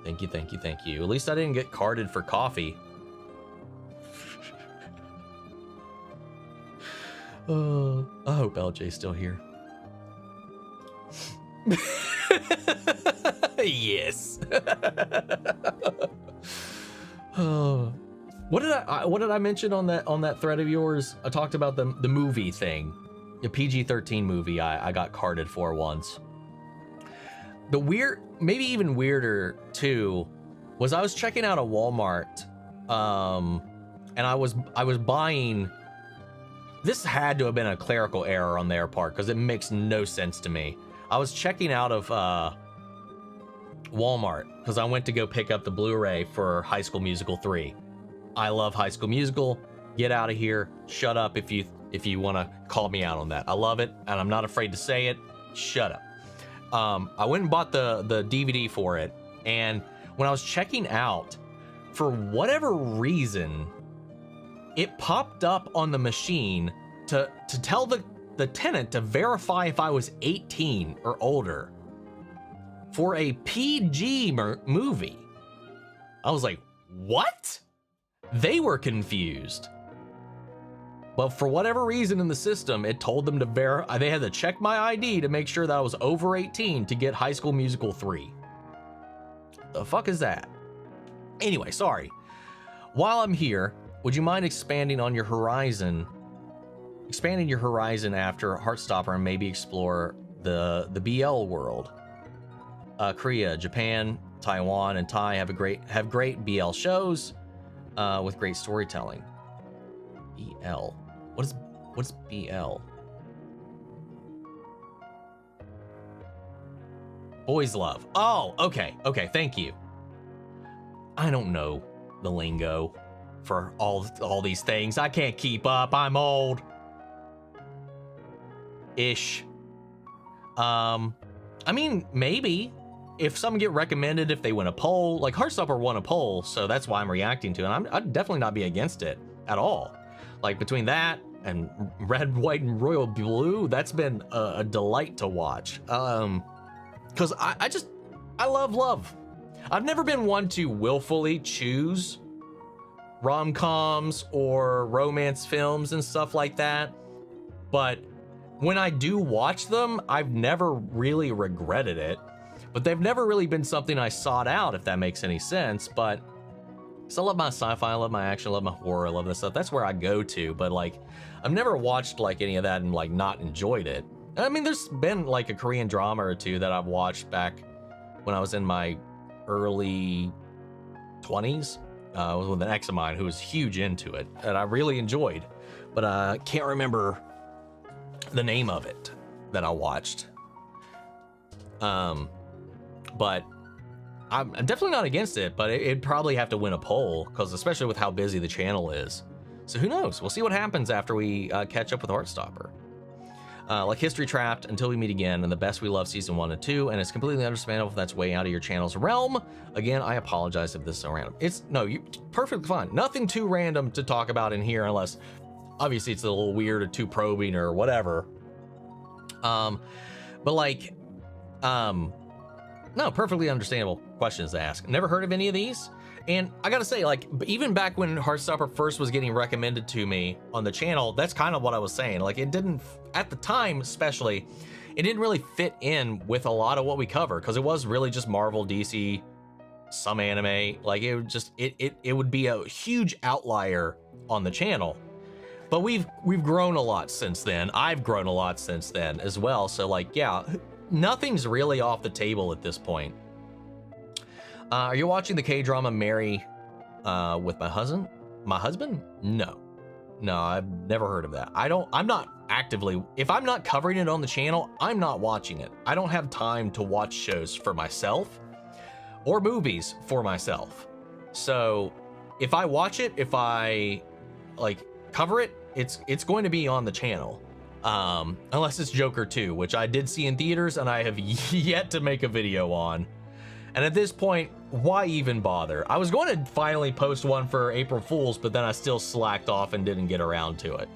Thank you. At least I didn't get carded for coffee. I hope LJ's still here. Yes. What did I mention on that thread of yours? I talked about the movie thing, the PG-13 movie I got carded for once. The weird, maybe even weirder too, was I was checking out a Walmart, and I was buying. This had to have been a clerical error on their part because it makes no sense to me. I was checking out of Walmart because I went to go pick up the Blu-ray for High School Musical 3. I love High School Musical. Get out of here. Shut up if you want to call me out on that. I love it, and I'm not afraid to say it. Shut up. I went and bought the DVD for it, and when I was checking out, for whatever reason, it popped up on the machine to tell the tenant to verify if I was 18 or older for a PG movie. I was like, what? They were confused. But for whatever reason in the system, it told them to verify. They had to check my ID to make sure that I was over 18 to get High School Musical 3. The fuck is that? Anyway, sorry. While I'm here, would you mind expanding your horizon after Heartstopper and maybe explore the BL world? Korea, Japan, Taiwan, and Thai have great BL shows with great storytelling. BL. What's BL? Boys love. Oh, okay, thank you. I don't know the lingo for all these things. I can't keep up. I'm old. Ish. I mean, maybe if some get recommended, if they win a poll, like Heartstopper won a poll, so that's why I'm reacting to it. And I'd definitely not be against it at all. Like between that and Red, White, and Royal Blue, that's been a delight to watch. Because I love. I've never been one to willfully choose rom-coms or romance films and stuff like that, but when I do watch them, I've never really regretted it. But they've never really been something I sought out, if that makes any sense. But so I love my sci-fi, I love my action, I love my horror, I love this stuff. That's where I go to. But like, I've never watched like any of that and like not enjoyed it. I mean, there's been like a Korean drama or two that I've watched back when I was in my early 20s. I was with an ex of mine who was huge into it, and I really enjoyed. But I can't remember the name of it that I watched. But I'm definitely not against it, but it'd probably have to win a poll, because especially with how busy the channel is. So who knows? We'll see what happens after we catch up with Heartstopper. Like History Trapped, Until We Meet Again, and The Best We Love Season 1 and 2, and it's completely understandable if that's way out of your channel's realm. Again, I apologize if this is so random. You're perfectly fine. Nothing too random to talk about in here, unless obviously it's a little weird or too probing or whatever. But like, no, perfectly understandable questions to ask. Never heard of any of these. And I gotta say, like, even back when Heartstopper first was getting recommended to me on the channel, that's kind of what I was saying. Like, it didn't, at the time especially, it didn't really fit in with a lot of what we cover, because it was really just Marvel, DC, some anime. Like, it would just, it would be a huge outlier on the channel. But we've grown a lot since then. I've grown a lot since then as well. So like, yeah, nothing's really off the table at this point. Are you watching the K-drama Marry with my husband? My husband? No, I've never heard of that. I'm not actively, if I'm not covering it on the channel, I'm not watching it. I don't have time to watch shows for myself or movies for myself. So if I watch it, if I like cover it, it's going to be on the channel. Unless it's Joker 2, which I did see in theaters and I have yet to make a video on. And at this point, why even bother? I was going to finally post one for April Fool's, but then I still slacked off and didn't get around to it.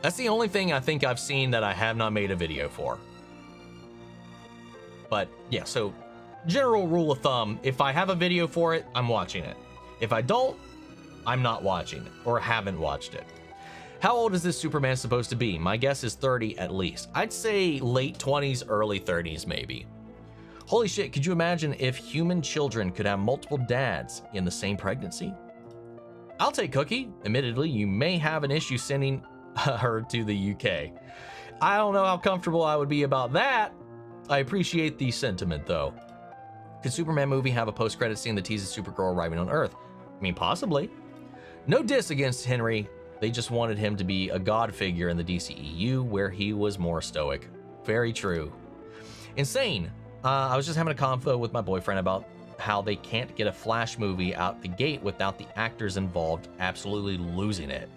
That's the only thing I think I've seen that I have not made a video for. But yeah, so general rule of thumb, if I have a video for it, I'm watching it. If I don't, I'm not watching it or haven't watched it. How old is this Superman supposed to be? My guess is 30 at least. I'd say late 20s, early 30s maybe. Holy shit, could you imagine if human children could have multiple dads in the same pregnancy? I'll take Cookie. Admittedly, you may have an issue sending her to the UK. I don't know how comfortable I would be about that. I appreciate the sentiment though. Could Superman movie have a post-credit scene that teases Supergirl arriving on Earth? I mean, possibly. No diss against Henry. They just wanted him to be a god figure in the DCEU where he was more stoic. Very true. Insane. I was just having a convo with my boyfriend about how they can't get a Flash movie out the gate without the actors involved absolutely losing it.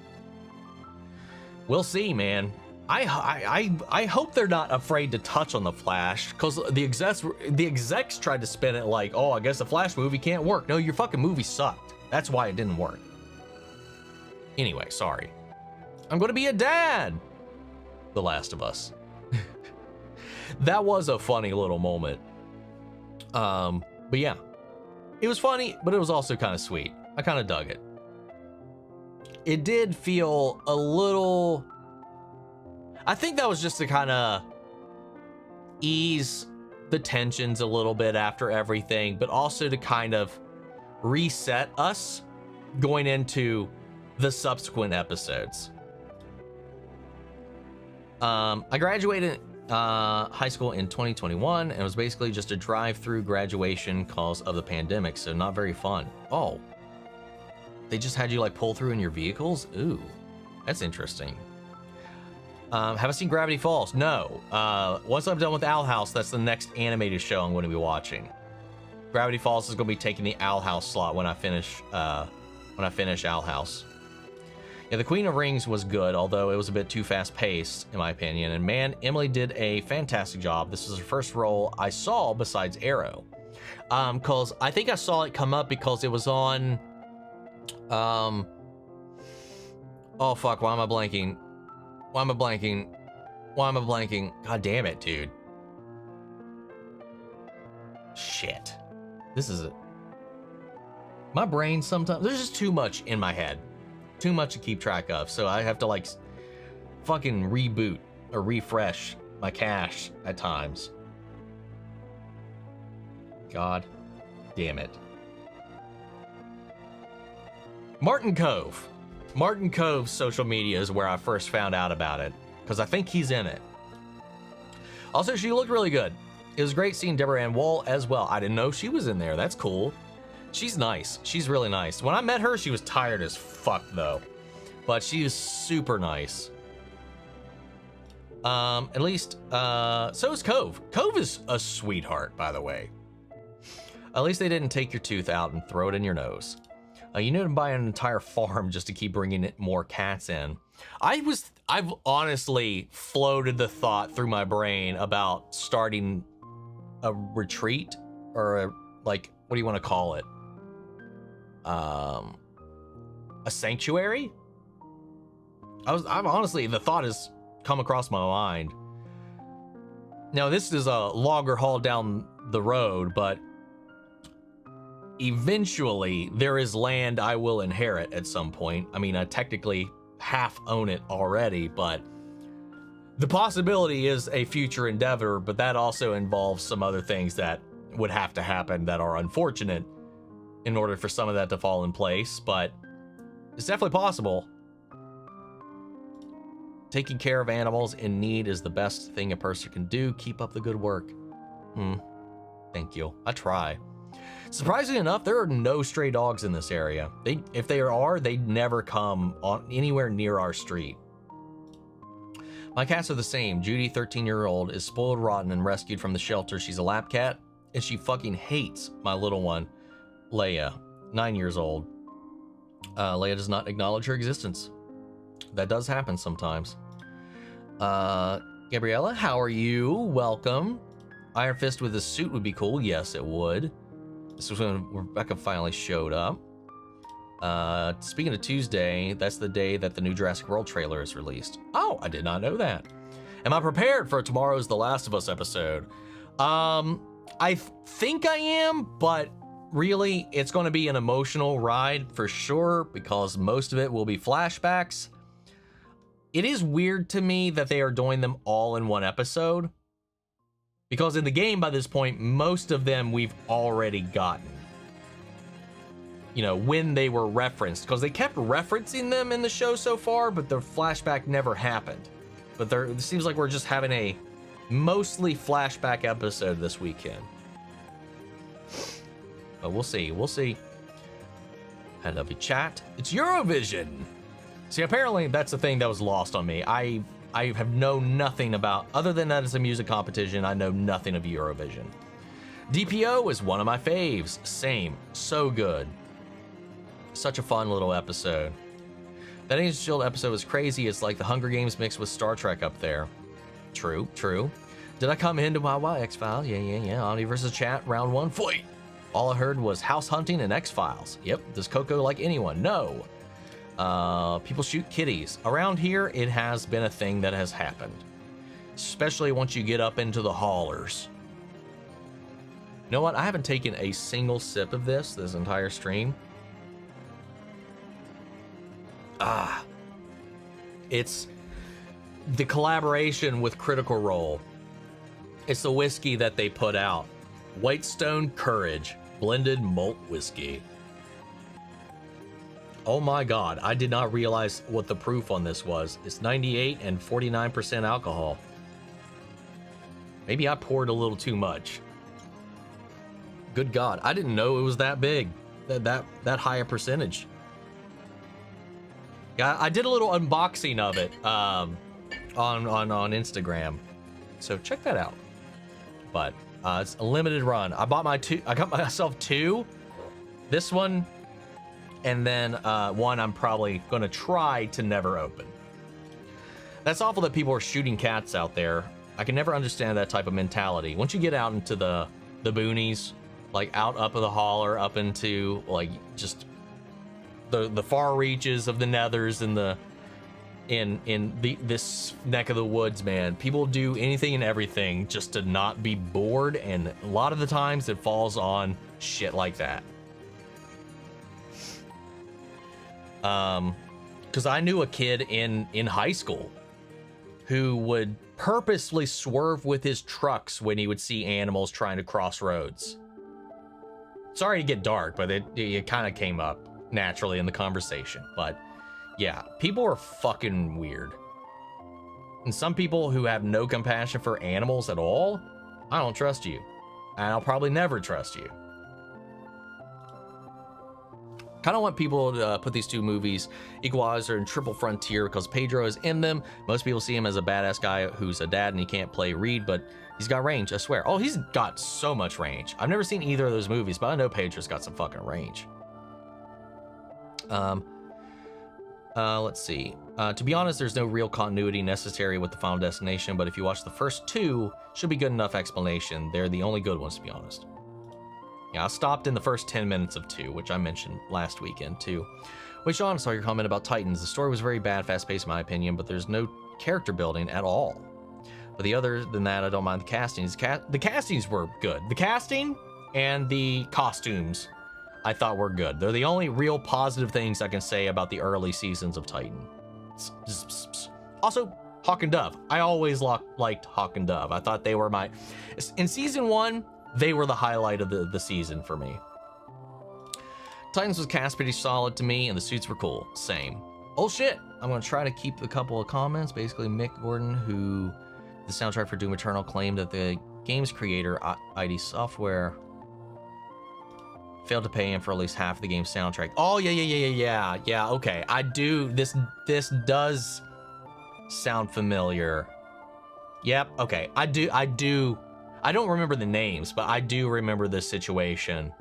We'll see, man. I hope they're not afraid to touch on the Flash, because the execs tried to spin it like, oh, I guess the Flash movie can't work. No, your fucking movie sucked. That's why it didn't work. Anyway, sorry. I'm gonna be a dad. The Last of Us. That was a funny little moment. But yeah, it was funny, but it was also kind of sweet. I kind of dug it. It did feel a little, I think that was just to kind of ease the tensions a little bit after everything, but also to kind of reset us going into the subsequent episodes. I graduated high school in 2021, and it was basically just a drive-through graduation cause of the pandemic, so not very fun. Oh, they just had you like pull through in your vehicles? Ooh, that's interesting. Have I seen Gravity Falls? No. Once I'm done with Owl House, that's the next animated show I'm going to be watching. Gravity Falls is going to be taking the Owl House slot when I finish Owl House. Yeah, The Queen of Rings was good, although it was a bit too fast-paced, in my opinion. And man, Emily did a fantastic job. This was her first role I saw besides Arrow. Because I think I saw it come up because it was on... oh, fuck, why am I blanking? God damn it, dude. Shit. This is it. My brain sometimes... There's just too much in my head. Too much to keep track of, so I have to like fucking reboot or refresh my cache at times. God damn it. Martin Cove. Martin Cove's social media is where I first found out about it, because I think he's in it. Also, she looked really good. It was great seeing Deborah Ann Woll as well. I didn't know she was in there. That's cool. She's nice. She's really nice. When I met her, she was tired as fuck though, but she was super nice. At least, so is Cove. Cove is a sweetheart, by the way. At least they didn't take your tooth out and throw it in your nose. You need to buy an entire farm just to keep bringing more cats in. I've honestly floated the thought through my brain about starting a retreat or like, what do you want to call it? A sanctuary? I've honestly, the thought has come across my mind. Now, this is a longer haul down the road, but eventually there is land I will inherit at some point. I mean, I technically half own it already, but the possibility is a future endeavor, but that also involves some other things that would have to happen that are unfortunate in order for some of that to fall in place, but it's definitely possible. Taking care of animals in need is the best thing a person can do. Keep up the good work. Thank you. I try. Surprisingly enough, there are no stray dogs in this area. If they are, they never come on anywhere near our street. My cats are the same. Judy, 13-year-old, is spoiled rotten and rescued from the shelter. She's a lap cat, and she fucking hates my little one, Leia, 9 years old. Leia does not acknowledge her existence. That does happen sometimes. Gabriella, how are you? Welcome. Iron Fist with a suit would be cool. Yes, it would. This was when Rebecca finally showed up. Speaking of Tuesday, that's the day that the new Jurassic World trailer is released. Oh, I did not know that. Am I prepared for tomorrow's The Last of Us episode? I think I am, but really, it's going to be an emotional ride for sure, because most of it will be flashbacks. it is weird to me that they are doing them all in one episode, because in the game by this point, most of them we've already gotten. You know, when they were referenced, because they kept referencing them in the show so far, but the flashback never happened. But it seems like we're just having a mostly flashback episode this weekend. But we'll see. We'll see. I love you, chat. It's Eurovision. See, apparently that's the thing that was lost on me. I have known nothing about, other than that it's a music competition, I know nothing of Eurovision. DPO is one of my faves. Same. So good. Such a fun little episode. That Agents of Shield episode was crazy. It's like the Hunger Games mixed with Star Trek up there. True, true. Did I come into my X-Files? Yeah. Omni versus chat, round 1, fight. All I heard was house hunting and X-Files. Yep. Does Coco like anyone? No. People shoot kitties. Around here, it has been a thing that has happened. Especially once you get up into the haulers. You know what? I haven't taken a single sip of this entire stream. It's the collaboration with Critical Role. It's the whiskey that they put out. Whitestone Courage blended malt whiskey. Oh my god, I did not realize what the proof on this was. It's 98 and 49% alcohol. Maybe I poured a little too much. Good god, I didn't know it was that big. That high a percentage. Yeah, I did a little unboxing of it on Instagram, so check that out. But it's a limited run. I got myself 2. This one, and then one I'm probably gonna try to never open. That's awful that people are shooting cats out there. I can never understand that type of mentality. Once you get out into the boonies, like out up of the holler, up into like just the far reaches of the nethers and this neck of the woods, man, people do anything and everything just to not be bored, and a lot of the times it falls on shit like that. Because I knew a kid in high school who would purposely swerve with his trucks when he would see animals trying to cross roads. Sorry to get dark, but it kind of came up naturally in the conversation. But yeah, people are fucking weird. And some people who have no compassion for animals at all, I don't trust you. And I'll probably never trust you. Kind of want people to put these 2 movies, Equalizer and Triple Frontier, because Pedro is in them. Most people see him as a badass guy who's a dad and he can't play Reed, but he's got range, I swear. Oh, he's got so much range. I've never seen either of those movies, but I know Pedro's got some fucking range. Let's see. To be honest, there's no real continuity necessary with the Final Destination, but if you watch the first 2, should be good enough explanation. They're the only good ones, to be honest. Yeah, I stopped in the first 10 minutes of 2, which I mentioned last weekend too. Wait, Sean, I saw your comment about Titans. The story was very bad, fast-paced in my opinion, but there's no character building at all. But the other than that, I don't mind the castings. The castings were good. The casting and the costumes I thought were good. They're the only real positive things I can say about the early seasons of Titan. Also, Hawk and Dove. I always liked Hawk and Dove. I thought they were in season 1, they were the highlight of the season for me. Titans was cast pretty solid to me, and the suits were cool. Same. Oh shit! I'm gonna try to keep a couple of comments. Basically, Mick Gordon, who the soundtrack for Doom Eternal, claimed that the game's creator, ID Software, failed to pay him for at least half of the game's soundtrack. Oh yeah. Okay, I do. This does sound familiar. Yep. Okay, I do. I don't remember the names, but I do remember this situation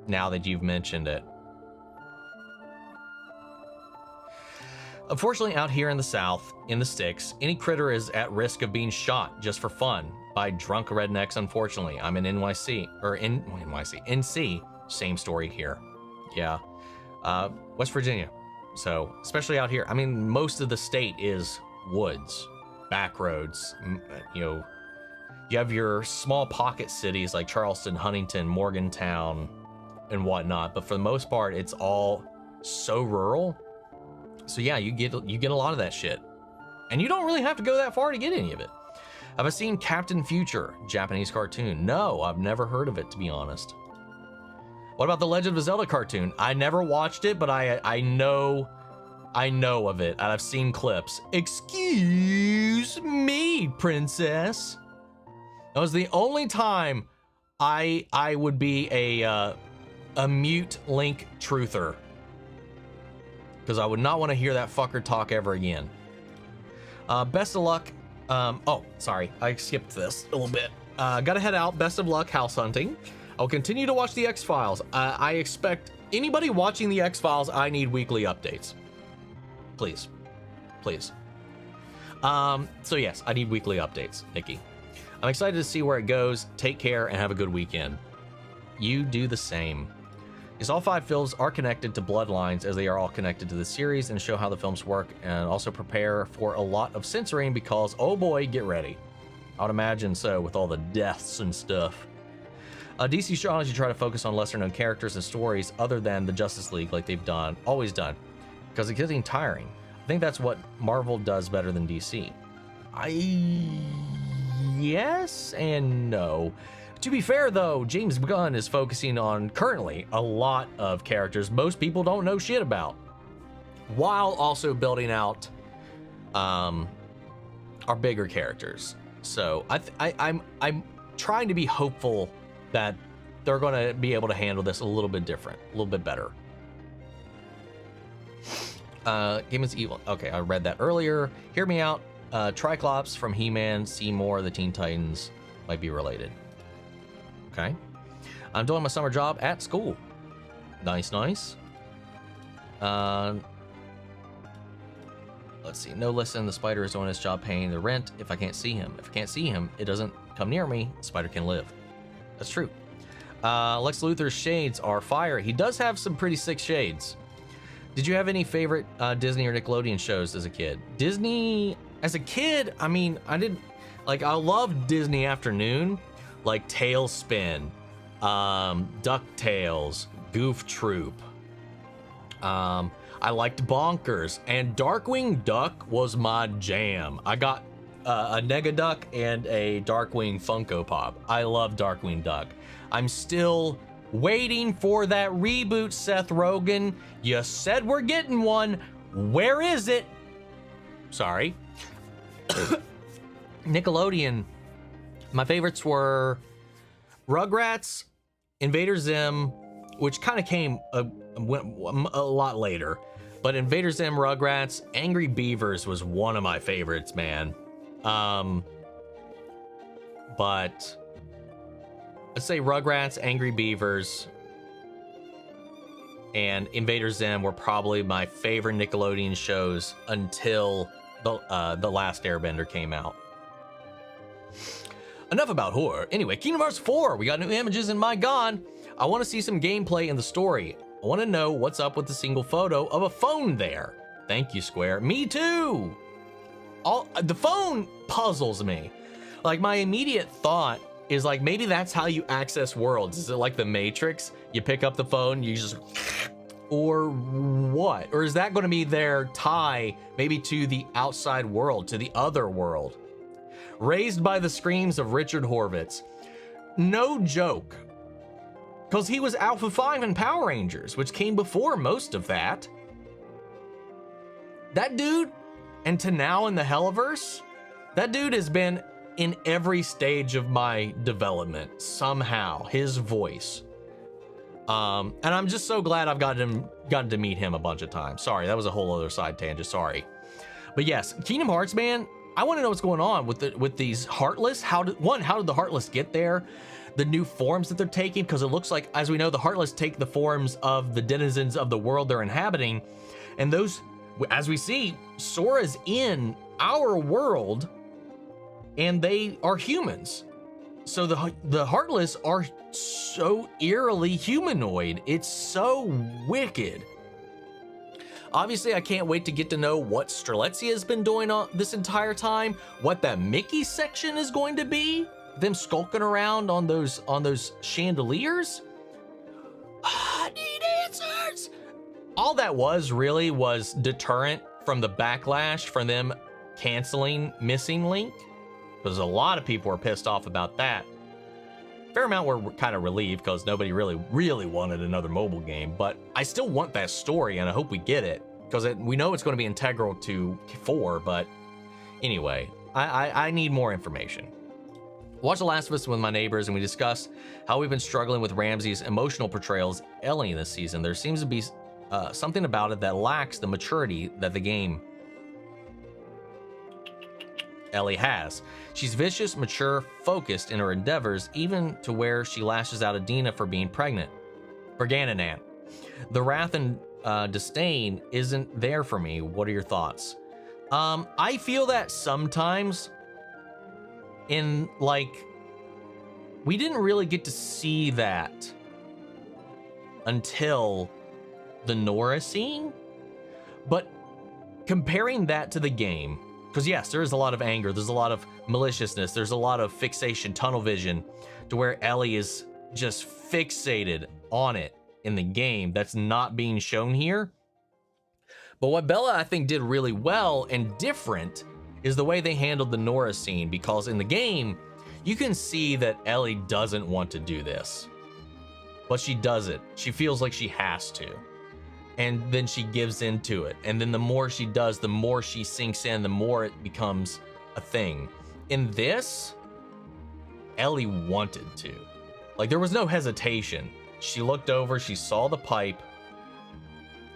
now that you've mentioned it. Unfortunately, out here in the South, in the sticks, any critter is at risk of being shot just for fun by drunk rednecks. Unfortunately, I'm in NYC, NC. Same story here. Yeah. West Virginia. So, especially out here, I mean, most of the state is woods, back roads. You know, you have your small pocket cities like Charleston, Huntington, Morgantown, and whatnot, but for the most part, it's all so rural. So yeah, you get a lot of that shit. And you don't really have to go that far to get any of it. Have I seen Captain Future, Japanese cartoon? No, I've never heard of it, to be honest. What about the Legend of Zelda cartoon? I never watched it, but I know of it, and I've seen clips. Excuse me, princess. That was the only time I would be a mute Link truther, because I would not want to hear that fucker talk ever again. Best of luck. Oh, sorry, I skipped this a little bit. Gotta head out. Best of luck house hunting. I'll continue to watch the X-Files. I expect anybody watching the X-Files, I need weekly updates. Please. Please. So yes, I need weekly updates, Nikki. I'm excited to see where it goes. Take care and have a good weekend. You do the same. Yes, all 5 films are connected to bloodlines, as they are all connected to the series, and show how the films work, and also prepare for a lot of censoring because, oh boy, get ready. I would imagine so, with all the deaths and stuff. DC should honestly try to focus on lesser known characters and stories other than the Justice League, like they've always done, because it's getting tiring. I think that's what Marvel does better than DC. Yes and no. To be fair though, James Gunn is focusing on currently a lot of characters most people don't know shit about, while also building out our bigger characters. So I'm trying to be hopeful that they're going to be able to handle this a little bit different, a little bit better. Game is evil. Okay, I read that earlier. Hear me out. Triclops from He-Man, Seymour, the Teen Titans might be related. Okay. I'm doing my summer job at school. Nice, nice. Let's see. No, listen, the spider is doing his job paying the rent if I can't see him. If I can't see him, it doesn't come near me. The spider can live. That's true. Lex Luthor's shades are fire. He does have some pretty sick shades. Did you have any favorite Disney or Nickelodeon shows as a kid? Disney, as a kid, I mean, I didn't, like, I loved Disney Afternoon, like Tailspin, DuckTales, Goof Troop. I liked Bonkers, and Darkwing Duck was my jam. I got a Negaduck and a Darkwing Funko Pop. I love Darkwing Duck. I'm still waiting for that reboot, Seth Rogen. You said we're getting one. Where is it? Sorry. Nickelodeon. My favorites were Rugrats, Invader Zim, which kind of came a lot later. But Invader Zim, Rugrats, Angry Beavers was one of my favorites, man. But let's say Rugrats, Angry Beavers, and Invader Zim were probably my favorite Nickelodeon shows until the Last Airbender came out. Enough about horror. Anyway, Kingdom Hearts 4, we got new images and my god, I want to see some gameplay in the story. I want to know what's up with the single photo of a phone there. Thank you, Square. Me too. The phone puzzles me. Like, my immediate thought is like, maybe that's how you access worlds. Is it like the Matrix? You pick up the phone, you just, or what? Or is that going to be their tie maybe to the outside world, to the other world? Raised by the screams of Richard Horvitz. No joke. Because he was Alpha 5 in Power Rangers, which came before most of that. That dude, and to now in the Helliverse, that dude has been in every stage of my development, somehow, his voice. And I'm just so glad I've gotten to meet him a bunch of times. Sorry, that was a whole other side tangent, sorry. But yes, Kingdom Hearts, man, I want to know what's going on with these Heartless. How did the Heartless get there? The new forms that they're taking, because it looks like, as we know, the Heartless take the forms of the denizens of the world they're inhabiting. And those, as we see, Sora's in our world, and they are humans. So the Heartless are so eerily humanoid. It's so wicked. Obviously, I can't wait to get to know what Strelitzia has been doing this entire time, what that Mickey section is going to be, them skulking around on those chandeliers. I need answers. All that was really was deterrent from the backlash from them canceling Missing Link, because a lot of people were pissed off about that. Fair amount were kind of relieved because nobody really wanted another mobile game, but I still want that story and I hope we get it, because we know it's going to be integral to 4, but anyway, I need more information. Watch The Last of Us with my neighbors, and we discussed how we've been struggling with Ramsey's emotional portrayals of Ellie this season. There seems to be something about it that lacks the maturity that the game Ellie has. She's vicious, mature, focused in her endeavors, even to where she lashes out at Dina for being pregnant. For Gananan. The wrath and disdain isn't there for me. What are your thoughts? I feel that sometimes in, like, we didn't really get to see that until the Nora scene, but comparing that to the game, because yes, there is a lot of anger, there's a lot of maliciousness, there's a lot of fixation, tunnel vision, to where Ellie is just fixated on it in the game. That's not being shown here. But what Bella, I think, did really well and different is the way they handled the Nora scene, because in the game, you can see that Ellie doesn't want to do this, but she does it. She feels like she has to. And then she gives into it. And then the more she does, the more she sinks in, the more it becomes a thing. In this, Ellie wanted to. Like, there was no hesitation. She looked over, she saw the pipe.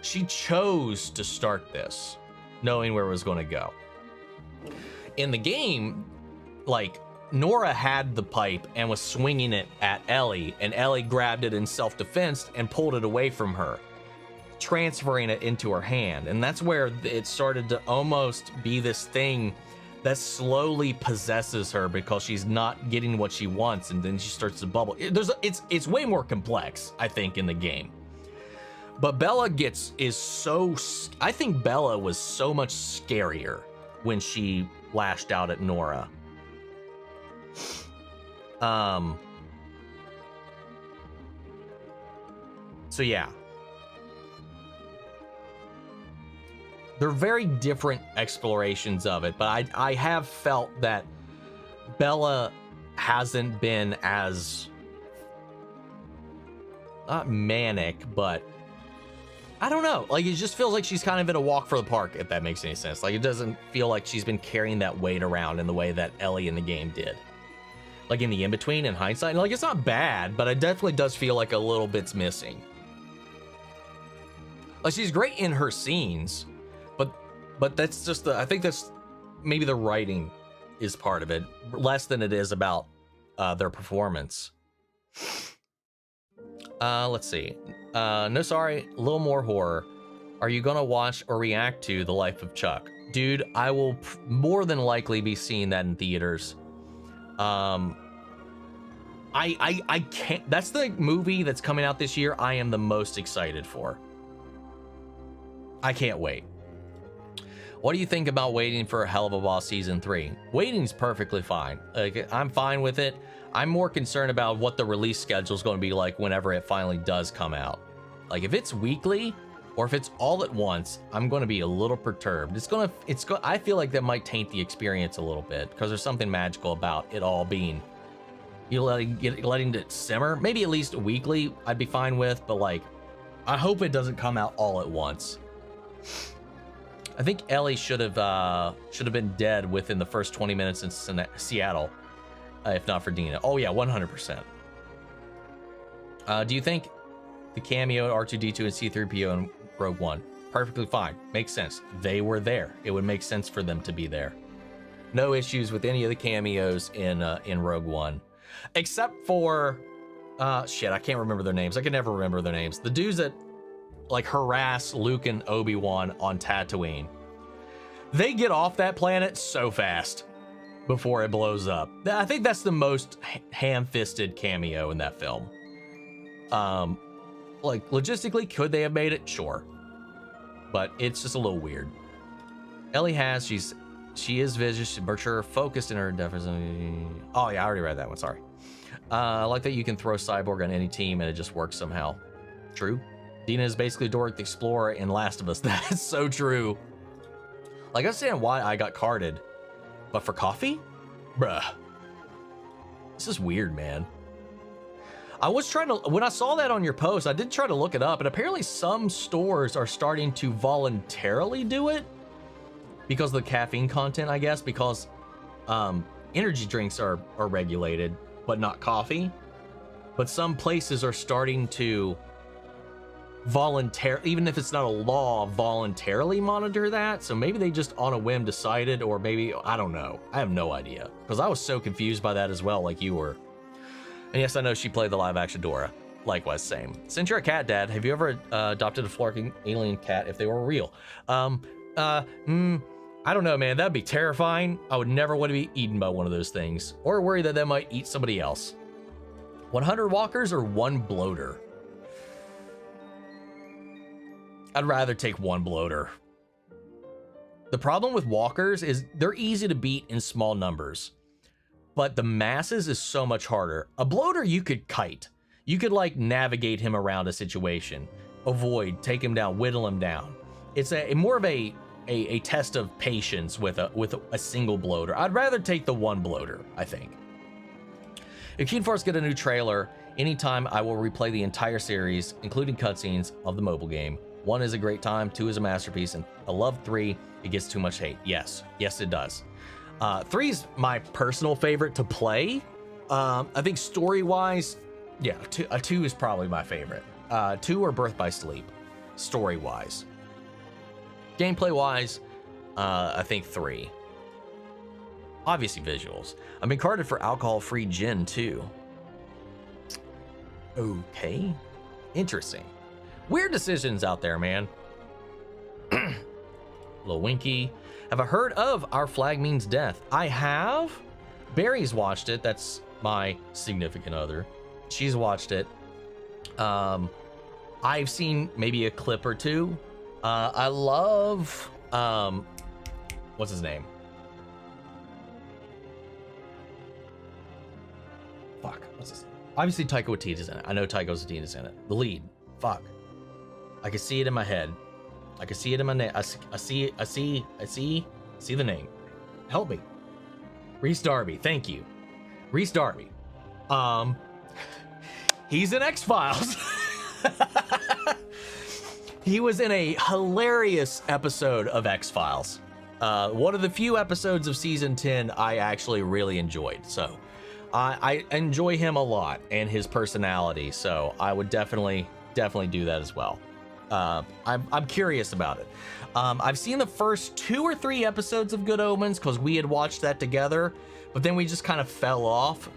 She chose to start this, knowing where it was going to go. In the game, like, Nora had the pipe and was swinging it at Ellie, and Ellie grabbed it in self-defense and pulled it away from her, transferring it into her hand. And that's where it started to almost be this thing that slowly possesses her, because she's not getting what she wants, and then she starts to bubble. It's way more complex, I think, in the game. But Bella I think Bella was so much scarier when she lashed out at Nora. So yeah. They're very different explorations of it, but I have felt that Bella hasn't been as, not manic, but I don't know. Like, it just feels like she's kind of in a walk for the park, if that makes any sense. Like, it doesn't feel like she's been carrying that weight around in the way that Ellie in the game did. Like, in the in-between, in hindsight, like, it's not bad, but it definitely does feel like a little bit's missing. Like, she's great in her scenes, but that's just I think that's maybe the writing is part of it, less than it is about their performance. Let's see. No, sorry, a little more horror. Are you gonna watch or react to The Life of Chuck? Dude, I will more than likely be seeing that in theaters. I can't, that's the movie that's coming out this year I am the most excited for. I can't wait. What do you think about waiting for A Hell of a Boss Season 3? Waiting's perfectly fine. Like, I'm fine with it. I'm more concerned about what the release schedule is going to be like whenever it finally does come out. Like, if it's weekly or if it's all at once, I'm going to be a little perturbed. I feel like that might taint the experience a little bit, because there's something magical about it all being, letting it simmer. Maybe at least weekly I'd be fine with, but like, I hope it doesn't come out all at once. I think Ellie should have been dead within the first 20 minutes in Seattle, if not for Dina. Oh yeah, 100%. Do you think the cameo R2-D2 and C-3PO in Rogue One? Perfectly fine. Makes sense. They were there. It would make sense for them to be there. No issues with any of the cameos in Rogue One, except for shit, I can't remember their names. I can never remember their names. The dudes that like harass Luke and Obi-Wan on Tatooine. They get off that planet so fast before it blows up. I think that's the most ham-fisted cameo in that film. Like, logistically, could they have made it? Sure. But it's just a little weird. Ellie she is vicious, mature, focused in her endeavors. Oh yeah, I already read that one, sorry. I like that you can throw Cyborg on any team and it just works somehow. True. Dina is basically Dora the Explorer in Last of Us. That's so true. Like, I understand why I got carded, but for coffee? Bruh. This is weird, man. I was trying to, when I saw that on your post, I did try to look it up, and apparently some stores are starting to voluntarily do it because of the caffeine content, I guess, because energy drinks are regulated, but not coffee. But some places are starting to even if it's not a law, voluntarily monitor that. So maybe they just on a whim decided, or maybe, I don't know. I have no idea, because I was so confused by that as well, like you were. And yes, I know she played the live action Dora. Likewise, same. Since you're a cat dad, have you ever adopted a flocking alien cat if they were real? I don't know, man. That'd be terrifying. I would never want to be eaten by one of those things, or worry that they might eat somebody else. 100 walkers or 1 bloater? I'd rather take 1 bloater. The problem with walkers is they're easy to beat in small numbers, but the masses is so much harder. A bloater you could kite. You could like navigate him around a situation, avoid, take him down, whittle him down. It's a more of a test of patience with a single bloater. I'd rather take the 1 bloater, I think. If Kingdom Hearts get a new trailer, anytime I will replay the entire series, including cutscenes of the mobile game. 1 is a great time, 2 is a masterpiece, and I love 3. It gets too much hate. Yes, it does. 3 is my personal favorite to play. I think story-wise, yeah, 2 is probably my favorite. 2 or Birth by Sleep, story-wise. Gameplay-wise, I think 3. Obviously visuals. I've been carded for alcohol-free gin too. Okay, interesting. Weird decisions out there, man. Lil Winky. Have I heard of Our Flag Means Death? I have. Barry's watched it. That's my significant other. She's watched it. I've seen maybe a clip or 2. I love, what's his name? Fuck, what's his name? Obviously Taika Waititi's in it. I know Taika Waititi's in it. The lead. Fuck. I can see it in my head. I can see it in my name. I see the name. Help me. Rhys Darby. Thank you. Rhys Darby. He's in X-Files. He was in a hilarious episode of X-Files. One of the few episodes of season 10 I actually really enjoyed. So I enjoy him a lot and his personality. So I would definitely do that as well. I'm curious about it. I've seen the first 2 or 3 episodes of Good Omens because we had watched that together, but then we just kind of fell off.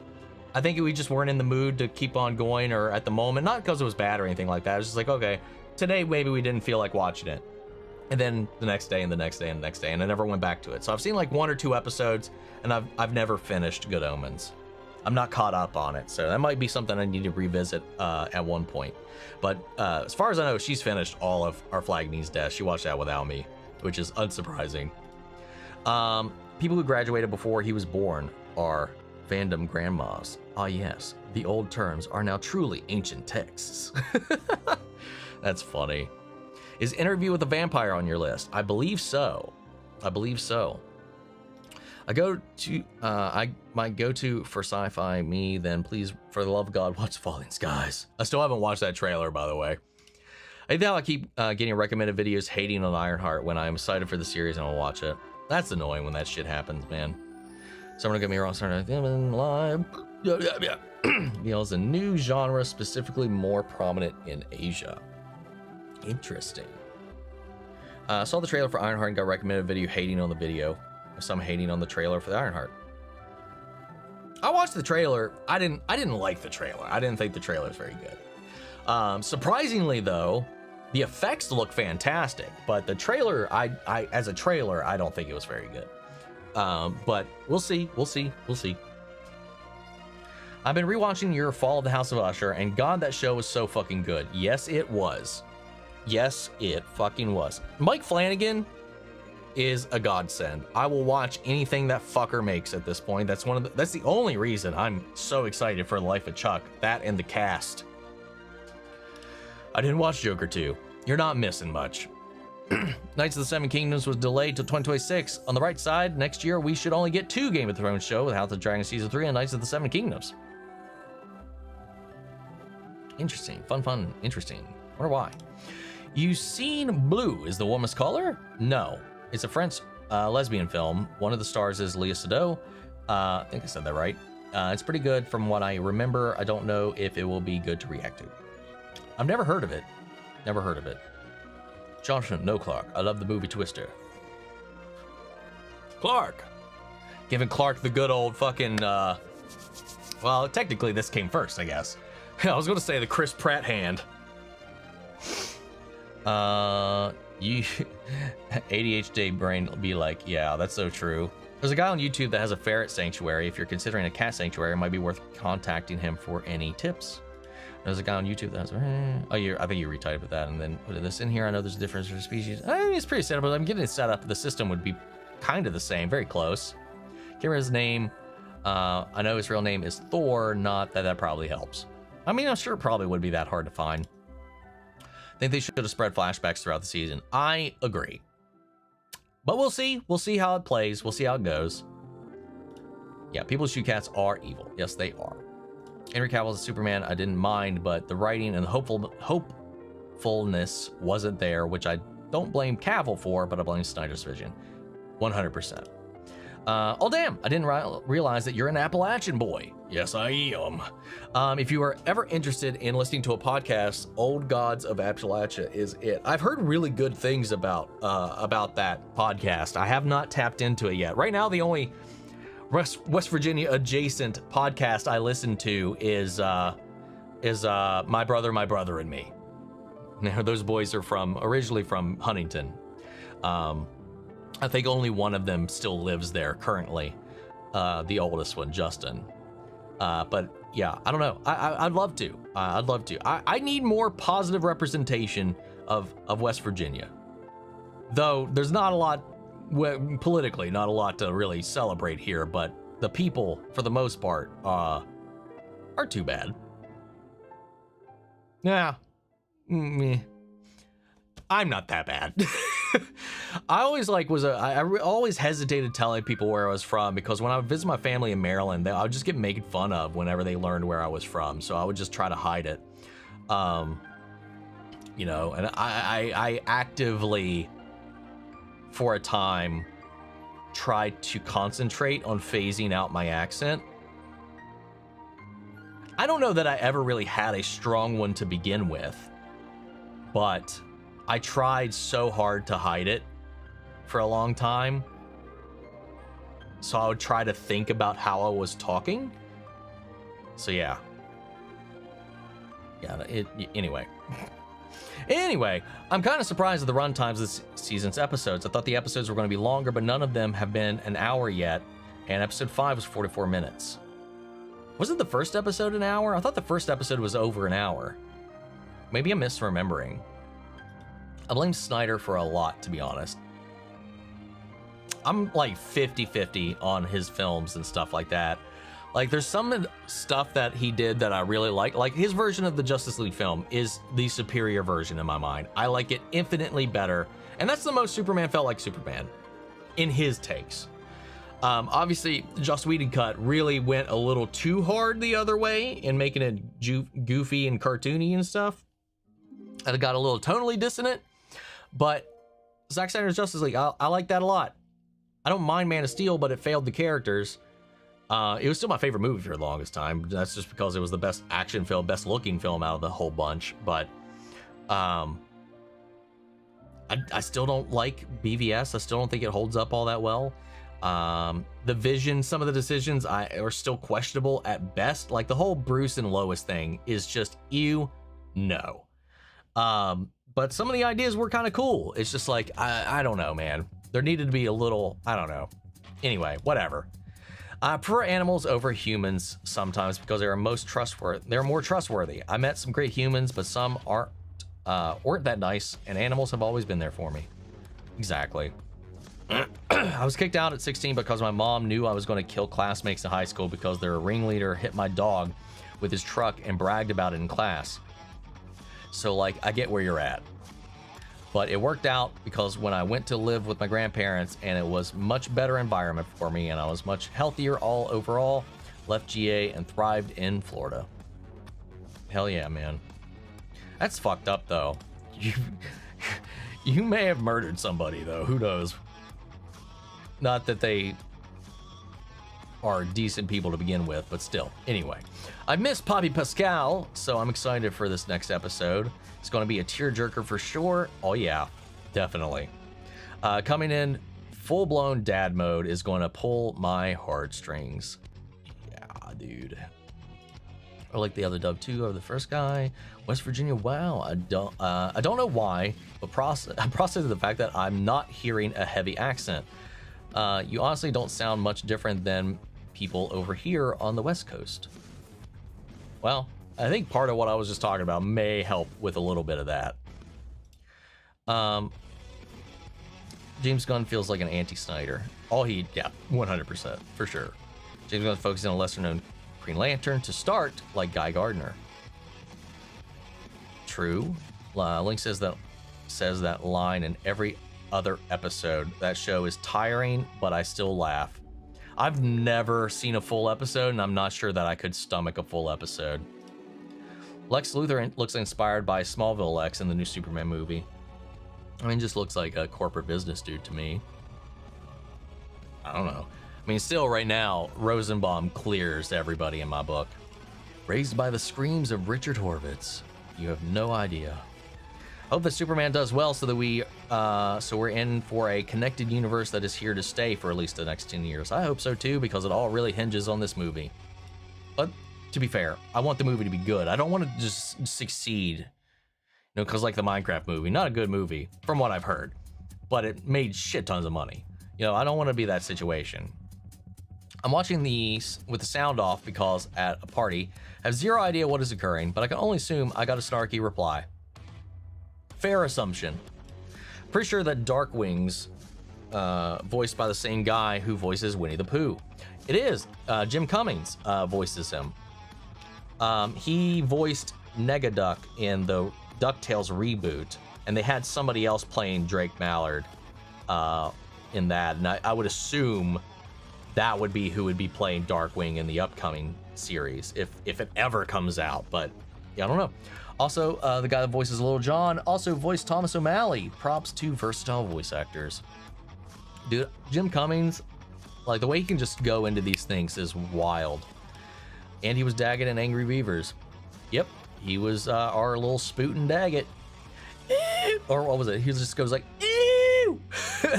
I think we just weren't in the mood to keep on going, or at the moment, not because it was bad or anything like that. It was just like, okay, today maybe we didn't feel like watching it. And then the next day and the next day and the next day, and I never went back to it. So I've seen like 1 or 2 episodes, and I've never finished Good Omens. I'm not caught up on it, so that might be something I need to revisit at one point. But as far as I know, she's finished all of Our Flag Means Death. She watched that without me, which is unsurprising. People who graduated before he was born are fandom grandmas. Ah yes, the old terms are now truly ancient texts. That's funny. Is Interview with a Vampire on your list? I believe so. My go-to for sci-fi, me, then please, for the love of God, watch Falling Skies. I still haven't watched that trailer, by the way. I think I keep getting recommended videos hating on Ironheart when I'm excited for the series and I'll watch it. That's annoying when that shit happens, man. Someone get me wrong, sorry. Live. Is a new genre, specifically more prominent in Asia. Interesting. Saw the trailer for Ironheart and got recommended a video hating on the video. Some hating on the trailer for the Ironheart. I watched the trailer. I didn't like the trailer. I didn't think the trailer was very good. Surprisingly though, the effects look fantastic, but the trailer, as a trailer, I don't think it was very good. But we'll see. I've been rewatching your Fall of the House of Usher, and God, that show was so fucking good. Yes, it was. Yes, it fucking was. Mike Flanagan is a godsend. I will watch anything that fucker makes at this point. That's the only reason I'm so excited for Life of Chuck. That and the cast. I didn't watch Joker 2. You're not missing much. Knights of the Seven Kingdoms was delayed till 2026. On the right side, next year we should only get 2 Game of Thrones show with House of the Dragon Season 3 and Knights of the Seven Kingdoms. Interesting. Fun, interesting. Wonder why. You Seen Blue is the warmest color? No. It's a French lesbian film. One of the stars is Léa Seydoux. I think I said that right. It's pretty good from what I remember. I don't know if it will be good to react to. I've never heard of it. Never heard of it. Johnson, no Clark. I love the movie Twister. Clark! Giving Clark the good old fucking, well, technically this came first, I guess. I was gonna say the Chris Pratt hand. You ADHD brain will be like, yeah, that's so true. There's a guy on YouTube that has a ferret sanctuary. If you're considering a cat sanctuary, it might be worth contacting him for any tips. There's a guy on YouTube that has, I think you retyped that and then put this in here. I know there's a difference for species. I mean, it's pretty set up, but I'm getting it set up. The system would be kind of the same, very close. Can't remember his name. I know his real name is Thor, not that probably helps. I mean, I'm sure it probably would be that hard to find. I think they should have spread flashbacks throughout the season. I agree. But we'll see. We'll see how it plays. We'll see how it goes. Yeah, people who shoot cats are evil. Yes, they are. Henry Cavill's Superman, I didn't mind, but the writing and the hopefulness wasn't there, which I don't blame Cavill for, but I blame Snyder's vision. 100%. Oh, damn. I didn't realize that you're an Appalachian boy. Yes, I am. If you are ever interested in listening to a podcast, Old Gods of Appalachia is it. I've heard really good things about that podcast. I have not tapped into it yet. Right now, the only West Virginia adjacent podcast I listen to is My Brother and Me. Now, those boys are originally from Huntington. I think only one of them still lives there currently, the oldest one, Justin. But yeah, I don't know. I'd love to. I'd love to. I need more positive representation of West Virginia. Though there's not a lot, politically, not a lot to really celebrate here, but the people, for the most part, are too bad. Yeah. I'm not that bad. I always I always hesitated telling people where I was from because when I would visit my family in Maryland, I would just get made fun of whenever they learned where I was from. So I would just try to hide it. You know, and I actively, for a time, tried to concentrate on phasing out my accent. I don't know that I ever really had a strong one to begin with, but I tried so hard to hide it for a long time. So I would try to think about how I was talking. So yeah. Yeah, anyway. Anyway, I'm kind of surprised at the run times this season's episodes. I thought the episodes were going to be longer, but none of them have been an hour yet. And episode 5 was 44 minutes. Wasn't the first episode an hour? I thought the first episode was over an hour. Maybe I'm misremembering. I blame Snyder for a lot, to be honest. I'm like 50-50 on his films and stuff like that. Like, there's some stuff that he did that I really like. Like, his version of the Justice League film is the superior version in my mind. I like it infinitely better. And that's the most Superman felt like Superman in his takes. Obviously, the Joss Whedon cut really went a little too hard the other way in making it goofy and cartoony and stuff. And it got a little tonally dissonant. But Zack Snyder's Justice League, I like that a lot. I don't mind Man of Steel, but it failed the characters. It was still my favorite movie for the longest time. That's just because it was the best action film, best looking film out of the whole bunch. But I still don't like BVS. I still don't think it holds up all that well. The Vision, some of the decisions are still questionable at best. Like the whole Bruce and Lois thing is just no. But some of the ideas were kind of cool. It's just like, I don't know, man. There needed to be a little, I don't know. Anyway, whatever. I prefer animals over humans sometimes because they're more trustworthy. I met some great humans, but some weren't that nice, and animals have always been there for me. Exactly. I was kicked out at 16 because my mom knew I was going to kill classmates in high school because their ringleader hit my dog with his truck and bragged about it in class. So, like, I get where you're at. But it worked out because when I went to live with my grandparents, and it was much better environment for me, and I was much healthier all overall, left GA and thrived in Florida. Hell yeah, man. That's fucked up though. You may have murdered somebody though, who knows? Not that they are decent people to begin with, but still. Anyway, I miss Poppy Pascal, so I'm excited for this next episode. It's going to be a tearjerker for sure. Oh yeah, definitely. Coming in full-blown dad mode is going to pull my heartstrings. Yeah, dude. I like the other dub too over the first guy. West Virginia, wow. I don't know why, but I'm processing the fact that I'm not hearing a heavy accent. You honestly don't sound much different than people over here on the West Coast. Well, I think part of what I was just talking about may help with a little bit of that. James Gunn feels like an anti-Snyder. Yeah, 100% for sure. James Gunn focusing on a lesser-known Green Lantern to start, like Guy Gardner. True. Link says that line in every other episode. That show is tiring, but I still laugh. I've never seen a full episode, and I'm not sure that I could stomach a full episode. Lex Luthor looks inspired by Smallville Lex in the new Superman movie. I mean, just looks like a corporate business dude to me. I don't know. I mean, still right now, Rosenbaum clears everybody in my book. Raised by the screams of Richard Horvitz. You have no idea. Hope that Superman does well so that we're in for a connected universe that is here to stay for at least the next 10 years. I hope so too, because it all really hinges on this movie. But to be fair, I want the movie to be good. I don't want to just succeed. You know, because like the Minecraft movie, not a good movie from what I've heard, but it made shit tons of money. You know, I don't want to be that situation. I'm watching these with the sound off because at a party, I have zero idea what is occurring, but I can only assume I got a snarky reply. Fair assumption. Pretty sure that Darkwing's voiced by the same guy who voices Winnie the Pooh. It is. Jim Cummings voices him. He voiced Negaduck in the DuckTales reboot, and they had somebody else playing Drake Mallard in that, and I would assume that would be who would be playing Darkwing in the upcoming series, if it ever comes out, but yeah, I don't know. Also, the guy that voices Little John also voiced Thomas O'Malley. Props to versatile voice actors. Dude, Jim Cummings, like the way he can just go into these things is wild. And he was Daggett in Angry Beavers. Yep, he was our little Spoot and Daggett. Or what was it? He just goes like, ew!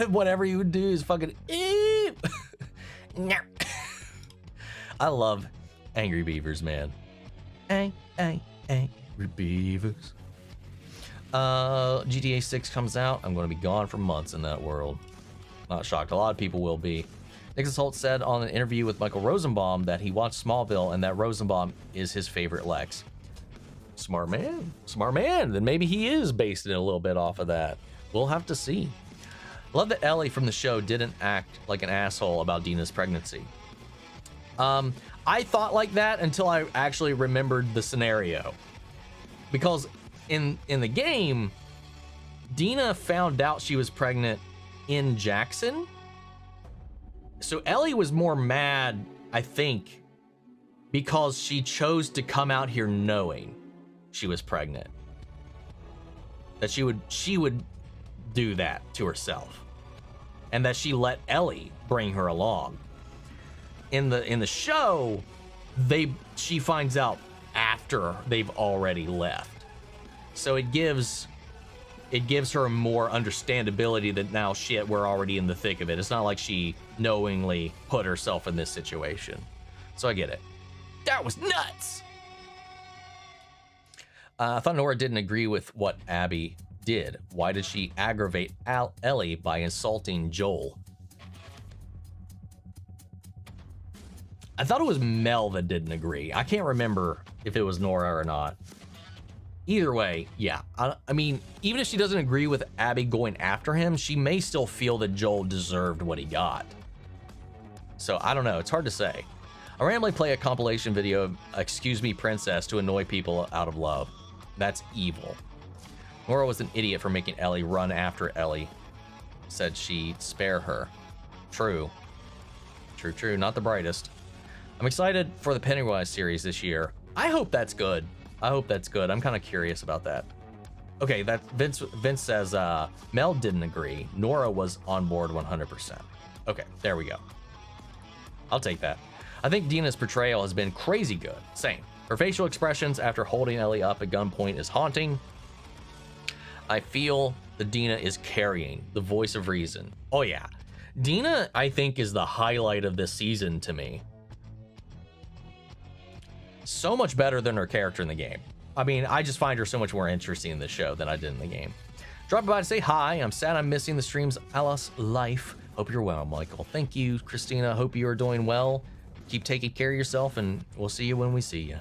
Whatever he would do is fucking, ew! I love Angry Beavers, man. Angry Beavers. GTA 6 comes out. I'm going to be gone for months in that world. Not shocked. A lot of people will be. Nicholas Holt said on an interview with Michael Rosenbaum that he watched Smallville and that Rosenbaum is his favorite Lex. Smart man. Smart man. Then maybe he is based it a little bit off of that. We'll have to see. Love that Ellie from the show didn't act like an asshole about Dina's pregnancy. I thought like that until I actually remembered the scenario. Because in the game, Dina found out she was pregnant in Jackson. So Ellie was more mad, I think, because she chose to come out here knowing she was pregnant. That she would do that to herself. And that she let Ellie bring her along. In the show, she finds out after they've already left. So it gives her more understandability that now shit, we're already in the thick of it. It's not like she knowingly put herself in this situation. So I get it. That was nuts. I thought Nora didn't agree with what Abby did. Why did she aggravate Ellie by insulting Joel? I thought it was Mel that didn't agree. I can't remember if it was Nora or not. Either way, yeah. I mean, even if she doesn't agree with Abby going after him, she may still feel that Joel deserved what he got. So I don't know. It's hard to say. I randomly play a compilation video of Excuse Me Princess to annoy people out of love. That's evil. Nora was an idiot for making Ellie run after Ellie. Said she'd spare her. True. True. Not the brightest. I'm excited for the Pennywise series this year. I hope that's good. I'm kind of curious about that. Okay, that Vince says Mel didn't agree. Nora was on board 100%. Okay, there we go. I'll take that. I think Dina's portrayal has been crazy good. Same. Her facial expressions after holding Ellie up at gunpoint is haunting. I feel that Dina is carrying the voice of reason. Oh yeah. Dina, I think, is the highlight of this season to me. So much better than her character in the game. I mean, I just find her so much more interesting in the show than I did in the game. Dropping by to say hi. I'm sad I'm missing the streams. Alice life. Hope you're well, Michael. Thank you, Christina. Hope you are doing well. Keep taking care of yourself, and we'll see you when we see you.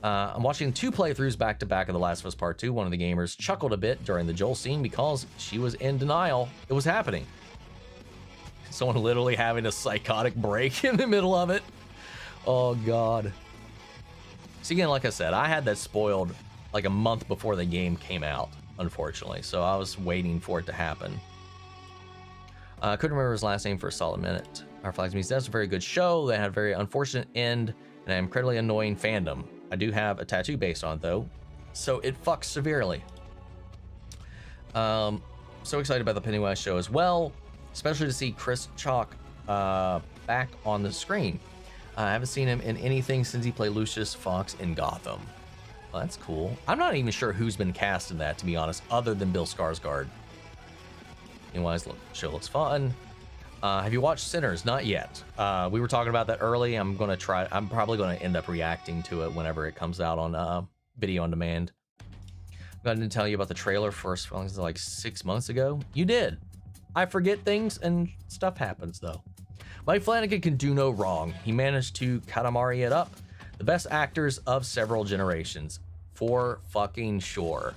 I'm watching 2 playthroughs back to back of The Last of Us Part 2. One of the gamers chuckled a bit during the Joel scene because she was in denial it was happening. Someone literally having a psychotic break in the middle of it. Oh, God. So again, like I said, I had that spoiled like a month before the game came out, unfortunately. So I was waiting for it to happen. I couldn't remember his last name for a solid minute. Our Flags means that's a very good show. They had a very unfortunate end and an incredibly annoying fandom. I do have a tattoo based on it, though, so it fucks severely. So excited about the Pennywise show as well, especially to see Chris Chalk back on the screen. I haven't seen him in anything since he played Lucius Fox in Gotham. Well, that's cool. I'm not even sure who's been cast in that, to be honest, other than Bill Skarsgård. Anyways, show looks fun. Have you watched Sinners? Not yet. We were talking about that early. I'm probably gonna end up reacting to it whenever it comes out on video on demand. I didn't tell you about the trailer first, like 6 months ago. You did. I forget things and stuff happens though. Mike Flanagan can do no wrong. He managed to Katamari it up. The best actors of several generations, for fucking sure.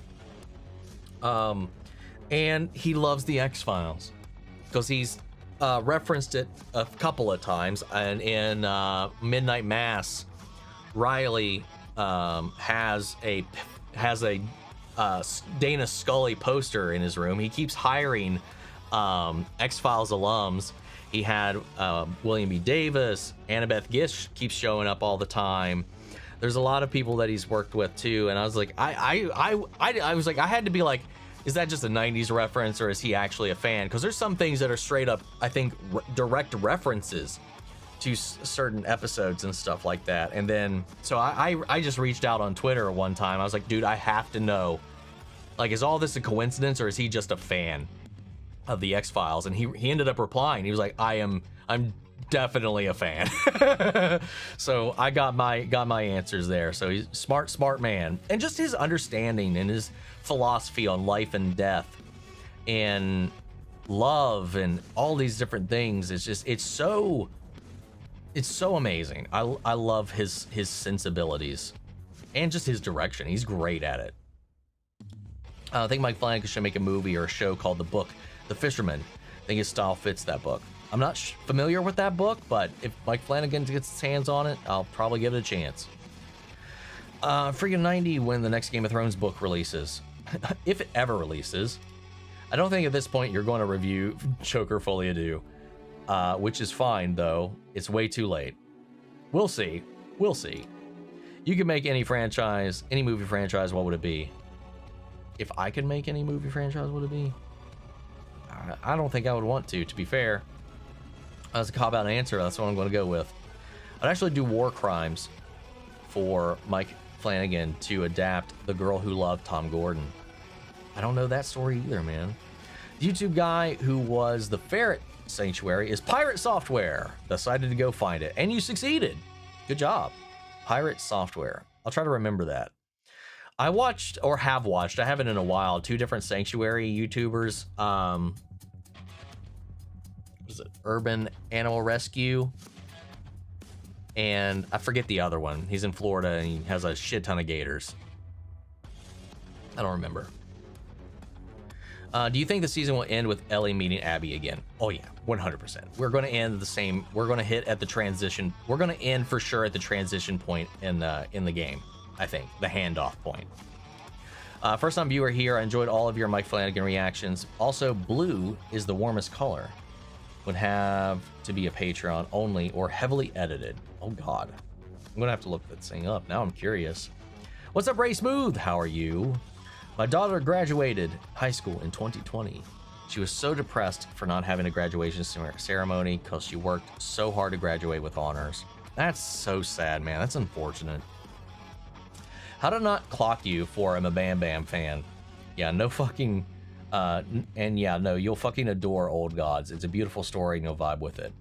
And he loves the X-Files because he's referenced it a couple of times. And in Midnight Mass, Riley has a Dana Scully poster in his room. He keeps hiring X-Files alums. He had William B. Davis, Annabeth Gish keeps showing up all the time. There's a lot of people that he's worked with too, and I was like, I was like, I had to be like, is that just a 90s reference or is he actually a fan? Because there's some things that are straight up, I think, direct references to certain episodes and stuff like that. And then, so I just reached out on Twitter one time. I was like, dude, I have to know, like, is all this a coincidence or is he just a fan of the X-Files? And he ended up replying. He was like, I'm definitely a fan. So I got my answers there. So he's smart man, and just his understanding and his philosophy on life and death and love and all these different things. It's so amazing. I love his sensibilities and just his direction. He's great at it. I think Mike Flanagan should make a movie or a show called The Book, The Fisherman. I think his style fits that book. I'm not familiar with that book, but if Mike Flanagan gets his hands on it, I'll probably give it a chance. Freaking 90 when the next Game of Thrones book releases. If it ever releases. I don't think at this point you're going to review Choker Folia Do, which is fine, though. It's way too late. We'll see. We'll see. You can make any franchise, any movie franchise, what would it be? If I could make any movie franchise, what would it be? I don't think I would want to be fair. That's a cop-out answer. That's what I'm going to go with. I'd actually do War Crimes for Mike Flanagan to adapt The Girl Who Loved Tom Gordon. I don't know that story either, man. The YouTube guy who was the Ferret Sanctuary is Pirate Software. Decided to go find it, and you succeeded. Good job. Pirate Software. I'll try to remember that. I watched, or have watched, I haven't in a while, 2 different Sanctuary YouTubers. What is it? Urban Animal Rescue. And I forget the other one. He's in Florida and he has a shit ton of gators. I don't remember. Do you think the season will end with Ellie meeting Abby again? Oh yeah, 100%. We're going to end the same. We're going to hit at the transition. We're going to end for sure at the transition point in the game. I think the handoff point. First time viewer here. I enjoyed all of your Mike Flanagan reactions. Also, blue is the warmest color. Would have to be a Patreon only or heavily edited. Oh God, I'm gonna have to look that thing up. Now I'm curious. What's up, Ray Smooth? How are you? My daughter graduated high school in 2020. She was so depressed for not having a graduation ceremony because she worked so hard to graduate with honors. That's so sad, man. That's unfortunate. How to not clock you for I'm a Bam Bam fan. Yeah, no fucking, and yeah, no, you'll fucking adore Old Gods. It's a beautiful story, no vibe with it.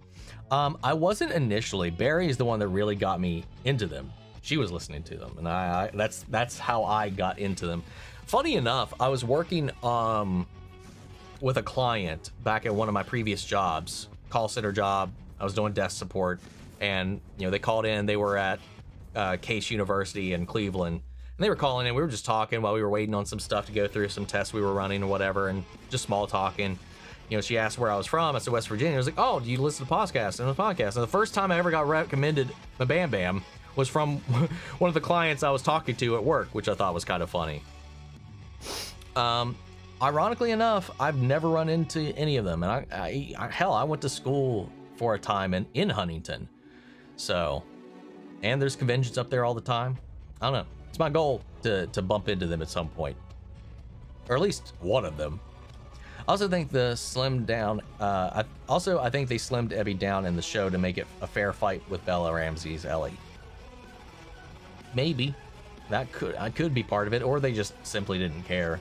I wasn't initially. Barry is the one that really got me into them. She was listening to them, and that's how I got into them. Funny enough, I was working with a client back at one of my previous jobs, call center job. I was doing desk support, and you know, they called in. They were at Case University in Cleveland, and they were calling in. We were just talking while we were waiting on some stuff to go through, some tests we were running or whatever, and just small talking. You know, she asked where I was from. I said West Virginia. I was like, oh, do you listen to podcasts? And the podcast. And the first time I ever got recommended a Bam Bam was from one of the clients I was talking to at work, which I thought was kind of funny. Ironically enough, I've never run into any of them, and hell, I went to school for a time in Huntington, so, and there's conventions up there all the time. I don't know. It's my goal to bump into them at some point, or at least one of them. I also think the slimmed down. I think they slimmed Abby down in the show to make it a fair fight with Bella Ramsey's Ellie. Maybe that could be part of it, or they just simply didn't care.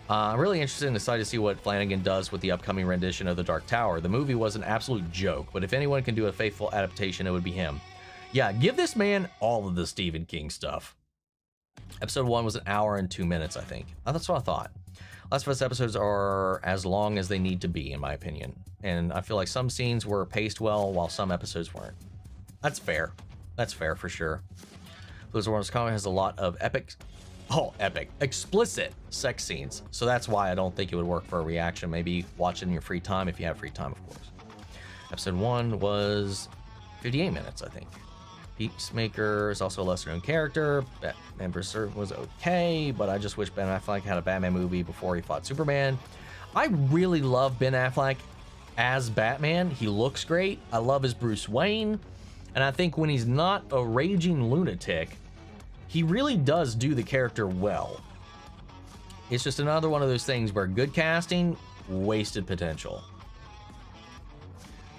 I'm really interested and excited to see what Flanagan does with the upcoming rendition of The Dark Tower. The movie was an absolute joke, but if anyone can do a faithful adaptation, it would be him. Yeah, give this man all of the Stephen King stuff. Episode 1 was 1 hour and 2 minutes, I think. That's what I thought. Last of Us episodes are as long as they need to be, in my opinion. And I feel like some scenes were paced well, while some episodes weren't. That's fair. That's fair for sure. Blizzard Warner's comic has a lot of explicit sex scenes. So that's why I don't think it would work for a reaction. Maybe watch it in your free time, if you have free time, of course. Episode 1 was 58 minutes, I think. Peacemaker is also a lesser known character. Batman vs. was okay, but I just wish Ben Affleck had a Batman movie before he fought Superman. I really love Ben Affleck as Batman. He looks great. I love his Bruce Wayne. And I think when he's not a raging lunatic, he really does do the character well. It's just another one of those things where good casting, wasted potential.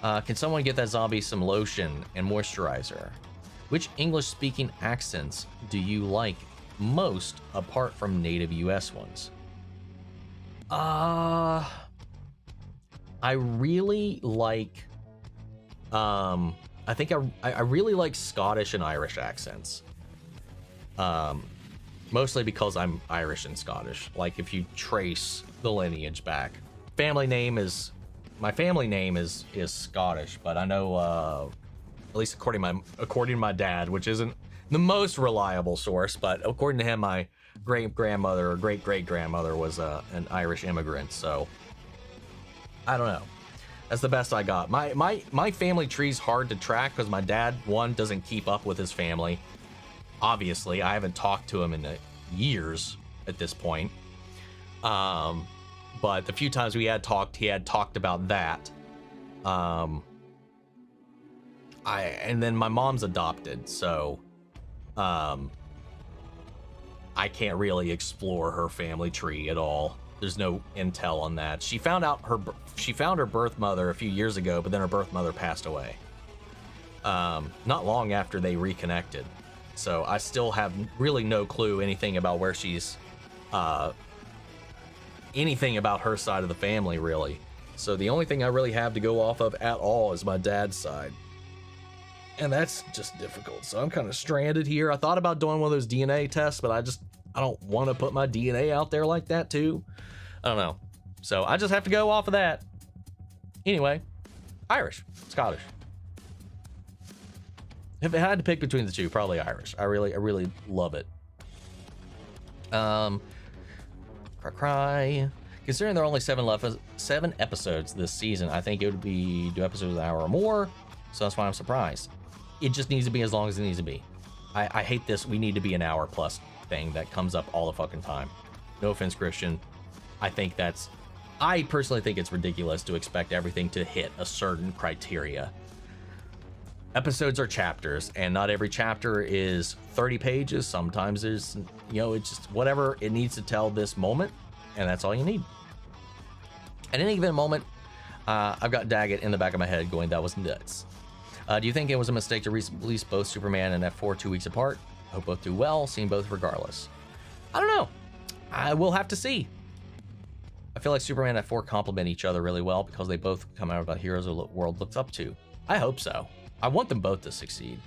Can someone get that zombie some lotion and moisturizer? Which English-speaking accents do you like most apart from native US ones? I really like, I think I really like Scottish and Irish accents. Mostly because I'm Irish and Scottish. Like if you trace the lineage back, my family name is Scottish, but I know, at least according to my dad, which isn't the most reliable source, but according to him, my great-grandmother or great-great-grandmother was an Irish immigrant. So I don't know. That's the best I got. My family tree's hard to track because my dad, one, doesn't keep up with his family. Obviously, I haven't talked to him in years at this point. But the few times we had talked, he had talked about that. And then my mom's adopted, so I can't really explore her family tree at all. There's no intel on that. She found her birth mother a few years ago, but then her birth mother passed away. Not long after they reconnected. So I still have really no clue anything about where she's, anything about her side of the family, really. So the only thing I really have to go off of at all is my dad's side. And that's just difficult. So I'm kind of stranded here. I thought about doing one of those DNA tests, but I don't want to put my DNA out there like that too. I don't know. So I just have to go off of that. Anyway, Irish, Scottish. If I had to pick between the two, probably Irish. I really love it. Cry. Considering there are only 7 episodes this season, I think it would be 2 episodes an hour or more. So that's why I'm surprised. It just needs to be as long as it needs to be. I hate this we need to be an hour plus thing that comes up all the fucking time. No offense, Christian. I personally think it's ridiculous to expect everything to hit a certain criteria. Episodes are chapters, and not every chapter is 30 pages. Sometimes there's, it's just whatever it needs to tell this moment, and that's all you need. At any given moment, I've got Daggett in the back of my head going, that was nuts. Do you think it was a mistake to release both Superman and F4 2 weeks apart? I hope both do well, seeing both regardless. I don't know. I will have to see. I feel like Superman and F4 complement each other really well because they both come out about heroes the world looks up to. I hope so. I want them both to succeed.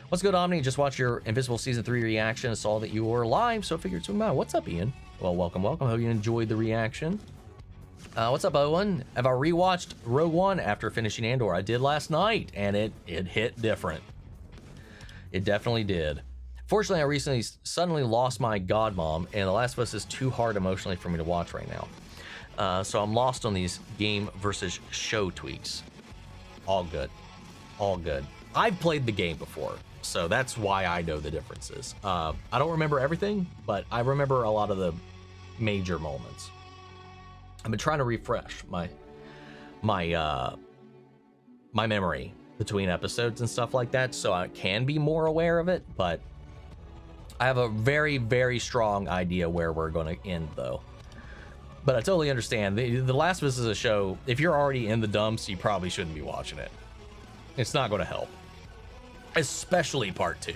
What's good, Omni? Just watched your Invisible Season 3 reaction and saw that you were live, so I figured to out. What's up, Ian? Well, welcome. Hope you enjoyed the reaction. What's up, Owen? Have I rewatched Rogue One after finishing Andor? I did last night, and it hit different. It definitely did. Fortunately, I recently suddenly lost my godmom, and The Last of Us is too hard emotionally for me to watch right now. So I'm lost on these game versus show tweaks. All good. All good. I've played the game before, so that's why I know the differences. I don't remember everything, but I remember a lot of the major moments. I've been trying to refresh my memory between episodes and stuff like that, so I can be more aware of it, but I have a very, very strong idea where we're going to end, though. But I totally understand. The Last of Us is a show, if you're already in the dumps, you probably shouldn't be watching it. It's not going to help. Especially part 2.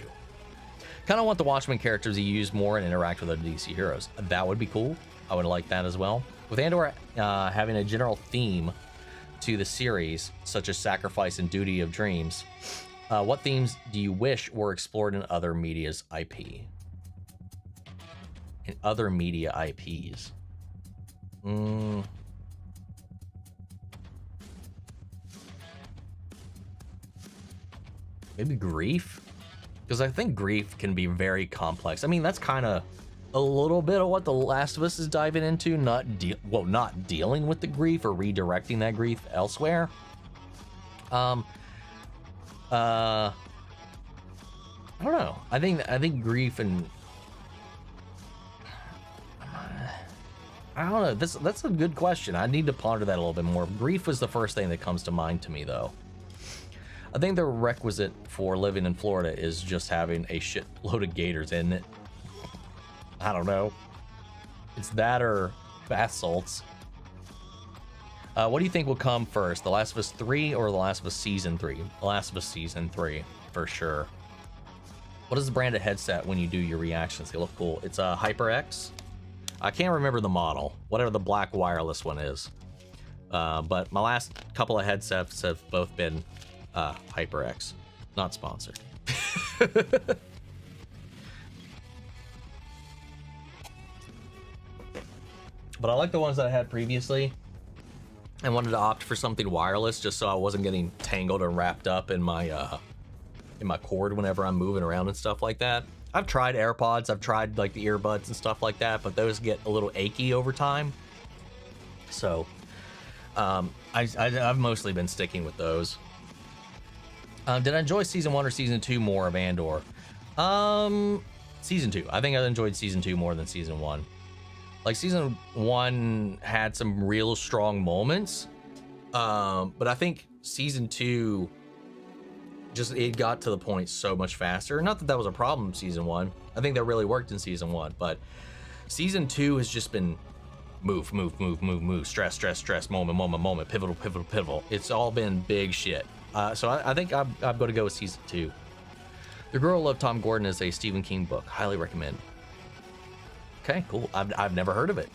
Kind of want the Watchmen characters to use more and interact with other DC heroes. That would be cool. I would like that as well. With Andor having a general theme to the series, such as sacrifice and duty of dreams, what themes do you wish were explored in other media's IP? In other media IPs? Maybe grief? Because I think grief can be very complex. I mean, that's kind of a little bit of what The Last of Us is diving into, not dealing with the grief or redirecting that grief elsewhere. I don't know. I think grief and I don't know. That's a good question. I need to ponder that a little bit more. Grief was the first thing that comes to mind to me, though. I think the requisite for living in Florida is just having a shit load of gators in it. I don't know. It's that or bath salts. What do you think will come first? The Last of Us 3 or The Last of Us Season 3? The Last of Us Season 3, for sure. What is the brand of headset when you do your reactions? They look cool. It's a HyperX. I can't remember the model, whatever the black wireless one is. But my last couple of headsets have both been HyperX. Not sponsored. But I like the ones that I had previously. I wanted to opt for something wireless just so I wasn't getting tangled and wrapped up in my cord whenever I'm moving around and stuff like that. I've tried AirPods, I've tried like the earbuds and stuff like that, but those get a little achy over time. So I've mostly been sticking with those. Did I enjoy season 1 or season 2 more of Andor? Season 2. I think I enjoyed season 2 more than season 1. Like season 1 had some real strong moments, but I think season 2 just it got to the point so much faster. Not that that was a problem in season 1. I think that really worked in season 1, but season 2 has just been move, stress, moment, pivotal. It's all been big shit. So I think I'm going to go with season 2. The Girl Who Loved Tom Gordon is a Stephen King book. Highly recommend. Okay, cool. I've never heard of it.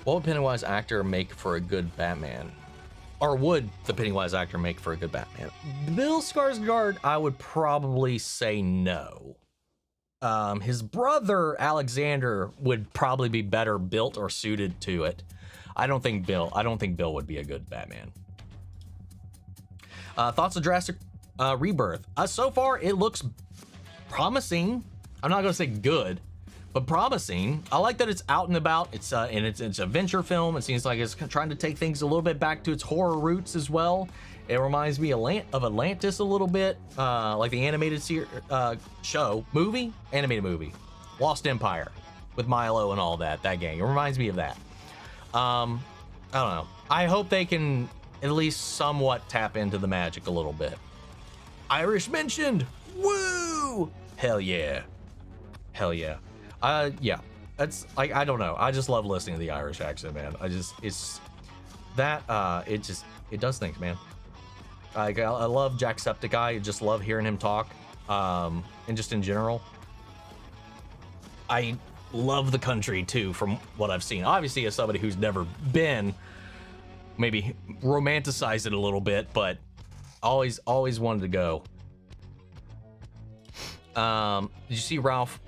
What would Pennywise actor make for a good Batman? Or would the Pennywise actor make for a good Batman? Bill Skarsgård, I would probably say no. His brother Alexander would probably be better built or suited to it. I don't think Bill would be a good Batman. Thoughts on Jurassic Rebirth? So far, it looks promising. I'm not gonna say good, but promising. I like that it's out and about. It's and it's a venture film. It seems like it's trying to take things a little bit back to its horror roots as well. It reminds me of Atlantis a little bit, like the animated animated movie, Lost Empire, with Milo and all that gang. It reminds me of that. I don't know. I hope they can at least somewhat tap into the magic a little bit. Irish mentioned. Woo! Hell yeah. Hell yeah. Yeah. That's like, I don't know. I just love listening to the Irish accent, man. It does things, man. I love Jacksepticeye. I just love hearing him talk. And just in general. I love the country too, from what I've seen. Obviously, as somebody who's never been, maybe romanticize it a little bit, but always wanted to go. Did you see Ralph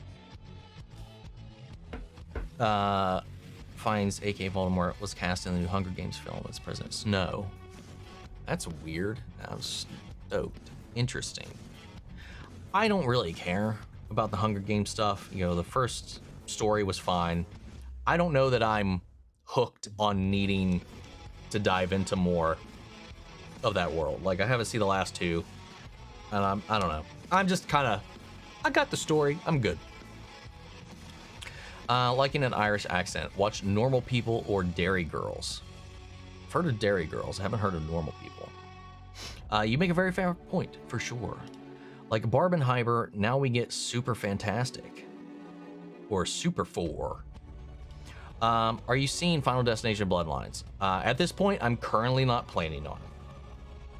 finds A.K. Voldemort was cast in the new Hunger Games film as President Snow? That's weird. I was stoked. Interesting. I don't really care about the Hunger Games stuff. You know, the first story was fine. I don't know that I'm hooked on needing to dive into more of that world. Like, I haven't seen the last two, and I don't know. I'm just kind of, I got the story. I'm good. Liking an Irish accent. Watch Normal People or Dairy Girls. I've heard of Dairy Girls. I haven't heard of Normal People. You make a very fair point, for sure. Like Barbenheimer, now we get Super Fantastic. Or Super 4. Are you seeing Final Destination Bloodlines? At this point, I'm currently not planning on it.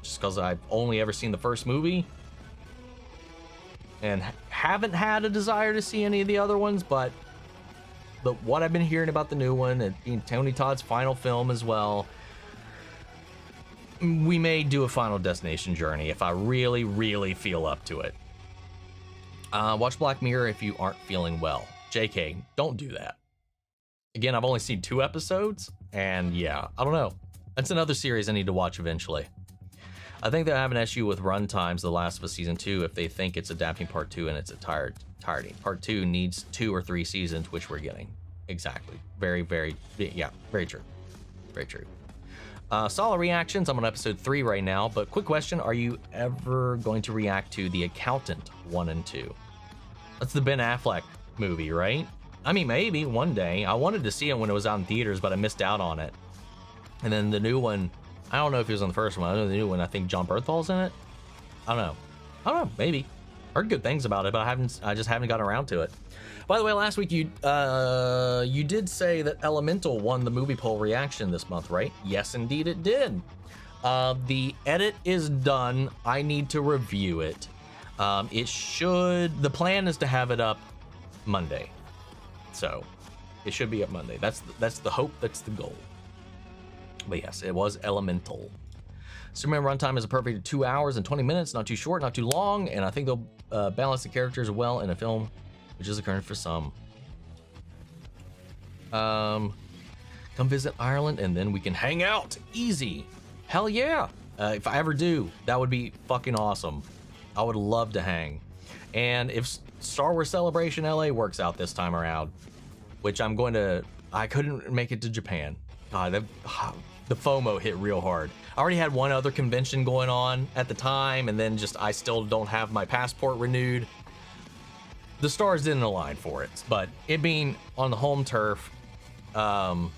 Just because I've only ever seen the first movie. And haven't had a desire to see any of the other ones, but what I've been hearing about the new one, and being Tony Todd's final film as well, we may do a Final Destination journey if I really, really feel up to it. Watch Black Mirror if you aren't feeling well. JK, don't do that. Again, I've only seen 2 episodes, and yeah, I don't know. That's another series I need to watch eventually. I think they have an issue with run times, The Last of Us Season 2, if they think it's adapting Part 2 and it's entirety. Part 2 needs 2 or 3 seasons, which we're getting. Exactly. Very, very, yeah, very true. Very true. Solid reactions. I'm on episode 3 right now, but quick question. Are you ever going to react to The Accountant 1 and 2? That's the Ben Affleck movie, right? I mean, maybe one day. I wanted to see it when it was out in theaters, but I missed out on it. And then the new one, I don't know if he was on the first one. I know the new one, I think John Berthold's in it. I don't know, maybe. Heard good things about it, but I just haven't gotten around to it. By the way, last week you did say that Elemental won the movie poll reaction this month, right? Yes, indeed it did. The edit is done. I need to review it. The plan is to have it up Monday. So it should be up Monday. That's the hope, that's the goal. But yes, it was Elemental. Superman runtime is a perfect 2 hours and 20 minutes, not too short, not too long, and I think they'll balance the characters well in a film, which is occurring for some. Come visit Ireland and then we can hang out. Easy. Hell yeah. If I ever do, that would be fucking awesome. I would love to hang. And if Star Wars Celebration LA works out this time around, which I couldn't make it to Japan. God, the FOMO hit real hard. I already had one other convention going on at the time, and then I still don't have my passport renewed. The stars didn't align for it, but it being on the home turf, I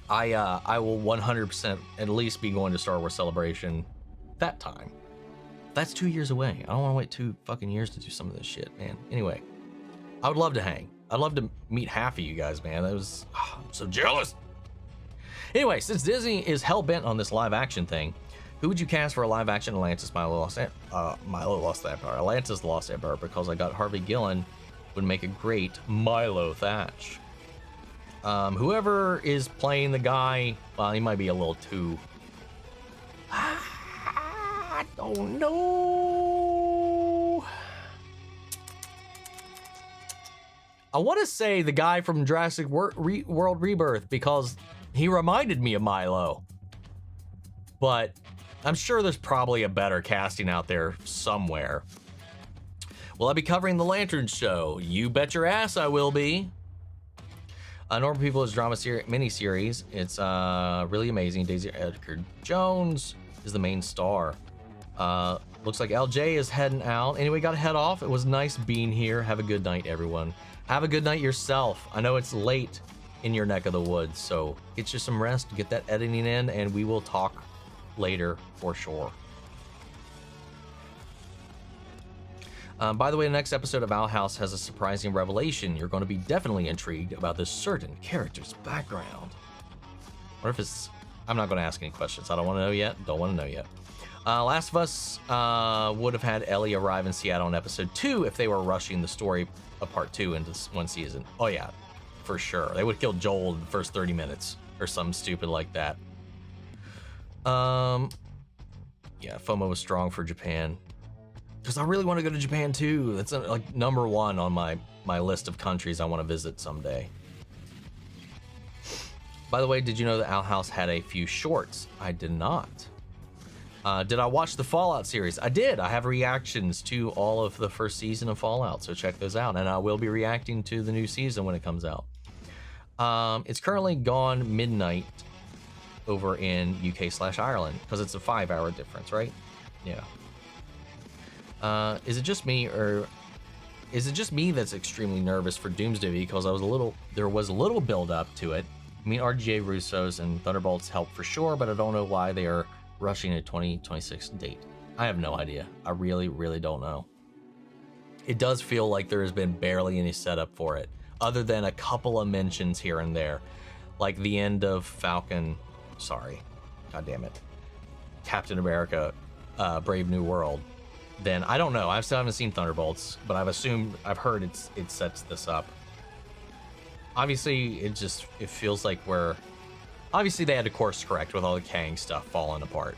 will 100% at least be going to Star Wars Celebration that time. That's 2 years away. I don't want to wait 2 fucking years to do some of this shit, man. Anyway, I would love to hang. I'd love to meet half of you guys, man. I'm so jealous. Anyway, since Disney is hell-bent on this live-action thing, who would you cast for a live-action Atlantis Lost Empire? Atlantis Lost Empire, because I got Harvey Gillen would make a great Milo Thatch. Whoever is playing the guy, well, he might be a little too... I don't know. I want to say the guy from Jurassic World Rebirth, because he reminded me of Milo. But I'm sure there's probably a better casting out there somewhere. Will I be covering the Lantern Show? You bet your ass I will be. Normal People is drama miniseries. It's really amazing. Daisy Edgar Jones is the main star. Looks like LJ is heading out. Anyway, gotta head off. It was nice being here. Have a good night, everyone. Have a good night yourself. I know it's late in your neck of the woods, so get you some rest, get that editing in, and we will talk later for sure. By the way, the next episode of Owl House has a surprising revelation. You're going to be definitely intrigued about this certain character's background. What if it's... I'm not going to ask any questions. I don't want to know yet. Don't want to know yet. Last of Us would have had Ellie arrive in Seattle in episode 2 if they were rushing the story of part 2 into one season. Oh yeah, for sure. They would have killed Joel in the first 30 minutes or something stupid like that. Yeah, FOMO was strong for Japan. Because I really want to go to Japan too. That's like #1 on my list of countries I want to visit someday. By the way, did you know that Owl House had a few shorts? I did not. Did I watch the Fallout series? I did. I have reactions to all of the first season of Fallout, so check those out. And I will be reacting to the new season when it comes out. It's currently gone midnight over in UK/Ireland because it's a 5-hour difference, right? Yeah. Is it just me, or is it just me that's extremely nervous for Doomsday? Because there was a little build up to it. I mean, RGA Russo's and Thunderbolts help for sure, but I don't know why they are rushing a 2026 date. I have no idea. I really, really don't know. It does feel like there has been barely any setup for it, other than a couple of mentions here and there, like the end of Falcon. Sorry, God damn it, Captain America, Brave New World. Then I don't know. I still haven't seen Thunderbolts, but I've heard it sets this up. Obviously, it feels like obviously they had to course correct with all the Kang stuff falling apart.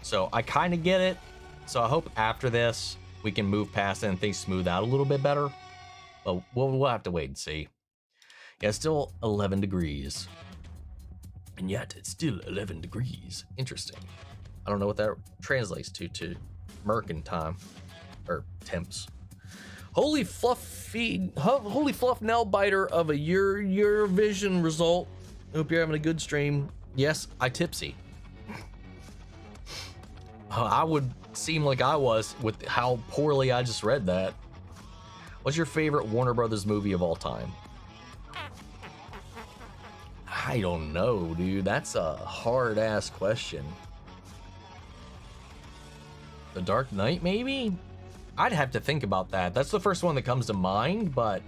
So I kind of get it. So I hope after this we can move past it and things smooth out a little bit better. But we'll have to wait and see. Yeah, it's still 11 degrees. And yet it's still 11 degrees. Interesting. I don't know what that translates to Merkin time or temps. Holy fluff nail biter of a Eurovision result. Hope you're having a good stream. Yes, I tipsy. I would seem like I was with how poorly I just read that. What's your favorite Warner Brothers movie of all time? I don't know, dude. That's a hard-ass question. The Dark Knight, maybe? I'd have to think about that. That's the first one that comes to mind, but...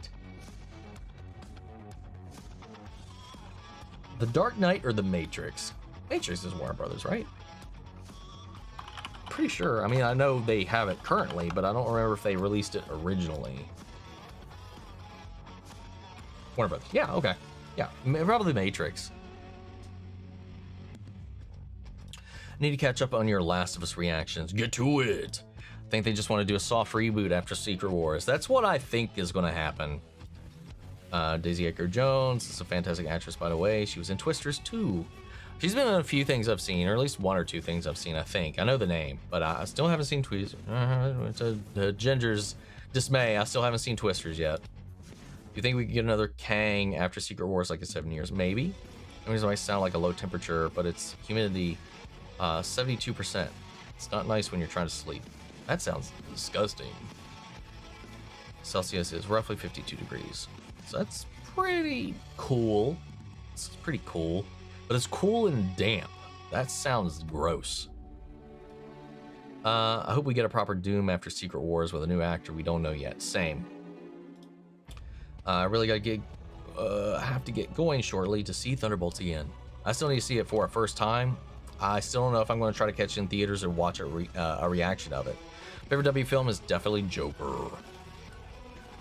The Dark Knight or The Matrix? Matrix is Warner Brothers, right? Pretty sure. I mean, I know they have it currently, but I don't remember if they released it originally. Warner Brothers. Yeah, okay. Yeah, probably Matrix. Need to catch up on your Last of Us reactions. Get to it. I think they just want to do a soft reboot after Secret Wars. That's what I think is going to happen. Daisy Edgar-Jones is a fantastic actress, by the way. She was in Twisters too. She's been in a few things I've seen, or at least 1 or 2 things I've seen, I think. I know the name, but I still haven't seen Twisters. To Ginger's dismay, I still haven't seen Twisters yet. Do you think we could get another Kang after Secret Wars like in 7 years? Maybe. I mean, it might sound like a low temperature, but it's humidity 72%. It's not nice when you're trying to sleep. That sounds disgusting. Celsius is roughly 52 degrees. So that's pretty cool. It's pretty cool. But it's cool and damp. That sounds gross. I hope we get a proper Doom after Secret Wars with a new actor we don't know yet. Same. I really have to get going shortly to see Thunderbolts again. I still need to see it for a first time. I still don't know if I'm going to try to catch it in theaters or watch a reaction of it. Favorite W film is definitely Joker.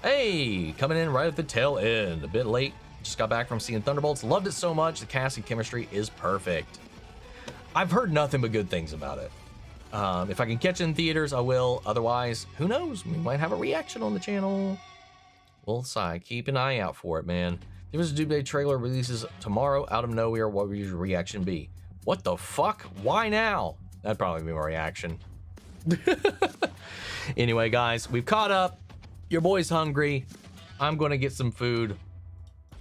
Hey, coming in right at the tail end. A bit late. Just got back from seeing Thunderbolts. Loved it so much. The cast and chemistry is perfect. I've heard nothing but good things about it. If I can catch it in theaters, I will. Otherwise, who knows? We might have a reaction on the channel. We'll see. Keep an eye out for it, man. There was a Doomsday trailer releases tomorrow out of nowhere. What would your reaction be? What the fuck? Why now? That'd probably be my reaction. Anyway, guys, we've caught up. Your boy's hungry. I'm gonna get some food.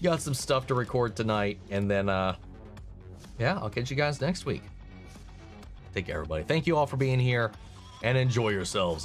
Got some stuff to record tonight, and then yeah, I'll catch you guys next week. Take care, everybody. Thank you all for being here, and enjoy yourselves.